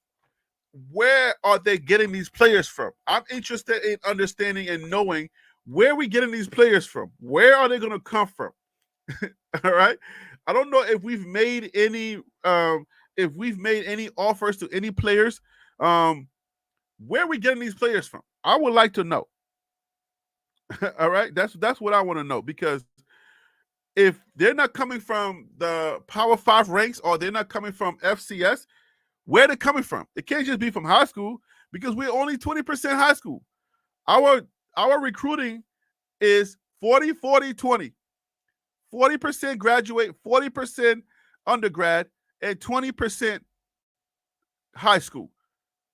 where are they getting these players from? I'm interested in understanding and knowing where are we getting these players from. Where are they going to come from? All right. I don't know if we've made any offers to any players. Where are we getting these players from? I would like to know. All right. That's what I want to know, because if they're not coming from the Power 5 ranks, or they're not coming from FCS, where they're coming from? It can't just be from high school, because we're only 20% high school. Our recruiting is 40-40-20. 40% graduate, 40% undergrad, and 20% high school.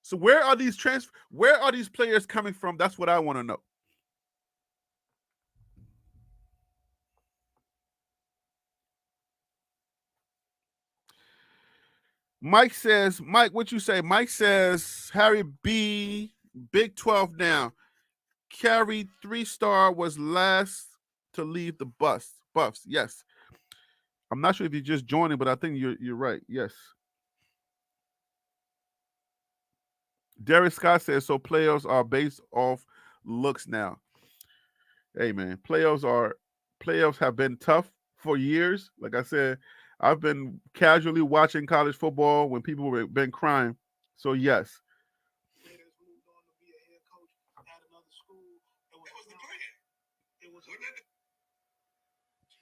So where are these players coming from? That's what I want to know. Mike says, Mike, what you say? Mike says, Harry B, Big 12 now. Carry 3-star was last to leave the Buffs. Yes. I'm not sure if you're just joining, but I think you're right. Yes. Derek Scott says, so playoffs are based off looks now. Hey man, playoffs have been tough for years. Like I said, I've been casually watching college football when people have been crying. So yes, Players moved on to be a head coach at another school. It was the plan. It was.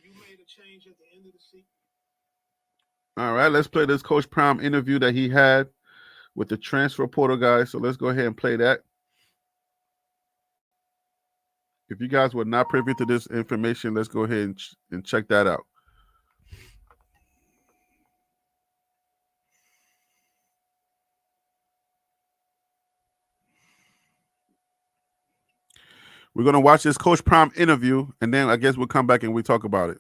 You made a change at the end of the season. all right, let's play this Coach Prime interview that he had with the transfer portal guys. So let's go ahead and play that. If you guys were not privy to this information, let's go ahead and check that out. We're going to watch this Coach Prime interview, and then I guess we'll come back and we talk about it.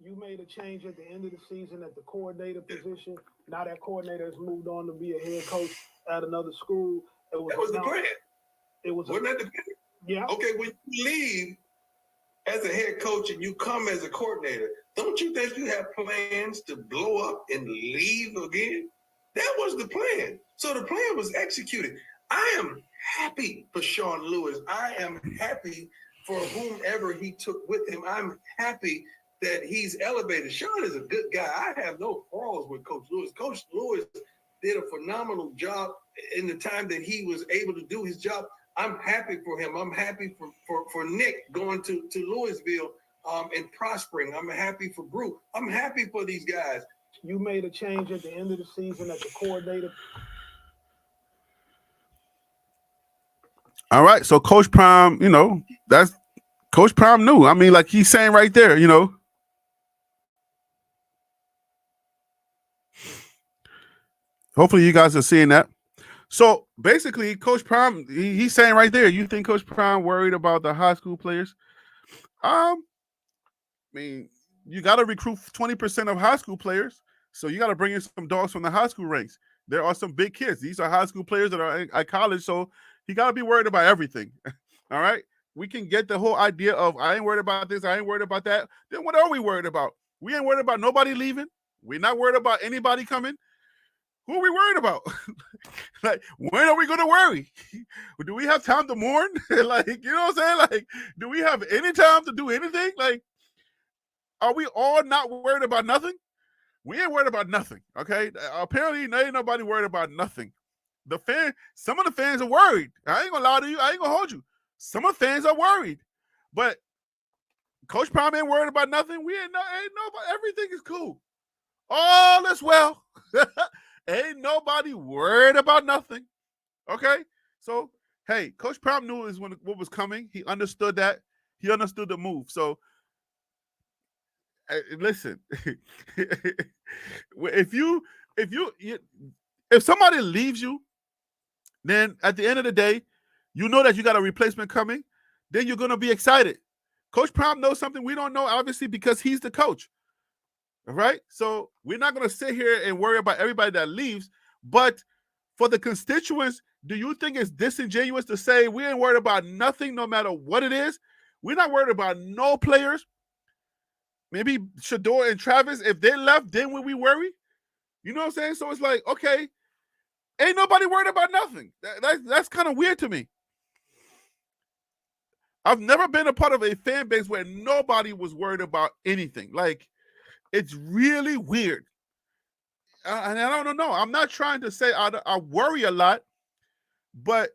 You made a change at the end of the season at the coordinator position. Now that coordinator has moved on to be a head coach at another school. That was the plan. It was. Wasn't that the plan? Yeah. Okay, when you leave as a head coach and you come as a coordinator, don't you think you have plans to blow up and leave again? That was the plan. So the plan was executed. I am happy for Sean Lewis. I am happy for whomever he took with him. I'm happy that he's elevated. Sean is a good guy. I have no quarrels with Coach Lewis. Coach Lewis did a phenomenal job in the time that he was able to do his job. I'm happy for him. I'm happy for Nick going to Louisville and prospering. I'm happy for Brew. I'm happy for these guys. You made a change at the end of the season at the coordinator. All right, so Coach Prime, that's Coach Prime knew. I mean, like he's saying right there, Hopefully you guys are seeing that. So basically, Coach Prime, he's saying right there, you think Coach Prime worried about the high school players? I mean, you got to recruit 20% of high school players, so you got to bring in some dogs from the high school ranks. There are some big kids. These are high school players that are at college, so he got to be worried about everything. All right? We can get the whole idea of I ain't worried about this, I ain't worried about that. Then what are we worried about? We ain't worried about nobody leaving. We're not worried about anybody coming. Who are we worried about? Like, when are we going to worry? Do we have time to mourn? Like, you know what I'm saying? Like, do we have any time to do anything? Like, are we all not worried about nothing? We ain't worried about nothing, okay? Apparently, ain't nobody worried about nothing. Some of the fans are worried. I ain't going to lie to you. I ain't going to hold you. Some of the fans are worried. But Coach Prime ain't worried about nothing. Ain't nobody. Everything is cool. All is well. Ain't nobody worried about nothing. Okay? So, hey, Coach Prime knew what was coming. He understood that. He understood the move. So, listen. If somebody leaves you, then at the end of the day, you know that you got a replacement coming. Then you're going to be excited. Coach Prime knows something we don't know, obviously, because he's the coach. All right. So we're not going to sit here and worry about everybody that leaves. But for the constituents, do you think it's disingenuous to say we ain't worried about nothing no matter what it is? We're not worried about no players. Maybe Shador and Travis, if they left, then will we worry? You know what I'm saying? So it's like, okay, ain't nobody worried about nothing. That's kind of weird to me. I've never been a part of a fan base where nobody was worried about anything. Like, it's really weird. And I don't know. I'm not trying to say I worry a lot, but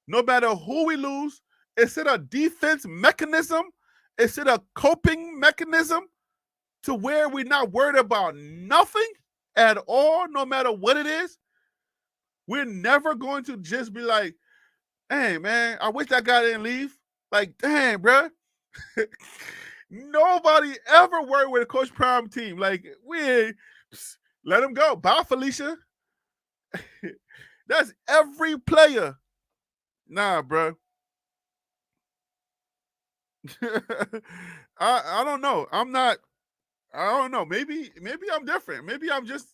no matter who we lose, is it a defense mechanism? Is it a coping mechanism to where we're not worried about nothing at all, no matter what it is? We're never going to just be like, hey, man, I wish that guy didn't leave. Like, dang, bro. Nobody ever worked with a Coach Prime team. Like, we let him go. Bye, Felicia. That's every player. Nah, bro. I don't know. I don't know. Maybe I'm different. Maybe I'm just,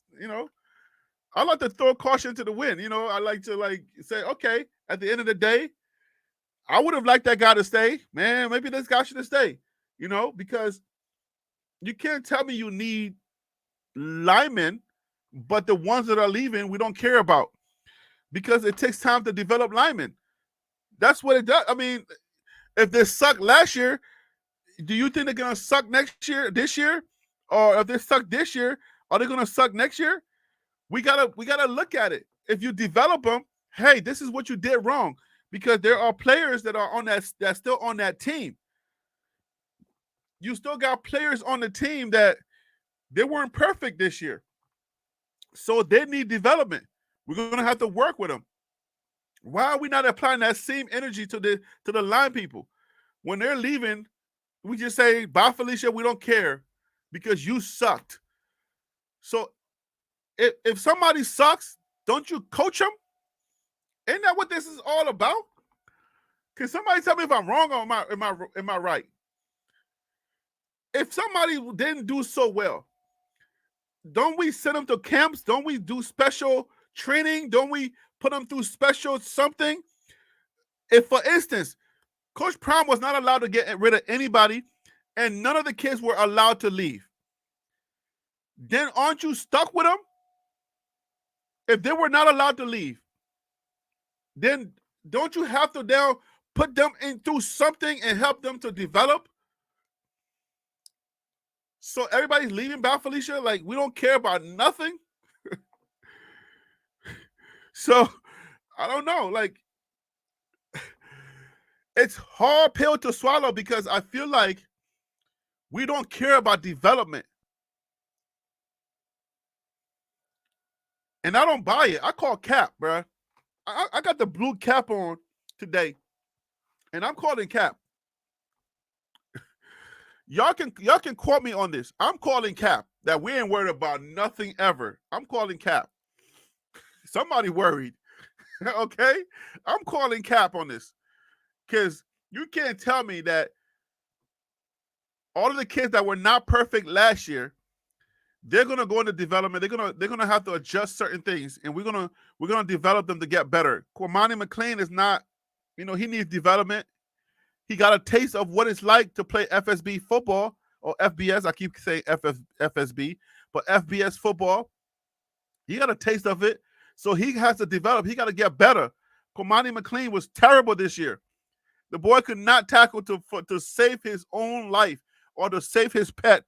I like to throw caution to the wind. I like to say, okay, at the end of the day, I would have liked that guy to stay. Man, maybe this guy should have stayed. because you can't tell me you need linemen, but the ones that are leaving, we don't care about because it takes time to develop linemen. That's what it does. I mean, if they sucked last year, do you think they're gonna suck this year, or if they suck this year, are they gonna suck next year? We gotta look at it. If you develop them, hey, this is what you did wrong, because there are players that are on that's still on that team. You still got players on the team that they weren't perfect this year, so they need development. We're gonna have to work with them. Why are we not applying that same energy to the line people? When they're leaving, we just say, bye, Felicia, we don't care because you sucked. So if somebody sucks, don't you coach them? Isn't that what this is all about? Can somebody tell me if I'm wrong or am I right? If somebody didn't do so well, don't we send them to camps? Don't we do special training? Don't we put them through special something? If, for instance, Coach Prime was not allowed to get rid of anybody, and none of the kids were allowed to leave, then aren't you stuck with them? If they were not allowed to leave, then don't you have to now put them in through something and help them to develop? So everybody's leaving Bad Felicia, like we don't care about nothing. So I don't know, like it's hard pill to swallow because I feel like we don't care about development. And I don't buy it. I call cap, bruh. I got the blue cap on today, and I'm calling cap. Y'all can quote me on this. I'm calling cap that we ain't worried about nothing ever. I'm calling cap. Somebody worried. Okay? I'm calling cap on this. Because you can't tell me that all of the kids that were not perfect last year, they're gonna go into development. They're gonna have to adjust certain things, and we're gonna develop them to get better. Cormani McLean is not, he needs development. He got a taste of what it's like to play FSB football or FBS. I keep saying FSB, but FBS football. He got a taste of it, so he has to develop. He got to get better. Cormani McLean was terrible this year. The boy could not tackle to save his own life or to save his pet.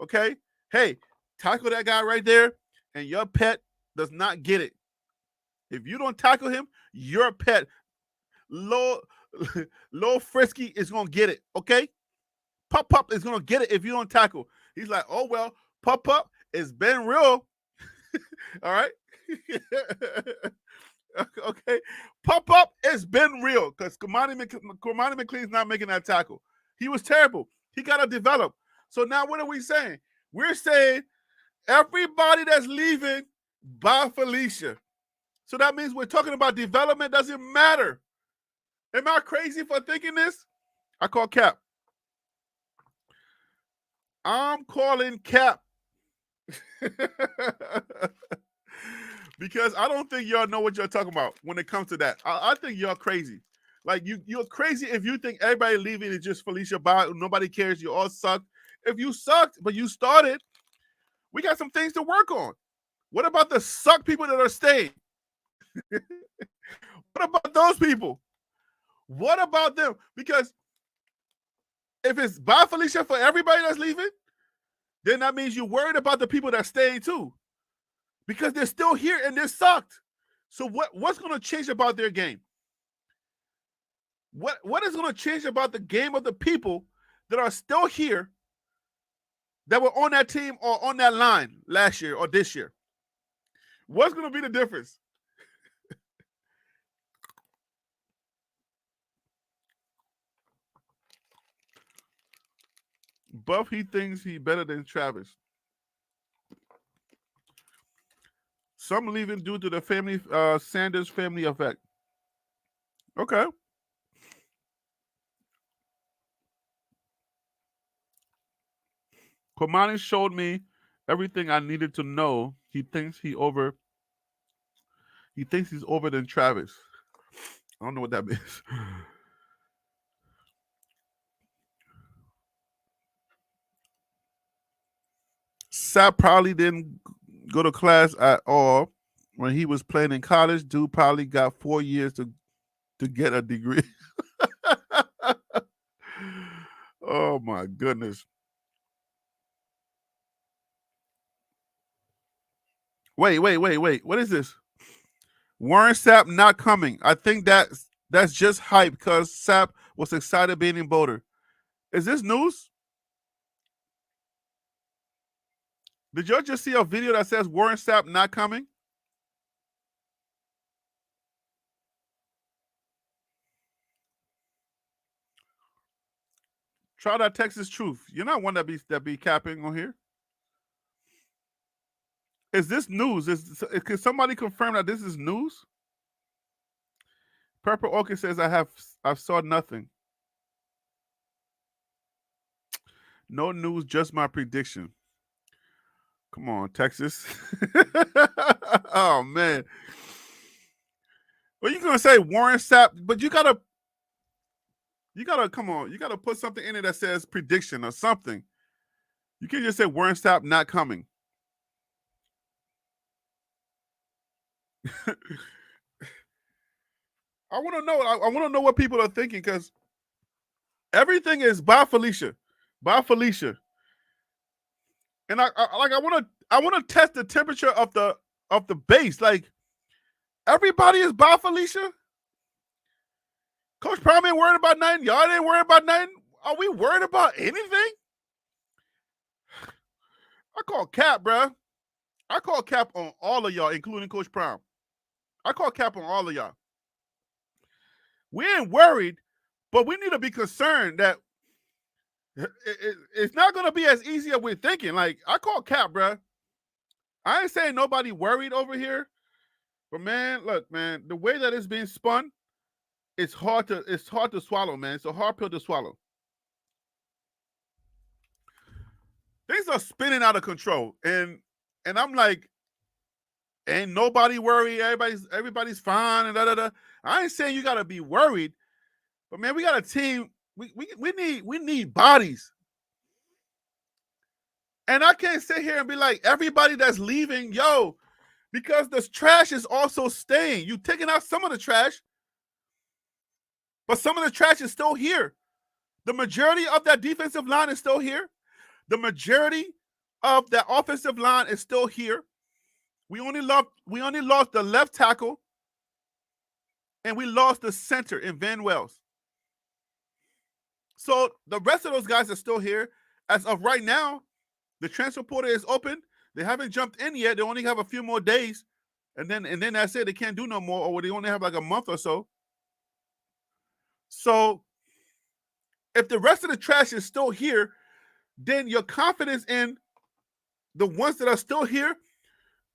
Okay, hey, tackle that guy right there, and your pet does not get it. If you don't tackle him, your pet, low Frisky, is gonna get it. Okay, Pup is gonna get it if you don't tackle. He's like, oh well, Pup it's been real. All right. Okay, Pup it's been real because Cormani McLean's not making that tackle. He was terrible. He got to develop. So now what are we saying? We're saying everybody that's leaving, bye Felicia. So that means we're talking about development doesn't matter. Am I crazy for thinking this? I call cap. I'm calling cap. Because I don't think y'all know what you're talking about when it comes to that. I think y'all crazy. Like you're crazy if you think everybody leaving is just Felicia bye. Nobody cares. You all suck. If you sucked, but you started, we got some things to work on. What about the suck people that are staying? What about those people? What about them? Because if it's bye Felicia for everybody that's leaving, then that means you're worried about the people that stay too. Because they're still here and they're sucked. So what's going to change about their game? What is going to change about the game of the people that are still here that were on that team or on that line last year or this year? What's going to be the difference? Buff, he thinks he better than Travis. Some leaving due to the family Sanders family effect. Okay. Komani showed me everything I needed to know. He thinks he's over than Travis. I don't know what that means. Sap probably didn't go to class at all when he was playing in college. Dude probably got 4 years to get a degree. Oh my goodness. Wait. What is this? Warren Sapp not coming. I think that's just hype because Sapp was excited being in Boulder. Is this news? Did y'all just see a video that says Warren Sapp not coming? Try that Texas truth. You're not one that be capping on here. Is this news? Can somebody confirm that this is news? Purple Orchid says I saw nothing. No news, just my prediction. Come on, Texas. Oh man. Well, you're gonna say Warren Sapp, but you gotta come on. You gotta put something in it that says prediction or something. You can't just say Warren Sapp not coming. I want to know. I want to know what people are thinking because everything is by Felicia, and I want to test the temperature of the base. Like everybody is by Felicia. Coach Prime ain't worried about nothing. Y'all ain't worried about nothing. Are we worried about anything? I call cap, bruh. I call cap on all of y'all, including Coach Prime. I call cap on all of y'all. We ain't worried, but we need to be concerned that it's not going to be as easy as we're thinking. Like, I call cap, bruh. I ain't saying nobody worried over here, but man, look, man, the way that it's being spun, it's hard to swallow, man. It's a hard pill to swallow. Things are spinning out of control, and I'm like, ain't nobody worried. Everybody's fine, and da da da. I ain't saying you gotta be worried, but man, we got a team. We need bodies, and I can't sit here and be like everybody that's leaving, yo, because the trash is also staying. You taking out some of the trash, but some of the trash is still here. The majority of that defensive line is still here. The majority of that offensive line is still here. We only lost the left tackle, and we lost the center in Van Wells. So the rest of those guys are still here. As of right now, the transfer portal is open. They haven't jumped in yet. They only have a few more days, and then that's it. They can't do no more, or they only have like a month or so. So if the rest of the trash is still here, then your confidence in the ones that are still here,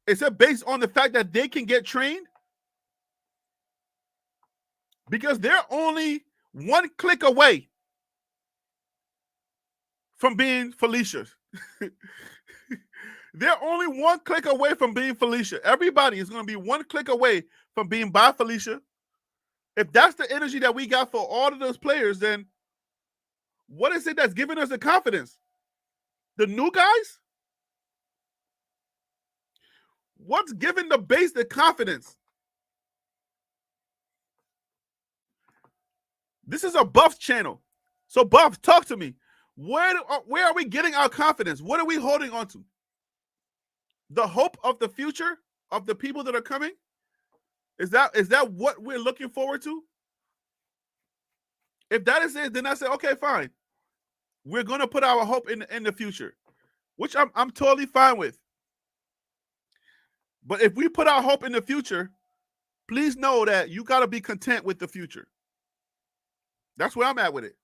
is it based on the fact that they can get trained? Because they're only one click away from being Felicia. They're only one click away from being Felicia. Everybody is going to be one click away from being by Felicia. If that's the energy that we got for all of those players, then what is it that's giving us the confidence? The new guys? What's giving the base the confidence? This is a Buffs channel. So Buffs, talk to me. Where are we getting our confidence? What are we holding on to? The hope of the future of the people that are coming? Is that what we're looking forward to? If that is it, then I say, okay, fine. We're going to put our hope in the future, which I'm totally fine with. But if we put our hope in the future, please know that you got to be content with the future. That's where I'm at with it.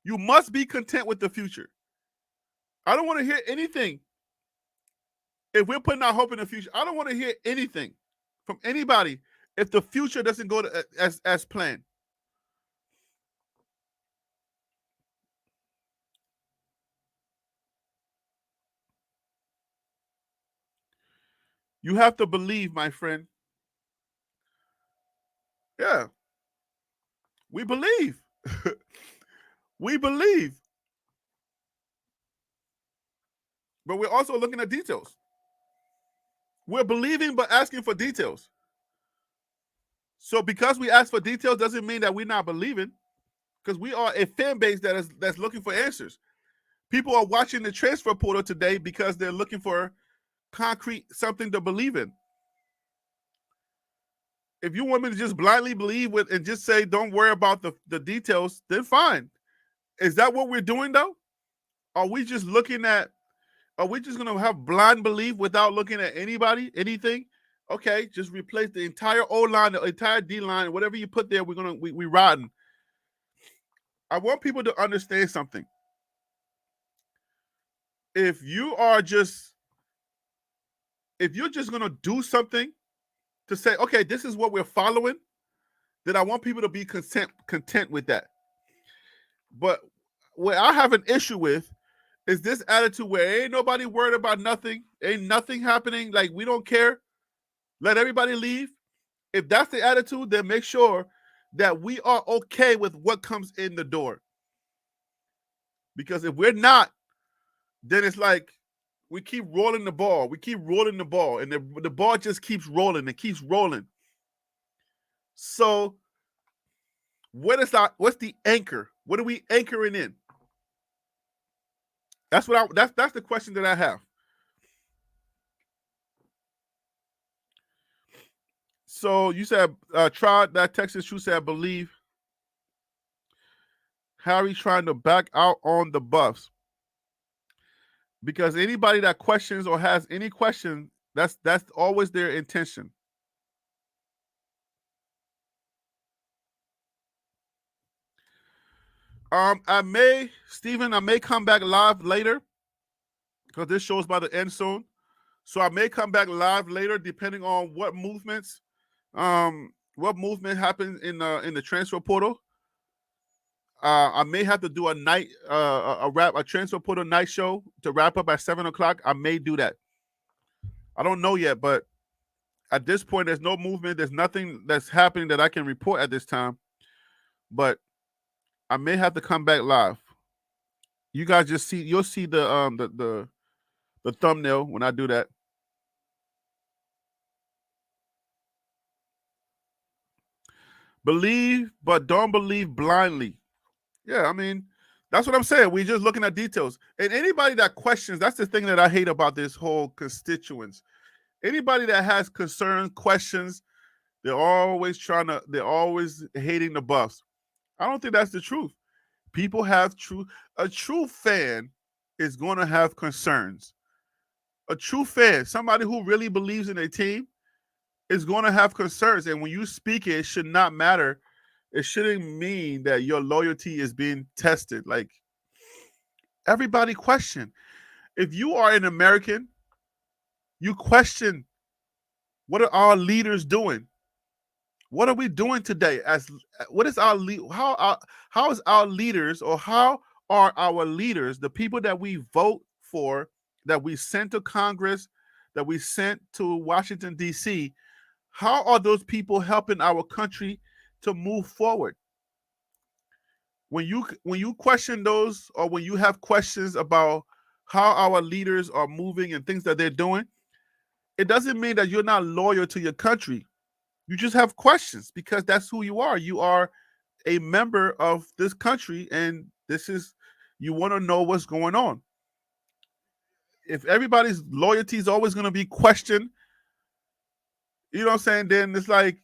You must be content with the future. I don't want to hear anything. If we're putting our hope in the future, I don't want to hear anything from anybody if the future doesn't go as planned. You have to believe, my friend. Yeah. We believe. We believe. but we're also looking at details. We're believing but asking for details. So because we ask for details doesn't mean that we're not believing, because we are a fan base that's looking for answers. People are watching the transfer portal today because they're looking for concrete something to believe in. If you want me to just blindly believe with and just say don't worry about the details, then fine. Is that what we're doing though? Are we just looking at? Are we just gonna have blind belief without looking at anybody, anything? Okay, just replace the entire O line, the entire D line, whatever you put there. We riding. I want people to understand something. If you're just gonna do something to say, okay, this is what we're following, then I want people to be content with that. But what I have an issue with is this attitude where ain't nobody worried about nothing, ain't nothing happening, like we don't care. Let everybody leave. If that's the attitude, then make sure that we are okay with what comes in the door. Because if we're not, then it's like we keep rolling the ball. We keep rolling the ball, and the ball just keeps rolling. It keeps rolling. So what's the anchor? What are we anchoring in? That's the question that I have. So you said try that Texas True said believe Harry trying to back out on the Buffs. Because anybody that questions or has any question, that's always their intention. I may come back live later because this show's about to end soon. So I may come back live later depending on what movement happens in the transfer portal. I may have to do a night a transfer portal night show to wrap up at 7:00. I may do that. I don't know yet, but at this point, there's no movement. There's nothing that's happening that I can report at this time. But I may have to come back live. You guys you'll see the thumbnail when I do that. Believe, but don't believe blindly. Yeah, I mean, that's what I'm saying. We're just looking at details. And anybody that questions, that's the thing that I hate about this whole constituents. Anybody that has concerns, questions, they're always hating the Buffs. I don't think that's the truth. People have a true fan is going to have concerns. A true fan, somebody who really believes in a team, is going to have concerns. And when you speak it should not matter. It shouldn't mean that your loyalty is being tested. Like, everybody question. If you are an American, you question, what are our leaders doing? What are we doing today? What is how is our leaders, or how are our leaders, the people that we vote for, that we sent to Congress, that we sent to Washington D.C., how are those people helping our country to move forward? When you question those, or when you have questions about how our leaders are moving and things that they're doing, it doesn't mean that you're not loyal to your country. You just have questions because that's who you are. You are a member of this country, and you want to know what's going on. If everybody's loyalty is always going to be questioned, you know what I'm saying, then it's like,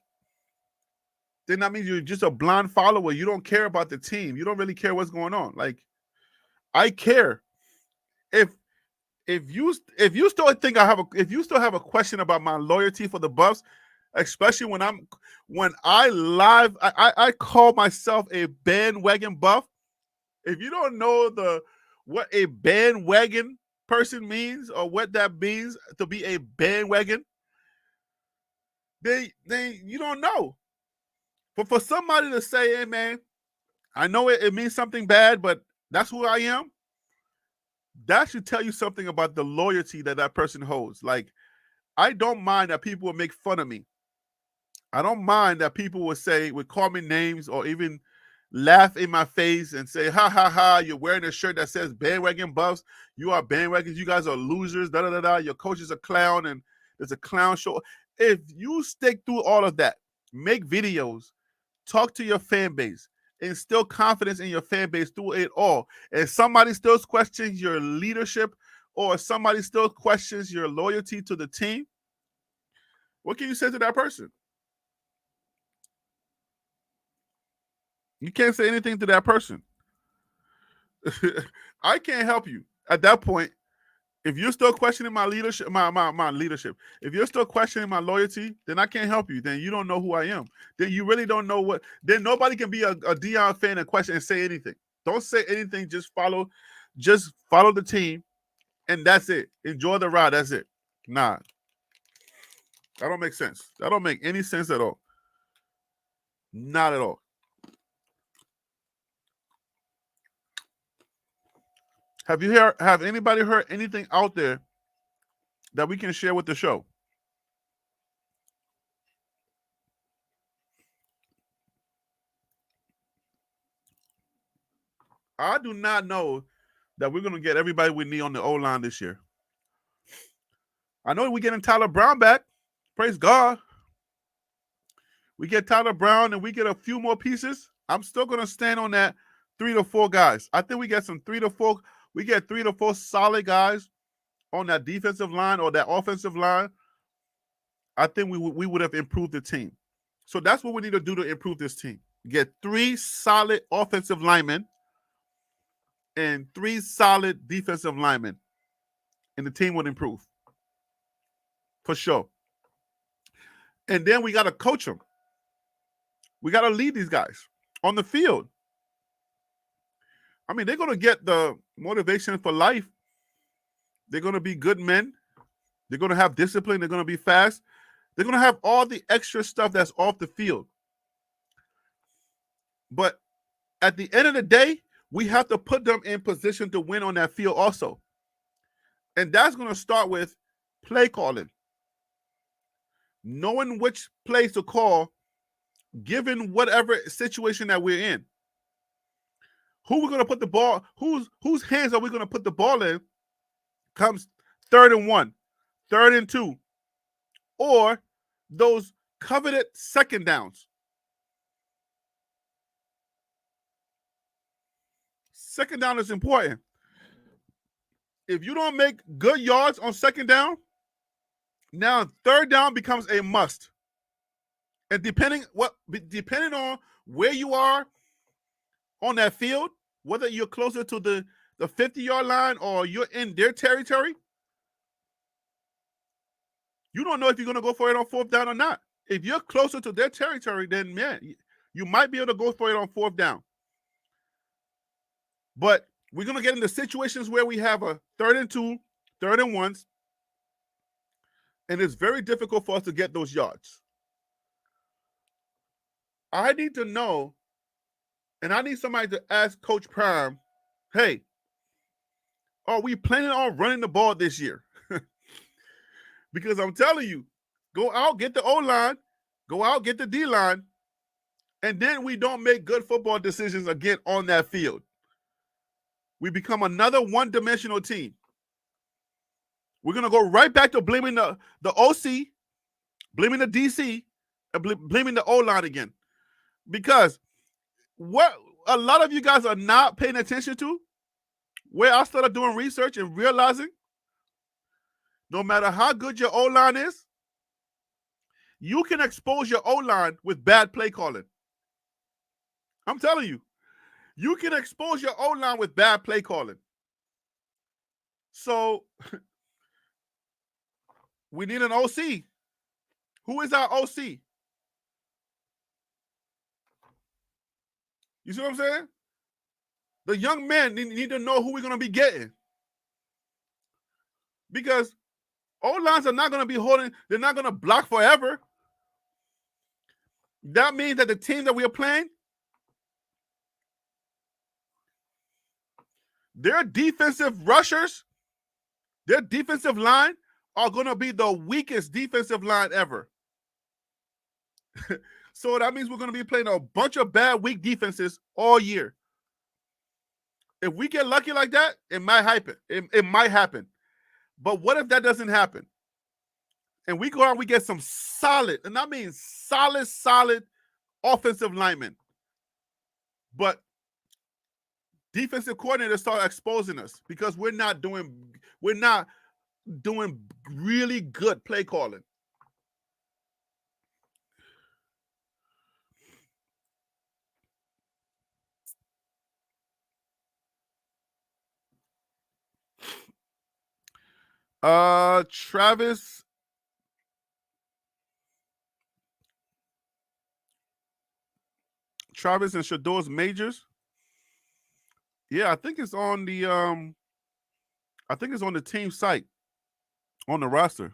then that means you're just a blind follower. You don't care about the team. You don't really care what's going on. Like, I care. If you still have a question about my loyalty for the Buffs, especially when I call myself a bandwagon Buff. If you don't know what a bandwagon person means, or what that means to be a bandwagon, then you don't know. But for somebody to say, hey man, I know it means something bad, but that's who I am, that should tell you something about the loyalty that person holds. Like, I don't mind that people will make fun of me. I don't mind that people would call me names, or even laugh in my face and say, ha, ha, ha, you're wearing a shirt that says bandwagon buffs. You are bandwagons. You guys are losers. Da, da, da, da. Your coach is a clown and there's a clown show. If you stick through all of that, make videos, talk to your fan base, instill confidence in your fan base through it all, and somebody still questions your leadership or somebody still questions your loyalty to the team, what can you say to that person? You can't say anything to that person. I can't help you at that point. If you're still questioning my leadership, my leadership, if you're still questioning my loyalty, then I can't help you. Then you don't know who I am. Then you really don't know what. Then nobody can be a Deion fan and question and say anything. Don't say anything. Just follow the team, and that's it. Enjoy the ride. That's it. Nah, that don't make sense. That don't make any sense at all. Not at all. Have anybody heard anything out there that we can share with the show? I do not know that we're going to get everybody we need on the O-line this year. I know we're getting Tyler Brown back. Praise God. We get Tyler Brown and we get a few more pieces. I'm still going to stand on that 3 to 4 guys. I think we get 3 to 4. We get 3 to 4 solid guys on that defensive line or that offensive line. I think we would have improved the team. So that's what we need to do to improve this team. Get 3 solid offensive linemen and 3 solid defensive linemen, and the team would improve. For sure. And then we got to coach them. We got to lead these guys on the field. I mean, they're going to get the motivation for life. They're going to be good men. They're going to have discipline. They're going to be fast. They're going to have all the extra stuff that's off the field. But at the end of the day, we have to put them in position to win on that field also. And that's going to start with play calling. Knowing which plays to call, given whatever situation that we're in. Who we're going to put the ball, whose hands are we going to put the ball in comes 3rd and 1, 3rd and 2, or those coveted second downs. Second down is important. If you don't make good yards on second down, now 3rd down becomes a must. And depending on where you are on that field, whether you're closer to the 50-yard line or you're in their territory, you don't know if you're going to go for it on 4th down or not. If you're closer to their territory, then, man, you might be able to go for it on 4th down. But we're going to get into situations where we have a 3rd and 2, 3rd and 1s, and it's very difficult for us to get those yards. I need to know, and I need somebody to ask Coach Prime, hey, are we planning on running the ball this year? Because I'm telling you, go out, get the O-line, go out, get the D-line, and then we don't make good football decisions again on that field. We become another one-dimensional team. We're going to go right back to blaming the OC, blaming the DC, and blaming the O-line again. Because what a lot of you guys are not paying attention to, where I started doing research and realizing no matter how good your O-line is, you can expose your O-line with bad play calling. I'm telling you, you can expose your O-line with bad play calling. So we need an OC. Who is our OC? You see what I'm saying? The young men need to know who we're going to be getting. Because O-lines are not going to be holding, they're not going to block forever. That means that the team that we are playing, their defensive rushers, their defensive line are going to be the weakest defensive line ever. So that means we're going to be playing a bunch of bad, weak defenses all year. If we get lucky like that, it might happen. It might happen. But what if that doesn't happen? And we go out and we get some solid, and I mean solid offensive linemen. But defensive coordinators start exposing us because we're not doing really good play calling. Travis and Shador's majors. Yeah, I think it's on the team site on the roster.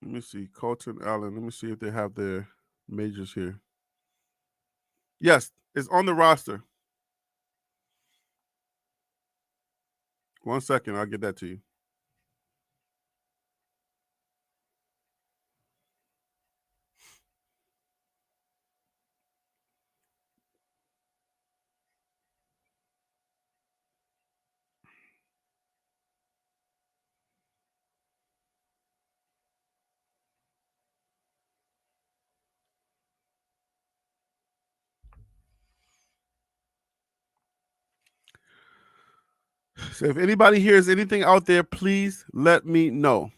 Let me see. Colton Allen. Let me see if they have their majors here. Yes, it's on the roster. 1 second, I'll get that to you. So if anybody hears anything out there, please let me know.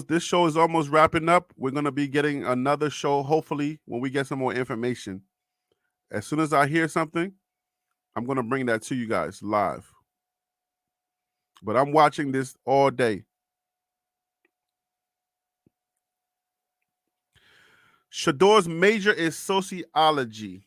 This show is almost wrapping up. We're going to be getting another show, hopefully, when we get some more information. As soon as I hear something, I'm going to bring that to you guys live. But I'm watching this all day. Shador's major is sociology.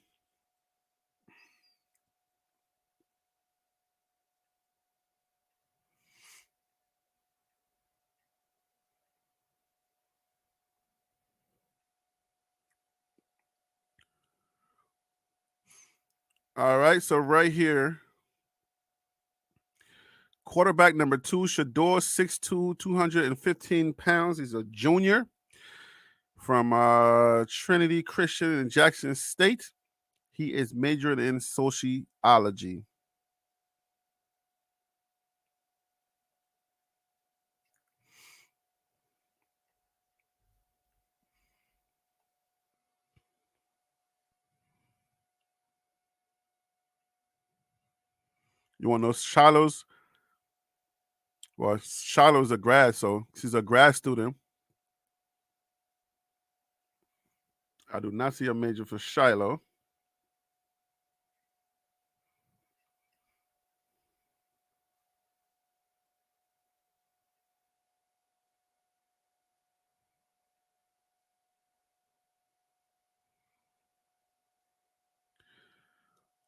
All right, so right here, quarterback number 2, Shador, 6'2", 215 pounds. He's a junior from Trinity Christian in Jackson State. He is majoring in sociology. You want to know Shiloh's? Well, Shiloh's a grad, so she's a grad student. I do not see a major for Shiloh.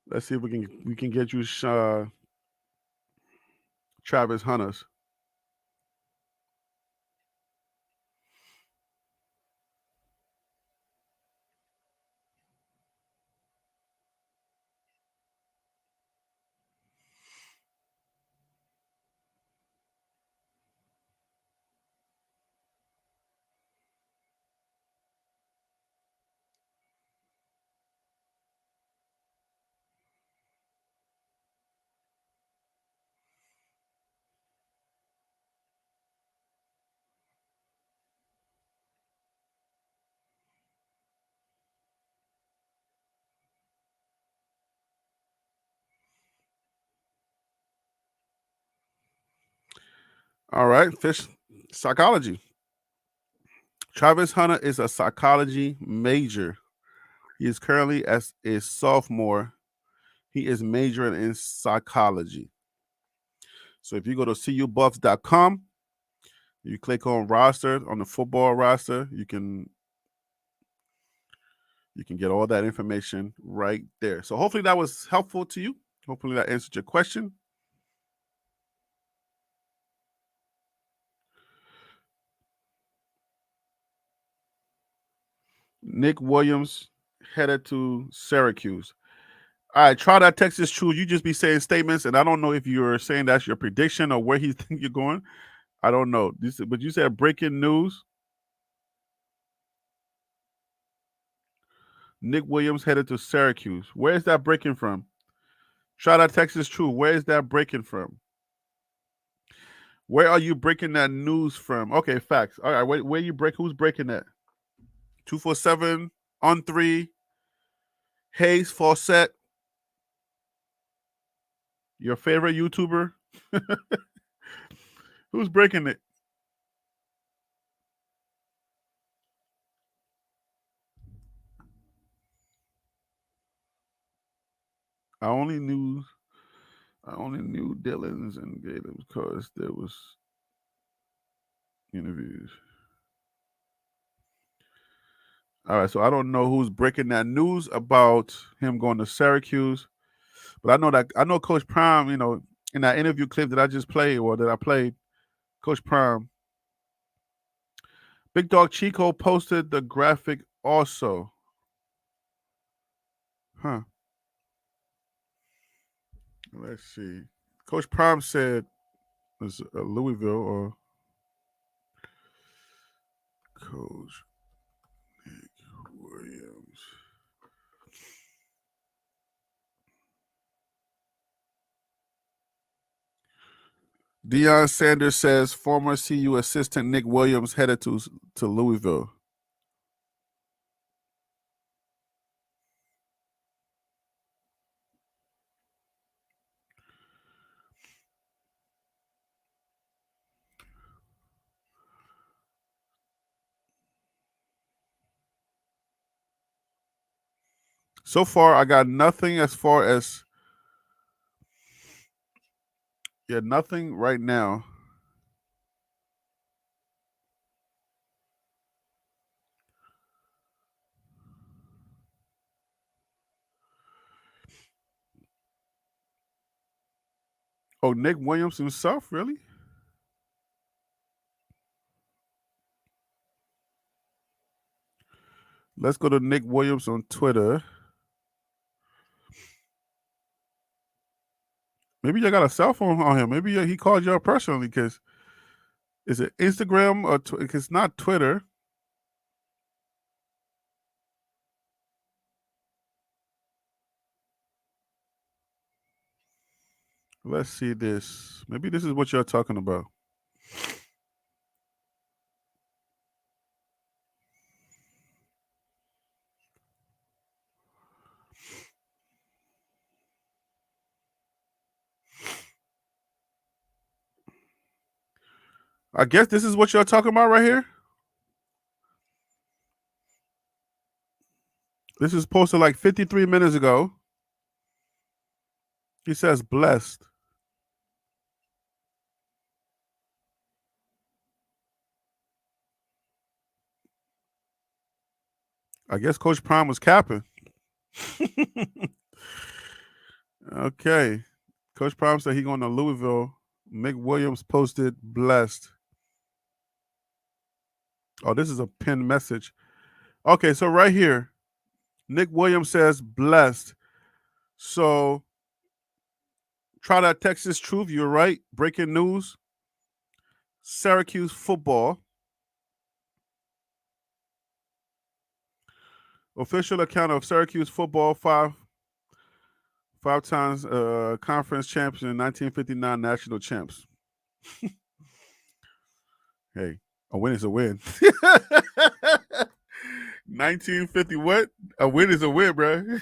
Let's see if we can get you Travis Hunters. All right, fish psychology. Travis Hunter is a psychology major. He is currently as a sophomore. He is majoring in psychology. So if you go to cubuffs.com, you click on roster, on the football roster, you can get all that information right there. So hopefully that was helpful to you. Hopefully that answered your question. Nick Williams headed to Syracuse. All right, try that Texas true. You just be saying statements, and I don't know if you're saying that's your prediction or where you think you're going. I don't know. But you said breaking news. Nick Williams headed to Syracuse. Where is that breaking from? Try that Texas true. Where is that breaking from? Where are you breaking that news from? Okay, facts. All right, where you break? Who's breaking that? 247 on 3. Hayes Fawcett. Your favorite YouTuber? Who's breaking it? I only knew Dylan's and Gator's because there was interviews. All right, so I don't know who's breaking that news about him going to Syracuse, but I know Coach Prime. You know, in that interview clip that I just played or that I played, Coach Prime, Big Dog Chico posted the graphic also. Huh. Let's see. Coach Prime said it's Louisville or Coach Nick Williams. Deion Sanders says former CU assistant Nick Williams headed to Louisville. So far, I got nothing as far as nothing right now. Oh, Nick Williams himself, really? Let's go to Nick Williams on Twitter. Maybe you got a cell phone on him. Maybe he called you up personally because is it Instagram or it's not Twitter? Let's see this. Maybe this is what you're talking about. I guess this is what you're talking about right here. This is posted like 53 minutes ago. He says blessed. I guess Coach Prime was capping. Okay. Coach Prime said he going to Louisville. Mick Williams posted blessed. Oh, this is a pinned message. Okay, so right here, Nick Williams says blessed. So try that Texas truth. You're right. Breaking news. Syracuse football. Official account of Syracuse football, five times conference champion, 1959 national champs. Hey, a win is a win. 1950 what? A win is a win, bro.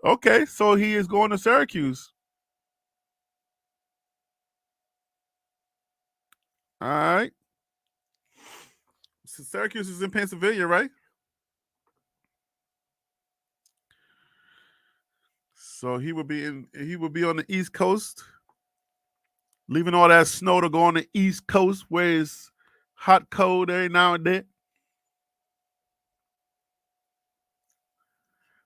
Okay, so he is going to Syracuse. All right. So Syracuse is in Pennsylvania, right? So he would be on the East Coast, leaving all that snow to go on the East Coast where it's hot, cold every now and then.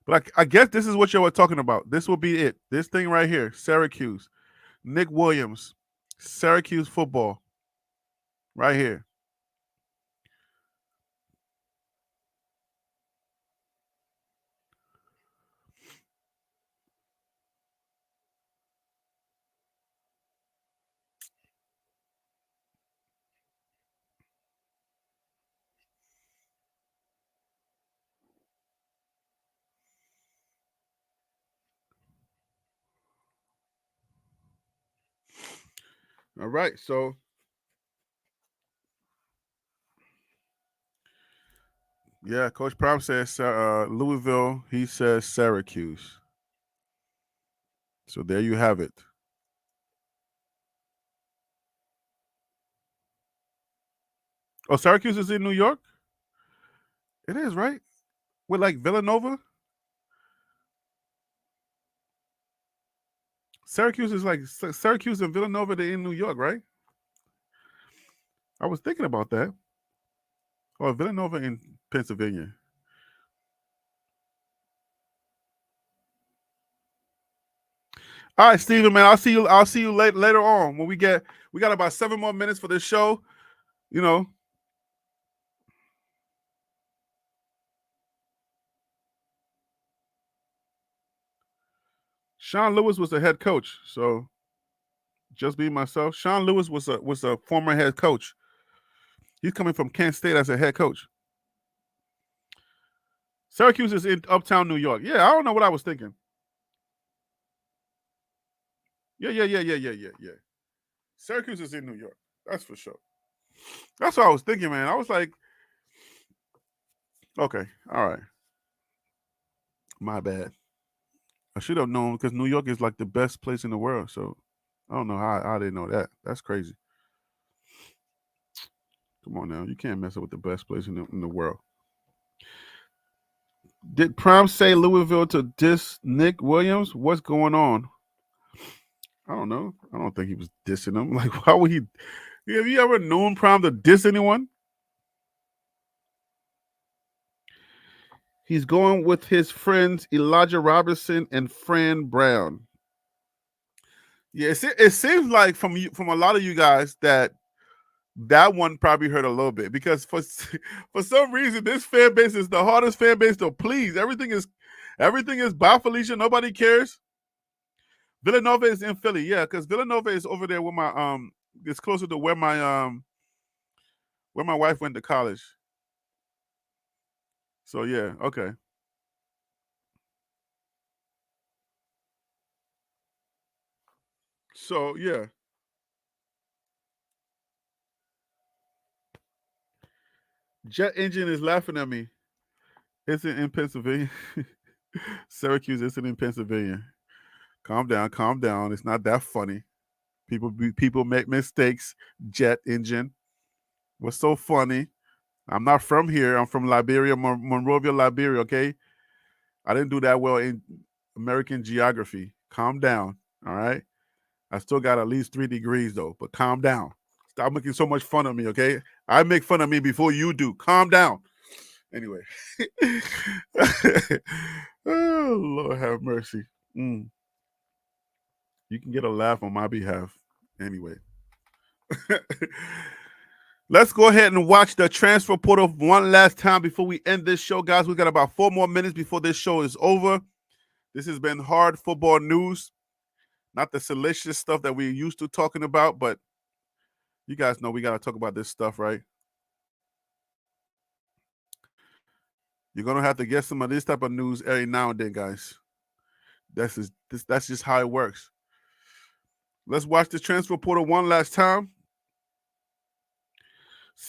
But I guess this is what you were talking about. This will be it. This thing right here, Syracuse. Nick Williams, Syracuse football. Right here. All right, so yeah, Coach Prime says Louisville. He says Syracuse. So there you have it. Oh, Syracuse is in New York? It is, right? With like Villanova? Syracuse is like Syracuse and Villanova, they're in New York, right? I was thinking about that. Oh, Villanova in Pennsylvania. All right, Steven, man. I'll see you later on when we got about 7 more minutes for this show. You know. Sean Lewis was the head coach, so just be myself. Sean Lewis was a former head coach. He's coming from Kent State as a head coach. Syracuse is in uptown New York. Yeah, I don't know what I was thinking. Yeah. Syracuse is in New York. That's for sure. That's what I was thinking, man. I was like, okay, all right. My bad. I should have known because New York is like the best place in the world. So I don't know how I didn't know that. That's crazy. Come on now. You can't mess up with the best place in the world. Did Prime say Louisville to diss Nick Williams? What's going on? I don't know. I don't think he was dissing him. Like, why would he? Have you ever known Prime to diss anyone? He's going with his friends Elijah Robinson and Fran Brown. Yeah, it seems like from a lot of you guys that one probably hurt a little bit because for some reason this fan base is the hardest fan base to please. Everything is bye Felicia. Nobody cares. Villanova is in Philly, yeah, because Villanova is over there with my it's closer to where my wife went to college. So yeah, okay. So yeah. Jet Engine is laughing at me. It's in Pennsylvania. Syracuse isn't in Pennsylvania. Calm down. It's not that funny. People make mistakes. Jet Engine. What's so funny? I'm not from here. I'm from Liberia, Monrovia, Liberia. Okay, I didn't do that well in American geography. Calm down. All right. I still got at least 3 degrees though. But calm down. Stop making so much fun of me. Okay. I make fun of me before you do. Calm down. Anyway. Oh, Lord have mercy. You can get a laugh on my behalf. Anyway. Let's go ahead and watch the transfer portal one last time before we end this show, guys. We got about 4 more minutes before this show is over. This has been hard football news. Not the salacious stuff that we're used to talking about, but you guys know we got to talk about this stuff, right? You're going to have to get some of this type of news every now and then, guys. That's just how it works. Let's watch the transfer portal one last time.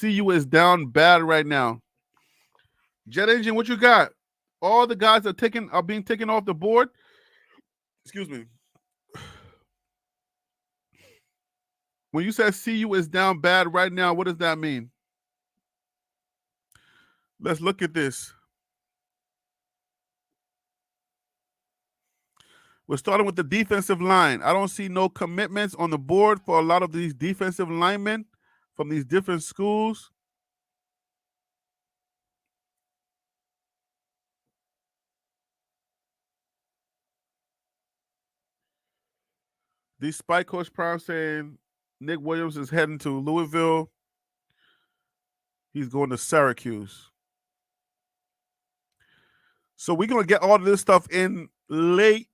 CU is down bad right now. Jet Engine, what you got? All the guys are being taken off the board. Excuse me. When you said CU is down bad right now, what does that mean? Let's look at this. We're starting with the defensive line. I don't see no commitments on the board for a lot of these defensive linemen from these different schools. Despite Coach Prime saying Nick Williams is heading to Louisville, he's going to Syracuse. So we're going to get all of this stuff in late.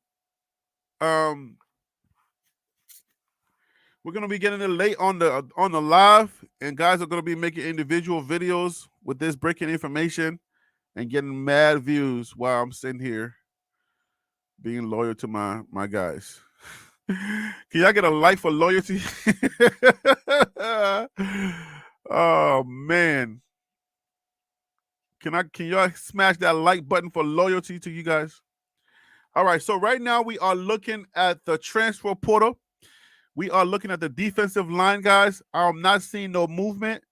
We're going to be getting it late on the live, and guys are going to be making individual videos with this breaking information and getting mad views while I'm sitting here being loyal to my guys. Can y'all get a like for loyalty? Oh man. Can y'all smash that like button for loyalty to you guys? All right, so right now we are looking at the transfer portal. We are looking at the defensive line, guys. I'm not seeing no movement.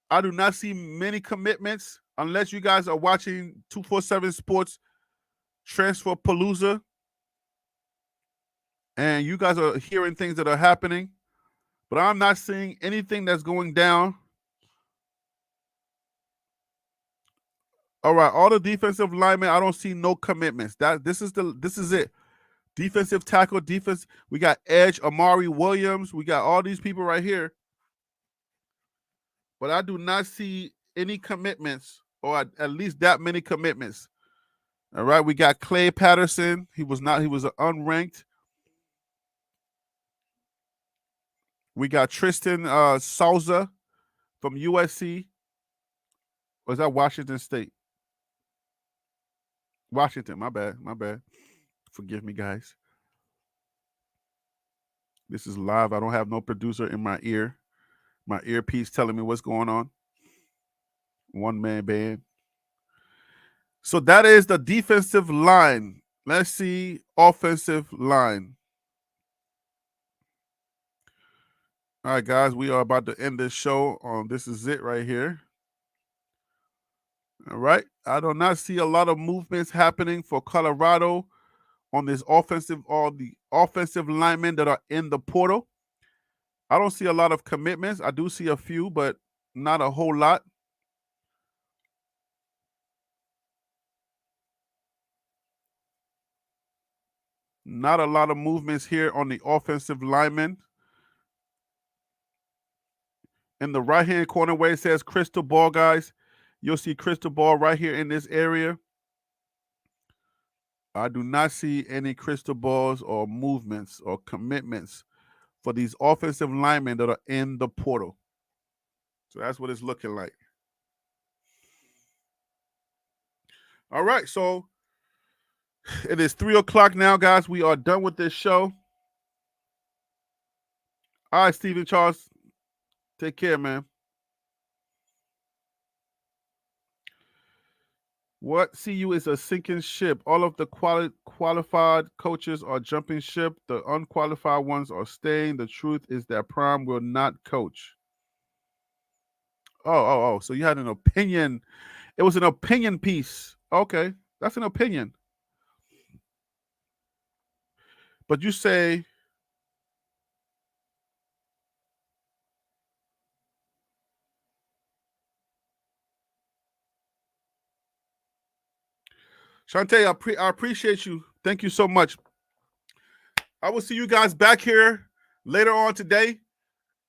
I do not see many commitments unless you guys are watching 247 Sports Transfer Palooza and you guys are hearing things that are happening, but I'm not seeing anything that's going down. All right, all the defensive linemen, I don't see no commitments. This is it. Defensive tackle, defense. We got edge, Amari Williams. We got all these people right here. But I do not see any commitments, or at least that many commitments. All right, we got Clay Patterson. He was unranked. We got Tristan Souza from USC. Or is that Washington State? Washington, my bad. Forgive me, guys. This is live. I don't have no producer in my ear. My earpiece telling me what's going on. One-man band. So that is the defensive line. Let's see offensive line. All right, guys, we are about to end this show. This is it right here. All right. I do not see a lot of movements happening for Colorado on this offensive, or the offensive linemen that are in the portal. I don't see a lot of commitments. I do see a few, but not a whole lot. Not a lot of movements here on the offensive linemen. In the right-hand corner where it says crystal ball, guys, you'll see crystal ball right here in this area. I do not see any crystal balls or movements or commitments for these offensive linemen that are in the portal. So that's what it's looking like. All right, so it is 3 o'clock now, guys. We are done with this show. All right, Stephen Charles. Take care, man. What CU is a sinking ship. All of the qualified coaches are jumping ship. The unqualified ones are staying. The truth is that Prime will not coach. Oh. So you had an opinion. It was an opinion piece. Okay. That's an opinion. But you say Shantae, I appreciate you. Thank you so much. I will see you guys back here later on today.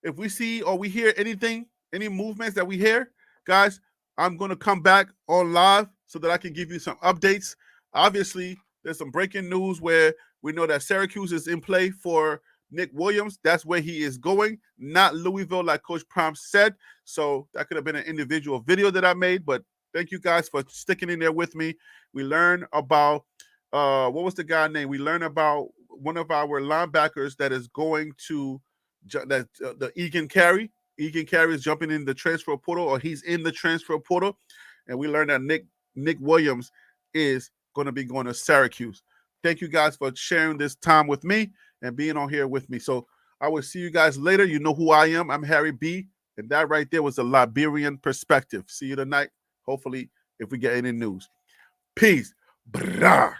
If we see or we hear anything, any movements that we hear, guys, I'm going to come back on live so that I can give you some updates. Obviously, there's some breaking news where we know that Syracuse is in play for Nick Williams. That's where he is going, not Louisville like Coach Prime said. So that could have been an individual video that I made, but thank you guys for sticking in there with me. We learned about, what was the guy name? We learned about one of our linebackers that is going to, the Egan Carey. Egan Carey is jumping in the transfer portal, or he's in the transfer portal. And we learned that Nick Williams is going to be going to Syracuse. Thank you guys for sharing this time with me and being on here with me. So I will see you guys later. You know who I am. I'm Harry B. And that right there was a Liberian perspective. See you tonight. Hopefully, if we get any news. Peace. Brah.